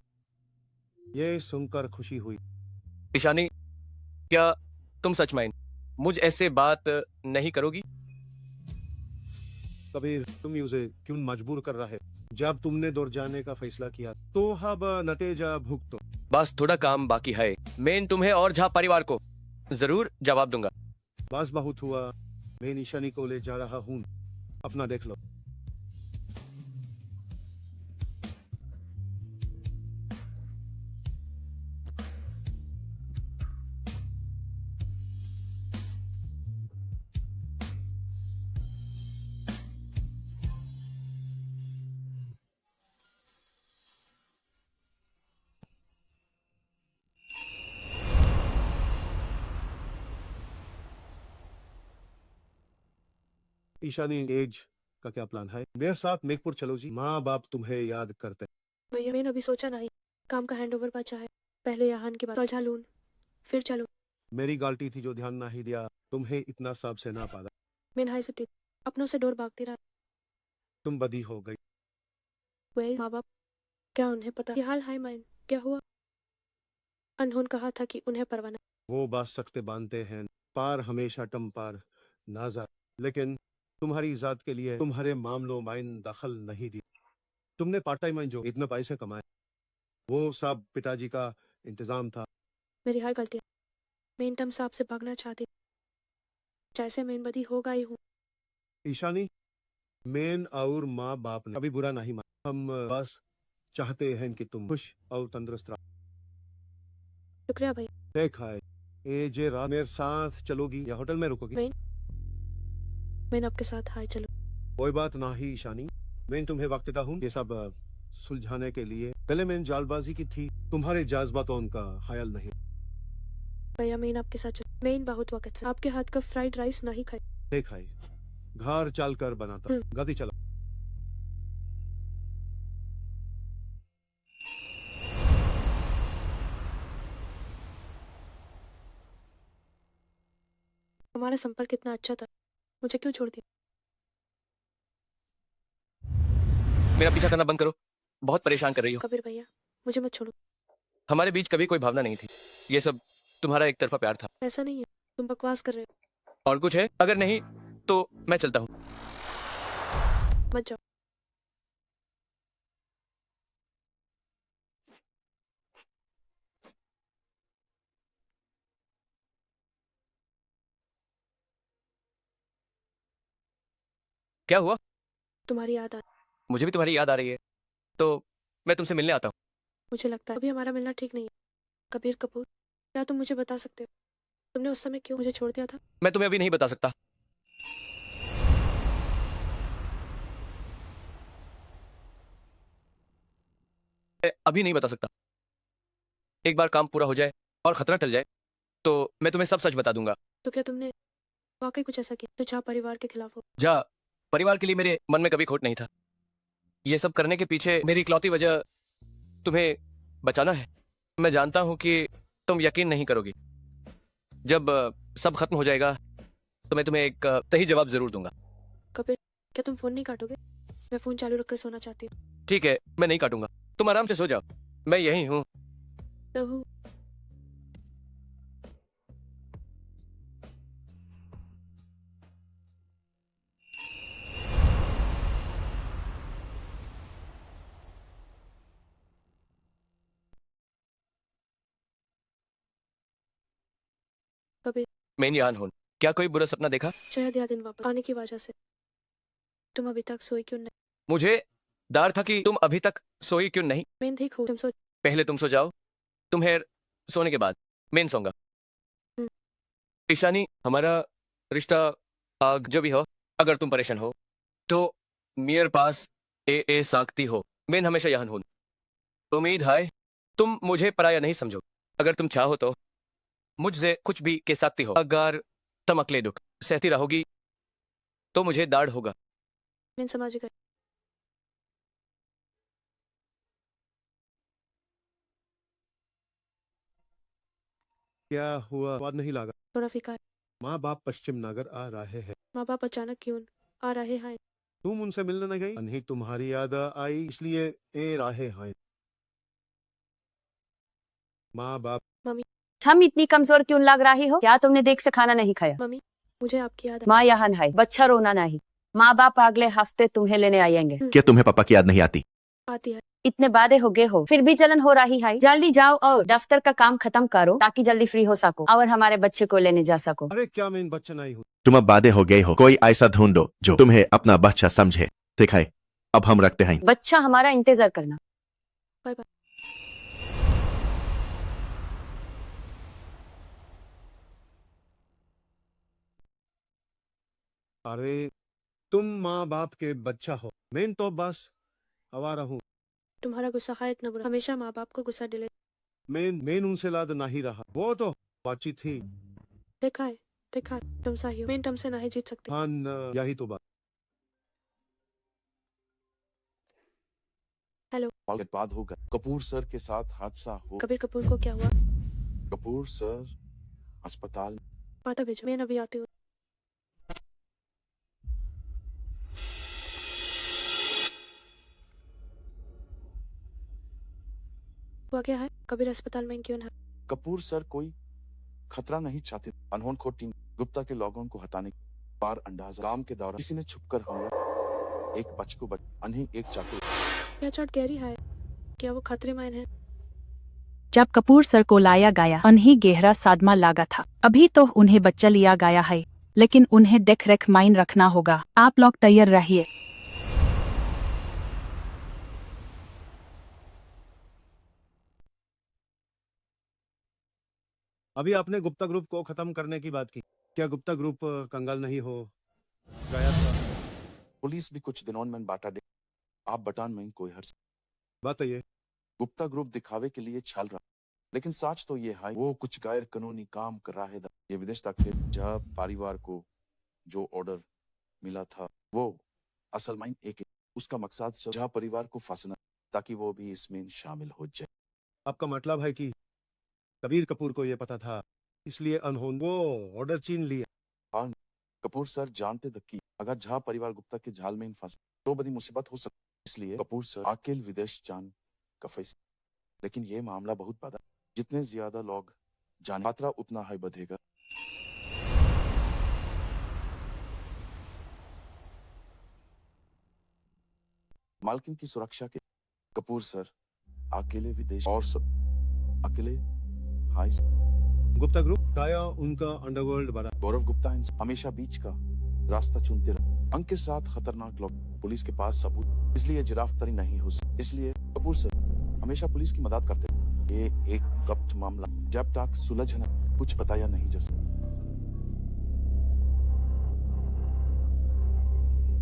ये सुनकर खुशी हुई। ईशानी, क्या तुम सच में मुझ ऐसे बात नहीं करोगी? कबीर, तुम उसे क्यों मजबूर कर रहा है? जब तुमने दूर जाने का फैसला किया तो अब नतीजा भुगतो। बस थोड़ा काम बाकी है, मैं तुम्हें और झा परिवार को जरूर जवाब दूंगा। बस बहुत हुआ, मैं ईशानी को ले जा रहा हूँ, अपना देख लो। ईशानी, एज का क्या प्लान है? मेरे साथ मेघपुर चलो जी, माँ बाप तुम्हें याद करते। भैया, मैंने अभी सोचा नहीं, काम का हैंडओवर बचा है। पहले यहाँ के बाद सुलझा लूं, फिर चलूं। मेरी गलती थी जो ध्यान नहीं दिया, तुम्हें इतना सब से ना पाला। मैं नहाई से अपनों से डोर भागती रहा। तुम बदी हो गई। वे माँ बाप, क्या उन्हें पता ये हाल है? माइन क्या हुआ? अनहोन कहा था कि उन्हें परवाना। वो बात सकते बांधते हैं, पार हमेशा टम पार नाजा, लेकिन तुम्हारी इज्जत के लिए तुम्हारे मामलों में दखल नहीं दी। तुमने पार्ट टाइम में जो इतने पैसे कमाए, वो सब पिताजी का इंतजाम था। मेरी हर गलती, मैं इन टम साहब से भागना चाहती, जैसे मैं बदी हो गई हूँ। ईशानी, मैन और माँ बाप ने कभी बुरा नहीं माना, हम बस चाहते हैं कि तुम खुश और तंदुरुस्त रहो। शुक्रिया भाई। देखा है, ये जे रात मेरे साथ चलोगी या होटल में रुकोगी? मैं आपके साथ हाय चलो। कोई बात नहीं ईशानी, मैं तुम्हें वक्त देता हूँ ये सब सुलझाने के लिए। पहले मैंने जालबाजी की थी, तुम्हारे जज्बातों का ख्याल नहीं। भैया, मैं आपके साथ चल। मैं इन बहुत वक्त से आपके हाथ का फ्राइड राइस नहीं खाई। देखा है, घर चल कर बनाता, गति चला। हमारा संपर्क इतना अच्छा था, मुझे क्यों छोड़ दिया? मेरा पीछा करना बंद करो, बहुत परेशान कर रही हो। कबीर भैया, मुझे मत छोड़ो। हमारे बीच कभी कोई भावना नहीं थी, ये सब तुम्हारा एक तरफा प्यार था। ऐसा नहीं है, तुम बकवास कर रहे हो। और कुछ है? अगर नहीं तो मैं चलता हूँ। मत जाओ। क्या हुआ? तुम्हारी याद आ। मुझे भी तुम्हारी याद आ रही है, तो मैं तुमसे मिलने आता हूँ। मुझे लगता है अभी हमारा मिलना ठीक नहीं है। कबीर कपूर, क्या तुम मुझे बता सकते हो तुमने उस समय क्यों मुझे छोड़ दिया था? मैं तुम्हें अभी नहीं बता सकता। मैं अभी नहीं बता सकता। एक बार काम पूरा हो जाए और खतरा टल जाए तो मैं तुम्हें सब सच बता दूंगा। तो क्या तुमने वाकई कुछ ऐसा किया जो झा परिवार के खिलाफ हो? जा परिवार के लिए मेरे मन में कभी खोट नहीं था। ये सब करने के पीछे मेरी इकलौती वजह तुम्हें बचाना है। मैं जानता हूं कि तुम यकीन नहीं करोगी। जब सब खत्म हो जाएगा तो मैं तुम्हें एक सही जवाब जरूर दूंगा। कबीर, क्या तुम फोन नहीं काटोगे? मैं फोन चालू रखकर सोना चाहती हूँ। ठीक है, मैं नहीं काटूंगा। तुम आराम से सो जाओ, मैं यही हूँ। प्रभु, कबीर, मैं यहाँ हूँ। क्या कोई बुरा सपना देखा? शायद यह दिन वापस आने की वजह से तुम अभी तक सोई क्यों नहीं? मुझे डर था कि तुम अभी तक सोई क्यों नहीं। मैं ठीक हूँ, तुम सो। पहले तुम सो जाओ, तुम्हें सोने के बाद मैं सोऊंगा। ईशानी, हमारा रिश्ता जो भी हो, अगर तुम परेशान हो तो मेरे पास ए सकती हो। मैं हमेशा यहाँ हूँ। उम्मीद है तुम मुझे पराया नहीं समझो। अगर तुम चाहो तो मुझसे कुछ भी कह सकती हो। अगर तुम अकेले दुख सहती रहोगी तो मुझे दाढ़ होगा। मैं समझ गई। क्या हुआ? स्वाद नहीं लगा? थोड़ा फीका है। माँ बाप पश्चिम नगर आ रहे हैं। माँ बाप अचानक क्यों आ रहे हैं? तुम उनसे मिलने न गई? नहीं, तुम्हारी याद आई इसलिए ए रहे हैं। माँ बाप। मम्मी, हम इतनी कमजोर क्यों लग रही हो? क्या तुमने देख से खाना नहीं खाया? मम्मी, मुझे आपकी याद माँ यहाँ है, बच्चा रोना नहीं। माँ बाप अगले हफ्ते तुम्हें लेने आएंगे। क्या तुम्हें पापा की याद नहीं आती? आती है। इतने वादे हो गए हो फिर भी जलन हो रही है। जल्दी जाओ और दफ्तर का काम खत्म करो ताकि जल्दी फ्री हो सको और हमारे बच्चे को लेने जा सको। अरे क्या मैं इन बच्चा नहीं हूँ? तुम अब बादे हो गए हो। कोई ऐसा ढूंढो जो तुम्हें अपना बच्चा समझे। ठीक है, अब हम रखते हैं। बच्चा हमारा इंतजार करना। Bye bye. अरे तुम माँ बाप के बच्चा हो, मैं तो बस आवारा हूँ। तुम्हारा गुस्सा है इतना बुरा? हमेशा माँ बाप को गुस्सा दिले। मैं उनसे लाद नहीं रहा। वो तो बातचीत थी। देखा है, तुम सही हो। मैं तुमसे नहीं जीत सकती। हाँ, यही तो बात। हेलो। बाद होगा। कपूर सर के साथ हादसा हो। कबीर कपूर को क्या हुआ? कपूर सर अस्पताल। पाटा भेजो, मैं अभी आती हूँ। हुआ क्या है? कबीर अस्पताल में क्यों है? कपूर सर कोई खतरा नहीं चाहते। अनहोनी खोट टीम गुप्ता के लोगों को हटाने बार अंदाजा काम के दौरान किसी ने छुपकर हमला। एक बच्चे को अनही एक चाकू। क्या चोट गहरी है? क्या वो खतरे में है? जब कपूर सर को लाया गया उन्हें गहरा सदमा लगा था। अभी तो उन्हें बच्चा लिया गया है लेकिन उन्हें देख रेख माइन रखना होगा। आप लोग तैयार रहिए। अभी आपने गुप्ता ग्रुप को खत्म करने की बात की। क्या गुप्ता ग्रुप कंगाल नहीं हो गया था? पुलिस भी कुछ दिनों में बाटा दे। आप बटान में कोई हर्ष बात ये गुप्ता ग्रुप दिखावे के लिए छल रहा, लेकिन सच तो ये है वो कुछ गैर कानूनी काम कर रहा है। ये विदेश तक फिर जब परिवार को जो ऑर्डर मिला था वो असल में एक उसका मकसद जहाँ परिवार को फंसना ताकि वो भी इसमें शामिल हो जाए। आपका मतलब है कि कबीर कपूर को ये पता था इसलिए अनहोनी वो ऑर्डर छीन लिया। हाँ, कपूर सर जानते थे कि अगर झा परिवार गुप्ता के जाल में फंस तो बड़ी मुसीबत हो सकती। इसलिए कपूर सर अकेले विदेश जान का फैसला। लेकिन ये मामला बहुत बड़ा, जितने ज्यादा लोग जाने खतरा उतना ही बढ़ेगा। मालकिन की सुरक्षा के कपूर सर अकेले विदेश और सब अकेले हाई गुप्ता ग्रुप काया उनका अंडरवर्ल्ड बना। गौरव गुप्ता हमेशा बीच का रास्ता चुनते रहे। अंक के साथ खतरनाक लोग पुलिस के पास सबूत इसलिए गिरफ्तारी नहीं हो सकती। इसलिए कपूर सर हमेशा पुलिस की मदद करते हैं। ये एक कब्ज मामला जब तक सुलझना कुछ बताया नहीं जा सकता।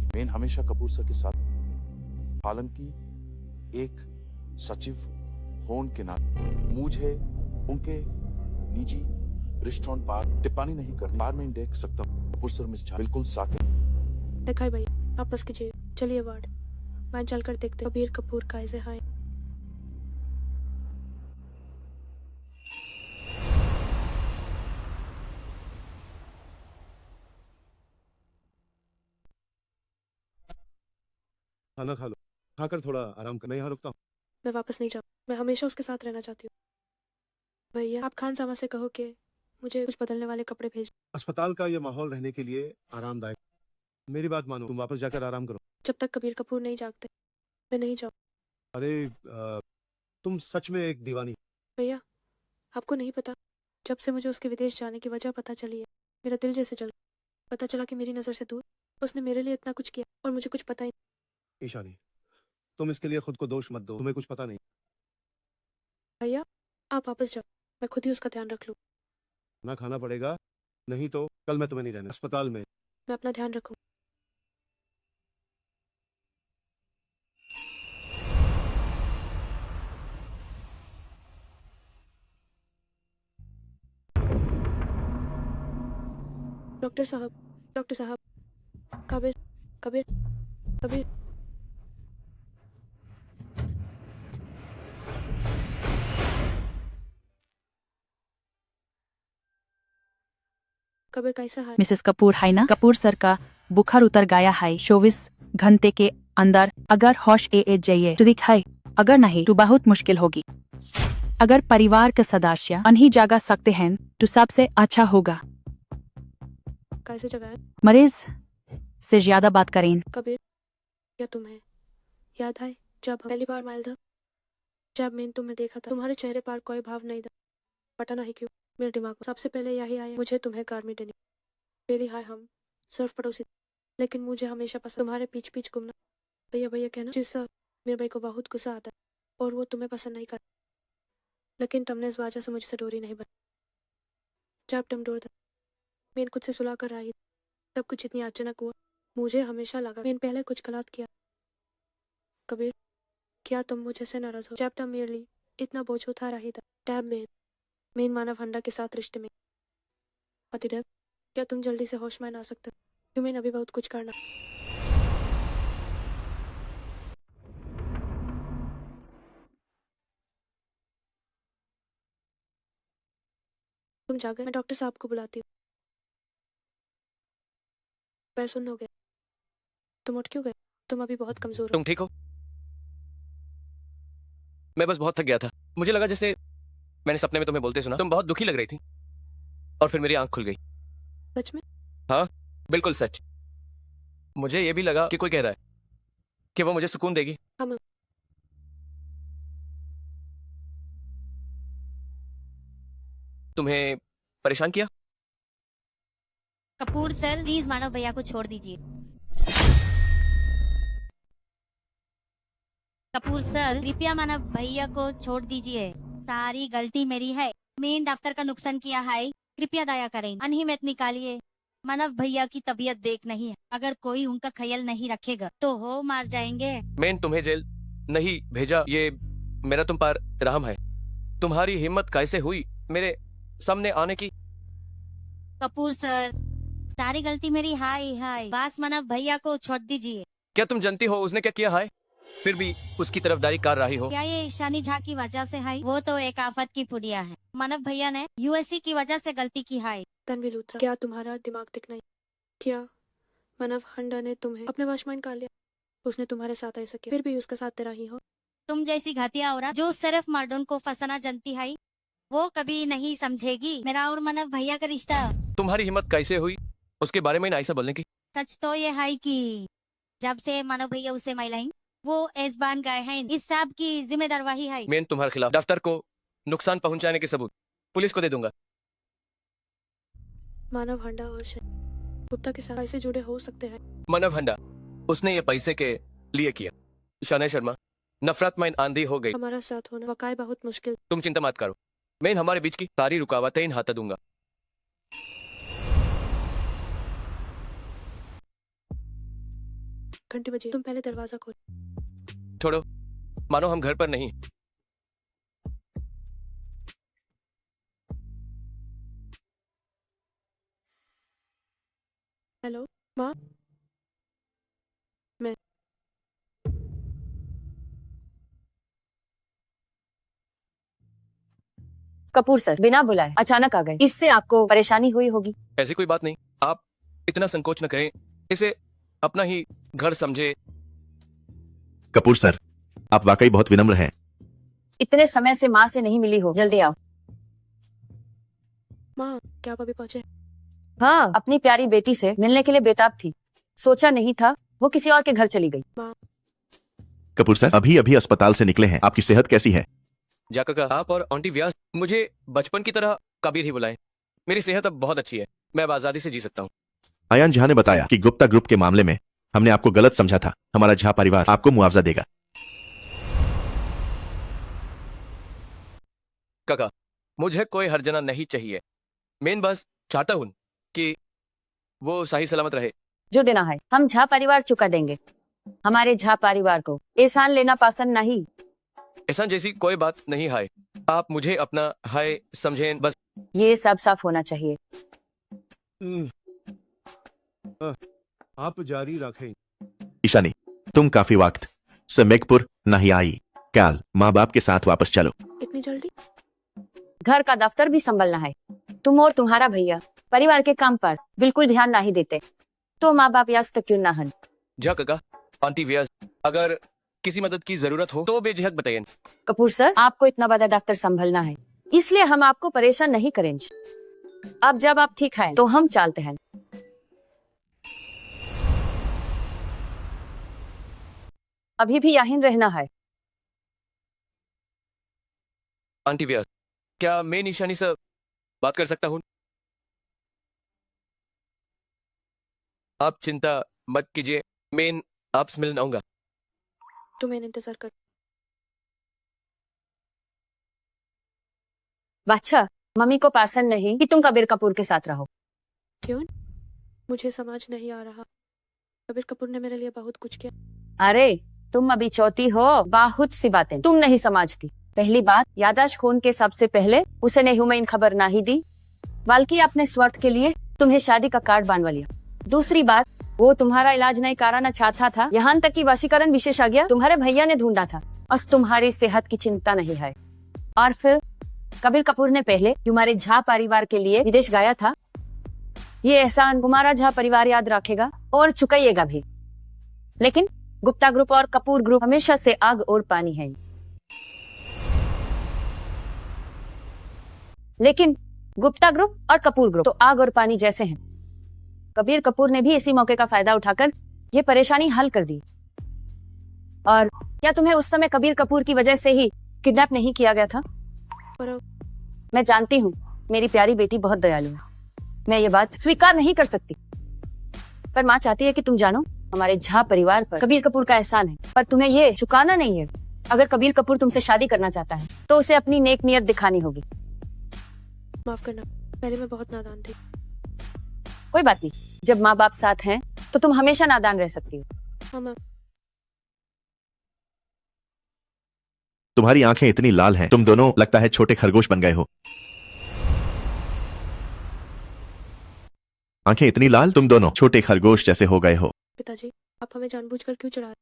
मैंने हमेशा कपूर सर के साथ पालन की एक सचिव होने के नाते मुझे उनके निजी रिश्तों पर टिप्पणी नहीं करनी। बार में देख सकता हूँ कपूर सर मिस झा बिल्कुल साके। दिखाई भाई वापस कीजिए, चलिए वार्ड। मैं चलकर देखते कबीर कपूर कैसे है। खाना खा लो, खाकर थोड़ा आराम कर। मैं यहाँ रुकता हूँ। मैं वापस नहीं जाऊँ, मैं हमेशा उसके साथ रहना चाहती हूँ। भैया आप खान सामा से कहो कि मुझे कुछ बदलने वाले कपड़े भेज। अस्पताल का ये माहौल रहने के लिए आरामदायक। मेरी बात मानो, तुम वापस जाकर आराम करो। जब तक कबीर कपूर नहीं जागते मैं नहीं जाऊँ। अरे तुम सच में एक दीवानी। भैया आपको नहीं पता, जब से मुझे उसके विदेश जाने की वजह पता चली है मेरा दिल जैसे जल गया। पता चला कि मेरी नज़र से दूर उसने मेरे लिए इतना कुछ किया और मुझे कुछ पता ही नहीं। ईशानी, तुम इसके लिए खुद को दोष मत दो, तुम्हें कुछ पता नहीं। भैया आप वापस जाओ, मैं खुद ही उसका ध्यान रख लूँ। ना खाना पड़ेगा, नहीं तो कल मैं तुम्हें नहीं रहना अस्पताल में। मैं अपना ध्यान रखूँ। डॉक्टर साहब, कबीर कबीर कबीर कबीर कैसा है? मिसेस कपूर है ना? कपूर सर का बुखार उतर गया है 24 घंटे के अंदर। अगर होश ए जाइए तो दिखाई, अगर नहीं तो बहुत मुश्किल होगी। अगर परिवार के सदस्य नहीं जागा सकते हैं तो सबसे अच्छा होगा कैसे जगह है? मरीज से ज्यादा बात करें। कबीर क्या तुम्हें याद है जब हम पहली बार मिले थे? जब मैंने तुम्हें देखा था तुम्हारे चेहरे पर कोई भाव नहीं था। पता नहीं क्यों मेरे दिमाग में सबसे पहले यही आया, मुझे तुम्हें कार में देनी। पहली है हम सिर्फ पड़ोसी, लेकिन मुझे हमेशा पसंद तुम्हारे पीछ पीछ घूमना। भैया भैया कहना, जिससे मेरे भाई को बहुत गुस्सा आता है और वो तुम्हें पसंद नहीं करता, लेकिन तुमने इस वजह से मुझसे दूरी नहीं बनी। जब तुम दूर था मैंने खुद से सुलह कर रही, सब कुछ इतनी अचानक हुआ। मुझे हमेशा लगा मैंने पहले कुछ गलत किया। कबीर क्या तुम मुझे से नाराज हो? जब तुम मेरे लिए इतना बोझ उठा रही था तब मैं मानव हंडा के साथ रिश्ते में। पतिदेव क्या तुम जल्दी से होश में आ सकते? क्यों मैंने अभी बहुत कुछ करना। तुम जागे, मैं डॉक्टर साहब को बुलाती हूँ। पैर सुन्न हो गया, तुम उठ क्यों गए? तुम अभी बहुत कमजोर हो। तुम ठीक हो? मैं बस बहुत थक गया था। मुझे लगा जैसे मैंने सपने में तुम्हें बोलते सुना। तुम बहुत दुखी लग रही थी और फिर मेरी आंख खुल गई। सच में? हाँ बिल्कुल सच। मुझे ये भी लगा कि कोई कह रहा है कि वो मुझे सुकून देगी। हम तुम्हें परेशान किया? कपूर सर प्लीज मानव भैया को छोड़ दीजिए। कपूर सर कृपया मानव भैया को छोड़ दीजिए। सारी गलती मेरी है, मेन दफ्तर का नुकसान किया है, कृपया दया करें, अनहिमत निकालिए। मानव भैया की तबीयत देख नहीं है, अगर कोई उनका ख्याल नहीं रखेगा तो हो मार जाएंगे। मैंने तुम्हें जेल नहीं भेजा, ये मेरा तुम पर रहम है। तुम्हारी हिम्मत कैसे हुई मेरे सामने आने की? कपूर सर सारी गलती मेरी हाय बस मानव भैया को छोड़ दीजिए। क्या तुम जानती हो उसने क्या किया है? फिर भी उसकी तरफदारी कर रही हो? क्या ये ईशानी झा की वजह से है? वो तो एक आफत की पुड़िया है। मानव भैया ने यूएससी की वजह से गलती की है। तनवी लूथरा क्या तुम्हारा दिमाग दिखना है? क्या मानव हंडा ने तुम्हें अपने वश में कर लिया? उसने तुम्हारे साथ ऐसा किया, फिर भी उसका साथ तेरा ही हो। तुम जैसी घातिया औरत जो सिर्फ मर्दों को फंसाना जानती है वो कभी नहीं समझेगी मेरा और मानव भैया का रिश्ता। तुम्हारी हिम्मत कैसे हुई उसके बारे में ऐसा बोलने की? सच तो ये है कि जब से मानव भैया उसे मिलाई वो ऐज़बान गए हैं। इस सब की जिम्मेदार वही है। मैं तुम्हारे खिलाफ दफ्तर को नुकसान पहुंचाने के सबूत पुलिस को दे दूंगा। मानव हंडा और गुप्ता के साथ कैसे जुड़े हो सकते हैं? मानव हंडा उसने ये पैसे के लिए किया। शाना शर्मा नफरत में आंधी हो गई। हमारा साथ होना वाकई बहुत मुश्किल। तुम चिंता मत करो, मैं हमारे बीच की सारी रुकावटें इन हटा दूंगा। घंटी बजी, तुम पहले दरवाजा खोल। छोड़ो, मानो हम घर पर नहीं। हेलो माँ, मैं कपूर सर बिना बुलाए अचानक आ गए, इससे आपको परेशानी हुई होगी। ऐसी कोई बात नहीं, आप इतना संकोच न करें, इसे अपना ही घर समझे। कपूर सर, आप वाकई बहुत विनम्र हैं। इतने समय से माँ से नहीं मिली हो, जल्दी आओ। माँ, क्या आप अभी पहुँचे? हाँ, अपनी प्यारी बेटी से मिलने के लिए बेताब थी, सोचा नहीं था वो किसी और के घर चली गई। माँ, कपूर सर अभी अभी अस्पताल से निकले हैं, आपकी सेहत कैसी है? जाकर का आप और आंटी व्यास मुझे बचपन की तरह कबीर ही बुलाएं। मेरी सेहत अब बहुत अच्छी है, मैं अब आजादी से जी सकता हूँ। आयान झा ने बताया कि गुप्ता ग्रुप के मामले में हमने आपको गलत समझा था। हमारा झा परिवार आपको मुआवजा देगा। काका, मुझे कोई हर्जना नहीं चाहिए, मैं बस चाहता हूँ कि वो सही सलामत रहे। जो देना है हम झा परिवार चुका देंगे। हमारे झा परिवार को एहसान लेना पसंद नहीं। ऐसा जैसी कोई बात नहीं है, आप मुझे अपना है समझें बस। ये सब साफ होना चाहिए। आप जारी रखें। ईशानी, तुम काफी वक्त से मेघपुर नहीं आई, कल माँ बाप के साथ वापस चलो। इतनी जल्दी? घर का दफ्तर भी संभलना है। तुम और तुम्हारा भैया परिवार के काम पर बिल्कुल ध्यान नहीं देते, तो माँ बाप याद तक क्यों ना हन। जा काका, आंटी व्यास, अगर किसी मदद की जरूरत हो तो बेझिझक बताइए। कपूर सर, आपको इतना बड़ा दफ्तर संभलना है, इसलिए हम आपको परेशान नहीं करेंगे। अब जब आप ठीक हैं तो हम चलते हैं। अभी भी यहीं रहना है। आंटी व्यास, क्या मैं ईशानी से बात कर सकता हूँ? आप चिंता मत कीजिए, मैं आपसे मिलने आऊंगा। तुम्हें इंतजार कर। बादशाह, मम्मी को पसंद नहीं कि तुम कबीर कपूर के साथ रहो। क्यों? मुझे समझ नहीं आ रहा। कबीर कपूर ने मेरे लिए बहुत कुछ किया। अरे तुम अभी चौथी हो, बहुत सी बातें तुम नहीं समझती। पहली बात, यादाश्त खोने के सबसे पहले उसे ने ह्यूमन खबर नहीं दी, बल्कि अपने स्वार्थ के लिए तुम्हें शादी का कार्ड बनवा लिया। दूसरी बात, वो तुम्हारा इलाज नहीं कराना चाहता था, यहाँ तक कि वशीकरण विशेषज्ञ तुम्हारे भैया ने ढूंढा था, बस तुम्हारी सेहत की चिंता नहीं है। और फिर कबीर कपूर ने पहले तुम्हारे झा परिवार के लिए विदेश गया था। ये एहसान तुम्हारा झा परिवार याद रखेगा और चुकाइएगा भी। लेकिन गुप्ता ग्रुप और कपूर ग्रुप हमेशा से आग और पानी है। लेकिन गुप्ता ग्रुप और कपूर ग्रुप तो आग और पानी जैसे हैं। कबीर कपूर ने भी इसी मौके का फायदा उठाकर ये परेशानी हल कर दी। और क्या तुम्हें उस समय कबीर कपूर की वजह से ही किडनैप नहीं किया गया था? मैं जानती हूँ मेरी प्यारी बेटी बहुत दयालु है, मैं ये बात स्वीकार नहीं कर सकती, पर माँ चाहती है कि तुम जानो हमारे झा परिवार पर कबीर कपूर का एहसान है, पर तुम्हें ये चुकाना नहीं है। अगर कबीर कपूर तुमसे शादी करना चाहता है तो उसे अपनी नेक नियत दिखानी होगी। माफ करना, पहले मैं बहुत नादान थी। कोई बात नहीं, जब माँ बाप साथ हैं तो तुम हमेशा नादान रह सकती हो। हाँ माँ। तुम्हारी आंखें इतनी लाल हैं, तुम दोनों लगता है छोटे खरगोश बन गए हो। आंखें इतनी लाल, तुम दोनों छोटे खरगोश जैसे हो गए हो। पिताजी, आप हमें जानबूझकर क्यों चढ़ा रहे?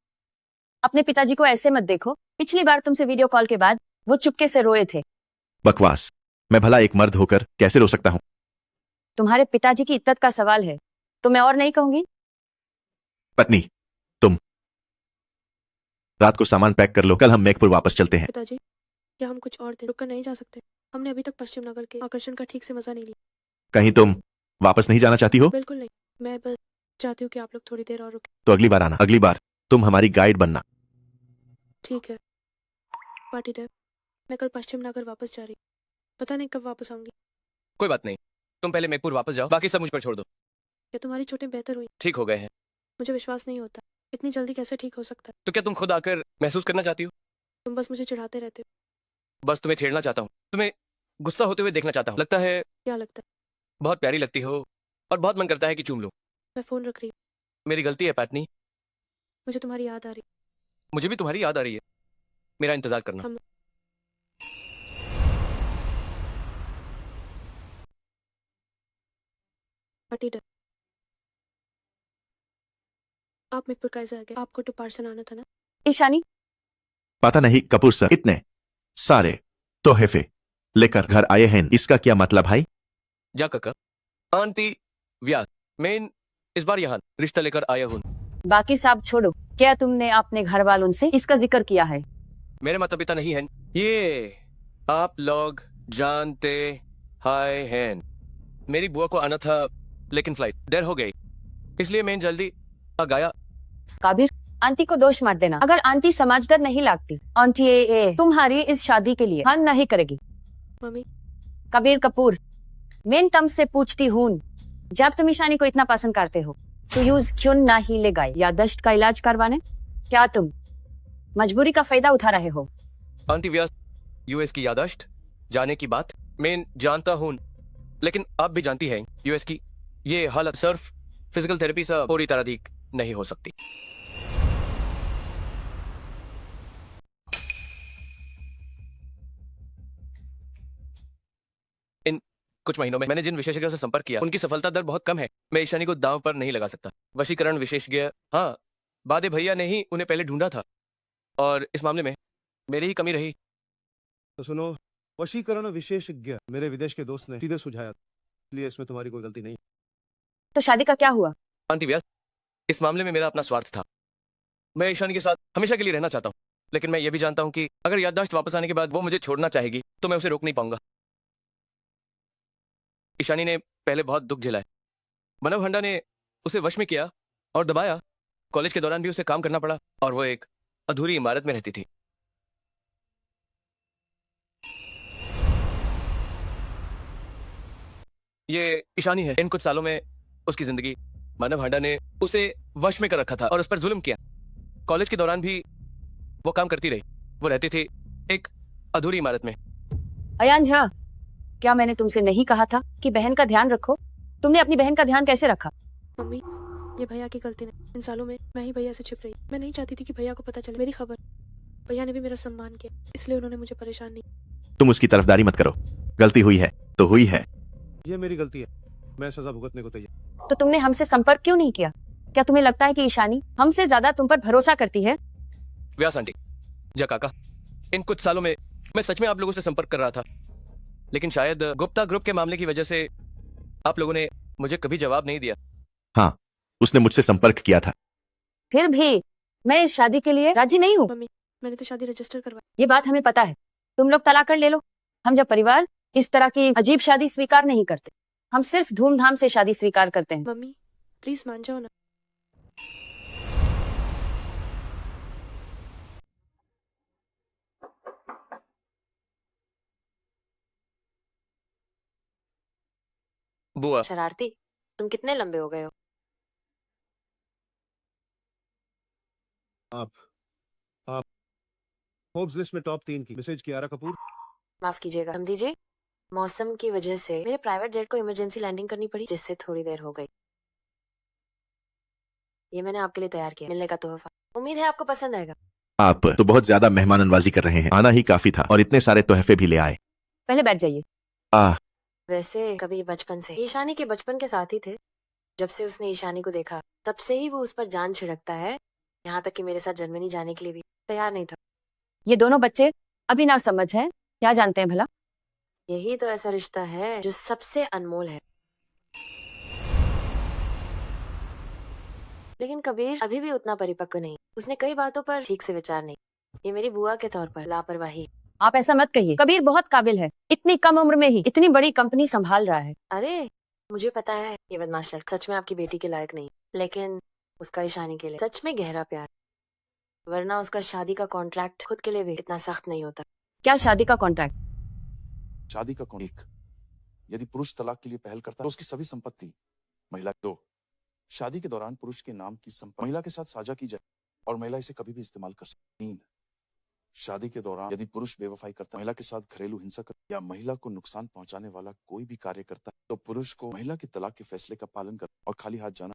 अपने पिताजी को ऐसे मत देखो। पिछली बार तुमसे वीडियो कॉल के बाद वो चुपके से रोए थे। बकवास, मैं भला एक मर्द होकर कैसे रो सकता हूँ? तुम्हारे पिताजी की इज्जत का सवाल है तो मैं और नहीं कहूंगी। पत्नी, तुम रात को सामान पैक कर लो, कल हम मेघपुर वापस चलते हैं। पिताजी, क्या हम कुछ और दिन रुककर नहीं जा सकते? हमने अभी तक पश्चिम नगर के आकर्षण का ठीक से मजा नहीं लिया। कहीं तुम वापस नहीं जाना चाहती हो? बिल्कुल नहीं, मैं बस चाहती हूँ कि आप लोग थोड़ी देर और रुके। तो अगली बार आना, अगली बार तुम हमारी गाइड बनना। ठीक है पार्टी डे, मैं कल पश्चिम नगर वापस जा रही, पता नहीं कब वापस आऊंगी। कोई बात नहीं, तुम पहले मेघपुर वापस जाओ, बाकी सब मुझ पर छोड़ दो। क्या तुम्हारी चोटें बेहतर हुई? ठीक हो गए हैं। मुझे विश्वास नहीं होता, इतनी जल्दी कैसे ठीक हो सकता है? तो क्या तुम खुद आकर महसूस करना चाहती हो? तुम बस मुझे चिढ़ाते रहते हो। बस तुम्हें छेड़ना चाहता हूँ, तुम्हें गुस्सा होते हुए देखना चाहता हूँ। लगता है क्या लगता है? बहुत प्यारी लगती हो और बहुत मन करता है कि चूम लूं। मैं फोन रख रही हूँ। मेरी गलती है पैटनी, मुझे तुम्हारी याद आ रही। मुझे भी तुम्हारी याद आ रही है। मेरा इंतजार करना। हम पार्टी डन। आप मिरपुर कैसे आ गए? आपको तो पार्सल आना था ना? ईशानी पता नहीं कपूर सर इतने सारे तोहफे लेकर घर आए हैं, इसका क्या मतलब है? जा काका, आंटी व्यास, मैं इस बार यहाँ रिश्ता लेकर आया हूँ। बाकी सब छोड़ो, क्या तुमने अपने घर वालों से इसका जिक्र किया है? मेरे माता पिता नहीं हैं, ये आप लोग जानते हैं। मेरी बुआ को आना था लेकिन फ्लाइट देर हो गई, इसलिए मैं जल्दी आ गया। काबिर, आंटी को दोष मत देना। अगर आंटी समझदार नहीं लगती, आंटी तुम्हारी इस शादी के लिए हाँ नहीं करेगी। मम्मी कबीर कपूर, मैं तुमसे पूछती हूँ, जब तुम ईशानी को इतना पसंद करते हो तो यूज क्यों नहीं ले गए याददाश्त का इलाज करवाने? क्या तुम मजबूरी का फायदा उठा रहे हो? आंटी व्यास, यूएस की याददाश्त जाने की बात मैं जानता हूँ, लेकिन आप भी जानती हैं यूएस की ये हालत सिर्फ फिजिकल थेरेपी से पूरी तरह ठीक नहीं हो सकती। इन कुछ महीनों में मैंने जिन विशेषज्ञों से संपर्क किया उनकी सफलता दर बहुत कम है। मैं ईशानी को दांव पर नहीं लगा सकता। वशीकरण विशेषज्ञ, हाँ, बादे भैया ने ही उन्हें पहले ढूंढा था और इस मामले में मेरी ही कमी रही। तो सुनो, वशीकरण विशेषज्ञ मेरे विदेश के दोस्त ने सीधे सुझाया, इसलिए इसमें तुम्हारी कोई गलती नहीं। तो शादी का क्या हुआ? आंटी व्यास, इस मामले में मेरा अपना स्वार्थ था। मैं ईशानी के साथ हमेशा के लिए रहना चाहता हूँ, लेकिन मैं ये भी जानता हूँ कि अगर याददाश्त वापस आने के बाद वो मुझे छोड़ना चाहेगी तो मैं उसे रोक नहीं पाऊंगा। ईशानी ने पहले बहुत दुख झेला है। मानव हंडा ने उसे वश में किया और दबाया। कॉलेज के दौरान भी उसे काम करना पड़ा और वो एक अधूरी इमारत में रहती थी। ये ईशानी है। इन कुछ सालों में उसकी जिंदगी मानव हंडा ने उसे वश में कर रखा था और उस पर जुल्म किया। कॉलेज के दौरान भी वो काम करती रही। वो रहती थी एक अधूरी इमारत में। अयान झा, क्या मैंने तुमसे नहीं कहा था कि बहन का ध्यान रखो? तुमने अपनी बहन का ध्यान कैसे रखा? मम्मी, ये भैया की गलती नहीं। इन सालों में मैं ही भैया से छिप रही। मैं नहीं चाहती थी कि भैया को पता चले मेरी खबर। भैया ने भी मेरा सम्मान किया, इसलिए उन्होंने मुझे परेशान नहीं। तुम उसकी तरफदारी मत करो, गलती हुई है तो हुई है। ये मेरी गलती है, मैं सजा भुगतने को तैयार। तो तुमने हमसे संपर्क क्यों नहीं किया? क्या तुम्हें लगता है कि ईशानी हमसे ज्यादा तुम पर भरोसा करती है? व्यास आंटी, जा काका, इन कुछ सालों में मैं सच में आप लोगों से संपर्क कर रहा था, लेकिन शायद गुप्ता ग्रुप के मामले की वजह से आप लोगों ने मुझे कभी जवाब नहीं दिया। हाँ, उसने मुझसे संपर्क किया था। फिर भी मैं इस शादी के लिए राजी नहीं हूँ। मम्मी, मैंने तो शादी रजिस्टर करवाई। ये बात हमें पता है। तुम लोग तलाक कर ले लो। हम जब परिवार इस तरह की अजीब शादी स्वीकार नहीं करते। हम सिर्फ धूमधाम से शादी स्वीकार करते हैं। मम्मी प्लीज मान जाओ ना। बुआ, शरारती, तुम कितने लंबे हो गए हो? आप फोर्ब्स लिस्ट में टॉप 3 की मैसेज कियारा कपूर। माफ कीजिएगा समझी जी, मौसम की वजह से मेरे प्राइवेट जेट को इमरजेंसी लैंडिंग करनी पड़ी, जिससे थोड़ी देर हो गई। ये मैंने आपके लिए तैयार किया, मिलने का तोहफा। उम्मीद है आपको पसंद आएगा। आप तो बहुत ज्यादा मेहमान नवाजी कर रहे हैं, आना ही काफी था और इतने सारे तोहफे भी ले आए। पहले बैठ जाइए। वैसे कभी बचपन से ईशानी के बचपन के साथी थे। जब से उसने ईशानी को देखा तब से ही वो उस पर जान छिड़कता है, यहाँ तक कि मेरे साथ जर्मनी जाने के लिए भी तैयार नहीं था। ये दोनों बच्चे अभी ना समझ है, क्या जानते हैं भला? यही तो ऐसा रिश्ता है जो सबसे अनमोल है। लेकिन कबीर अभी भी उतना परिपक्व नहीं। उसने कई बातों पर ठीक से विचार नहीं। ये मेरी बुआ के तौर पर लापरवाही। आप ऐसा मत कहिए। कबीर बहुत काबिल है, इतनी कम उम्र में ही इतनी बड़ी कंपनी संभाल रहा है। अरे मुझे पता है ये बदमाश लड़का सच में आपकी बेटी के लायक नहीं, लेकिन उसका ईशानी के लिए सच में गहरा प्यार, वरना उसका शादी का कॉन्ट्रैक्ट खुद के लिए भी इतना सख्त नहीं होता। क्या शादी का कॉन्ट्रैक्ट? शादी का कॉन्ट्रैक्ट, यदि पुरुष तलाक के लिए पहल करता है तो उसकी सभी संपत्ति महिला। 2, शादी के दौरान पुरुष के नाम की संपत्ति महिला के साथ साझा की जाए और महिला इसे कभी भी इस्तेमाल कर सकती। 3, शादी के दौरान यदि पुरुष बेवफाई करता है, महिला के साथ घरेलू हिंसा करता या महिला को नुकसान पहुंचाने वाला कोई भी कार्य करता है, तो पुरुष को महिला के तलाक के फैसले का पालन कर और खाली हाथ जाना।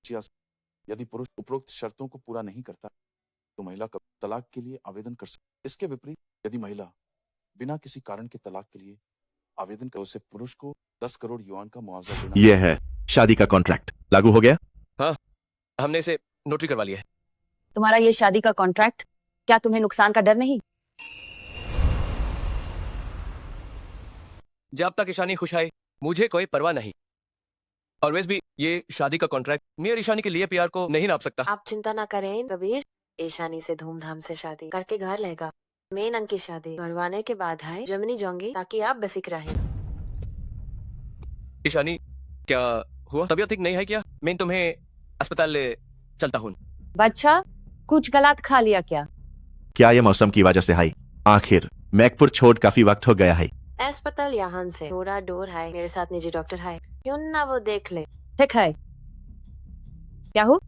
4 यदि पुरुष उपरोक्त शर्तों को पूरा नहीं करता तो महिला का तलाक के लिए आवेदन कर सकती। इसके विपरीत यदि महिला बिना किसी कारण के तलाक के लिए आवेदन करे, उसे पुरुष को 10 करोड़ युआन का मुआवजा देना। यह है शादी का कॉन्ट्रैक्ट। लागू हो गया? हाँ, हमने इसे नोटरी करवा लिया है। तुम्हारा ये शादी का कॉन्ट्रैक्ट, क्या तुम्हें नुकसान का डर नहीं? जब तक ईशानी खुश है मुझे कोई परवाह नहीं। और वैसे भी ये शादी का कॉन्ट्रैक्ट मैं और ईशानी के लिए प्यार को नहीं नाप सकता। आप चिंता ना करें कबीर, ईशानी से धूमधाम से शादी करके घर लेगा। मैं नन की शादी करवाने के बाद है जर्मनी जाऊंगी ताकि आप बेफिक्र रहें। ईशानी, क्या हुआ? तबीयत ठीक नहीं है क्या? मैं तुम्हें अस्पताल ले चलता हूँ। बच्चा, कुछ गलत खा लिया क्या? क्या ये मौसम की वजह से है? आखिर मैकपुर छोड़ काफी वक्त हो गया है। अस्पताल यहाँ से थोड़ा दूर है, मेरे साथ निजी डॉक्टर है, क्यों ना वो देख ले। ठीक है। क्या हुआ?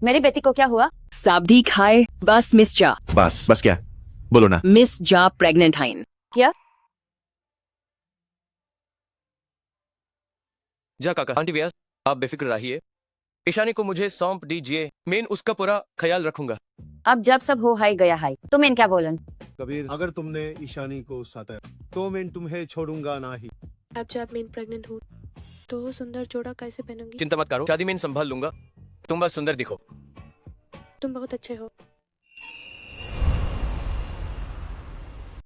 मेरी बेटी को क्या हुआ? साबधी खाए बस मिस जा। बस क्या? बोलो ना। मिस जा प्रेग्नेंट हाइन। क्या? जा काका। आंटी व्यास, आप बेफिक्र रहिए। ईशानी को मुझे सौंप दीजिए, मैं उसका पूरा ख्याल रखूंगा। अब जब सब हो हाई गया है तो मैं क्या बोलन? कबीर, अगर तुमने ईशानी को सताया तो मैं तुम्हें छोड़ूंगा ना ही। अब जब मैं प्रेग्नेंट हूँ तो सुंदर जोड़ा कैसे पहनूंगी? चिंता मत करो, शादी में संभाल लूंगा। तुम बस सुंदर दिखो। तुम बहुत अच्छे हो।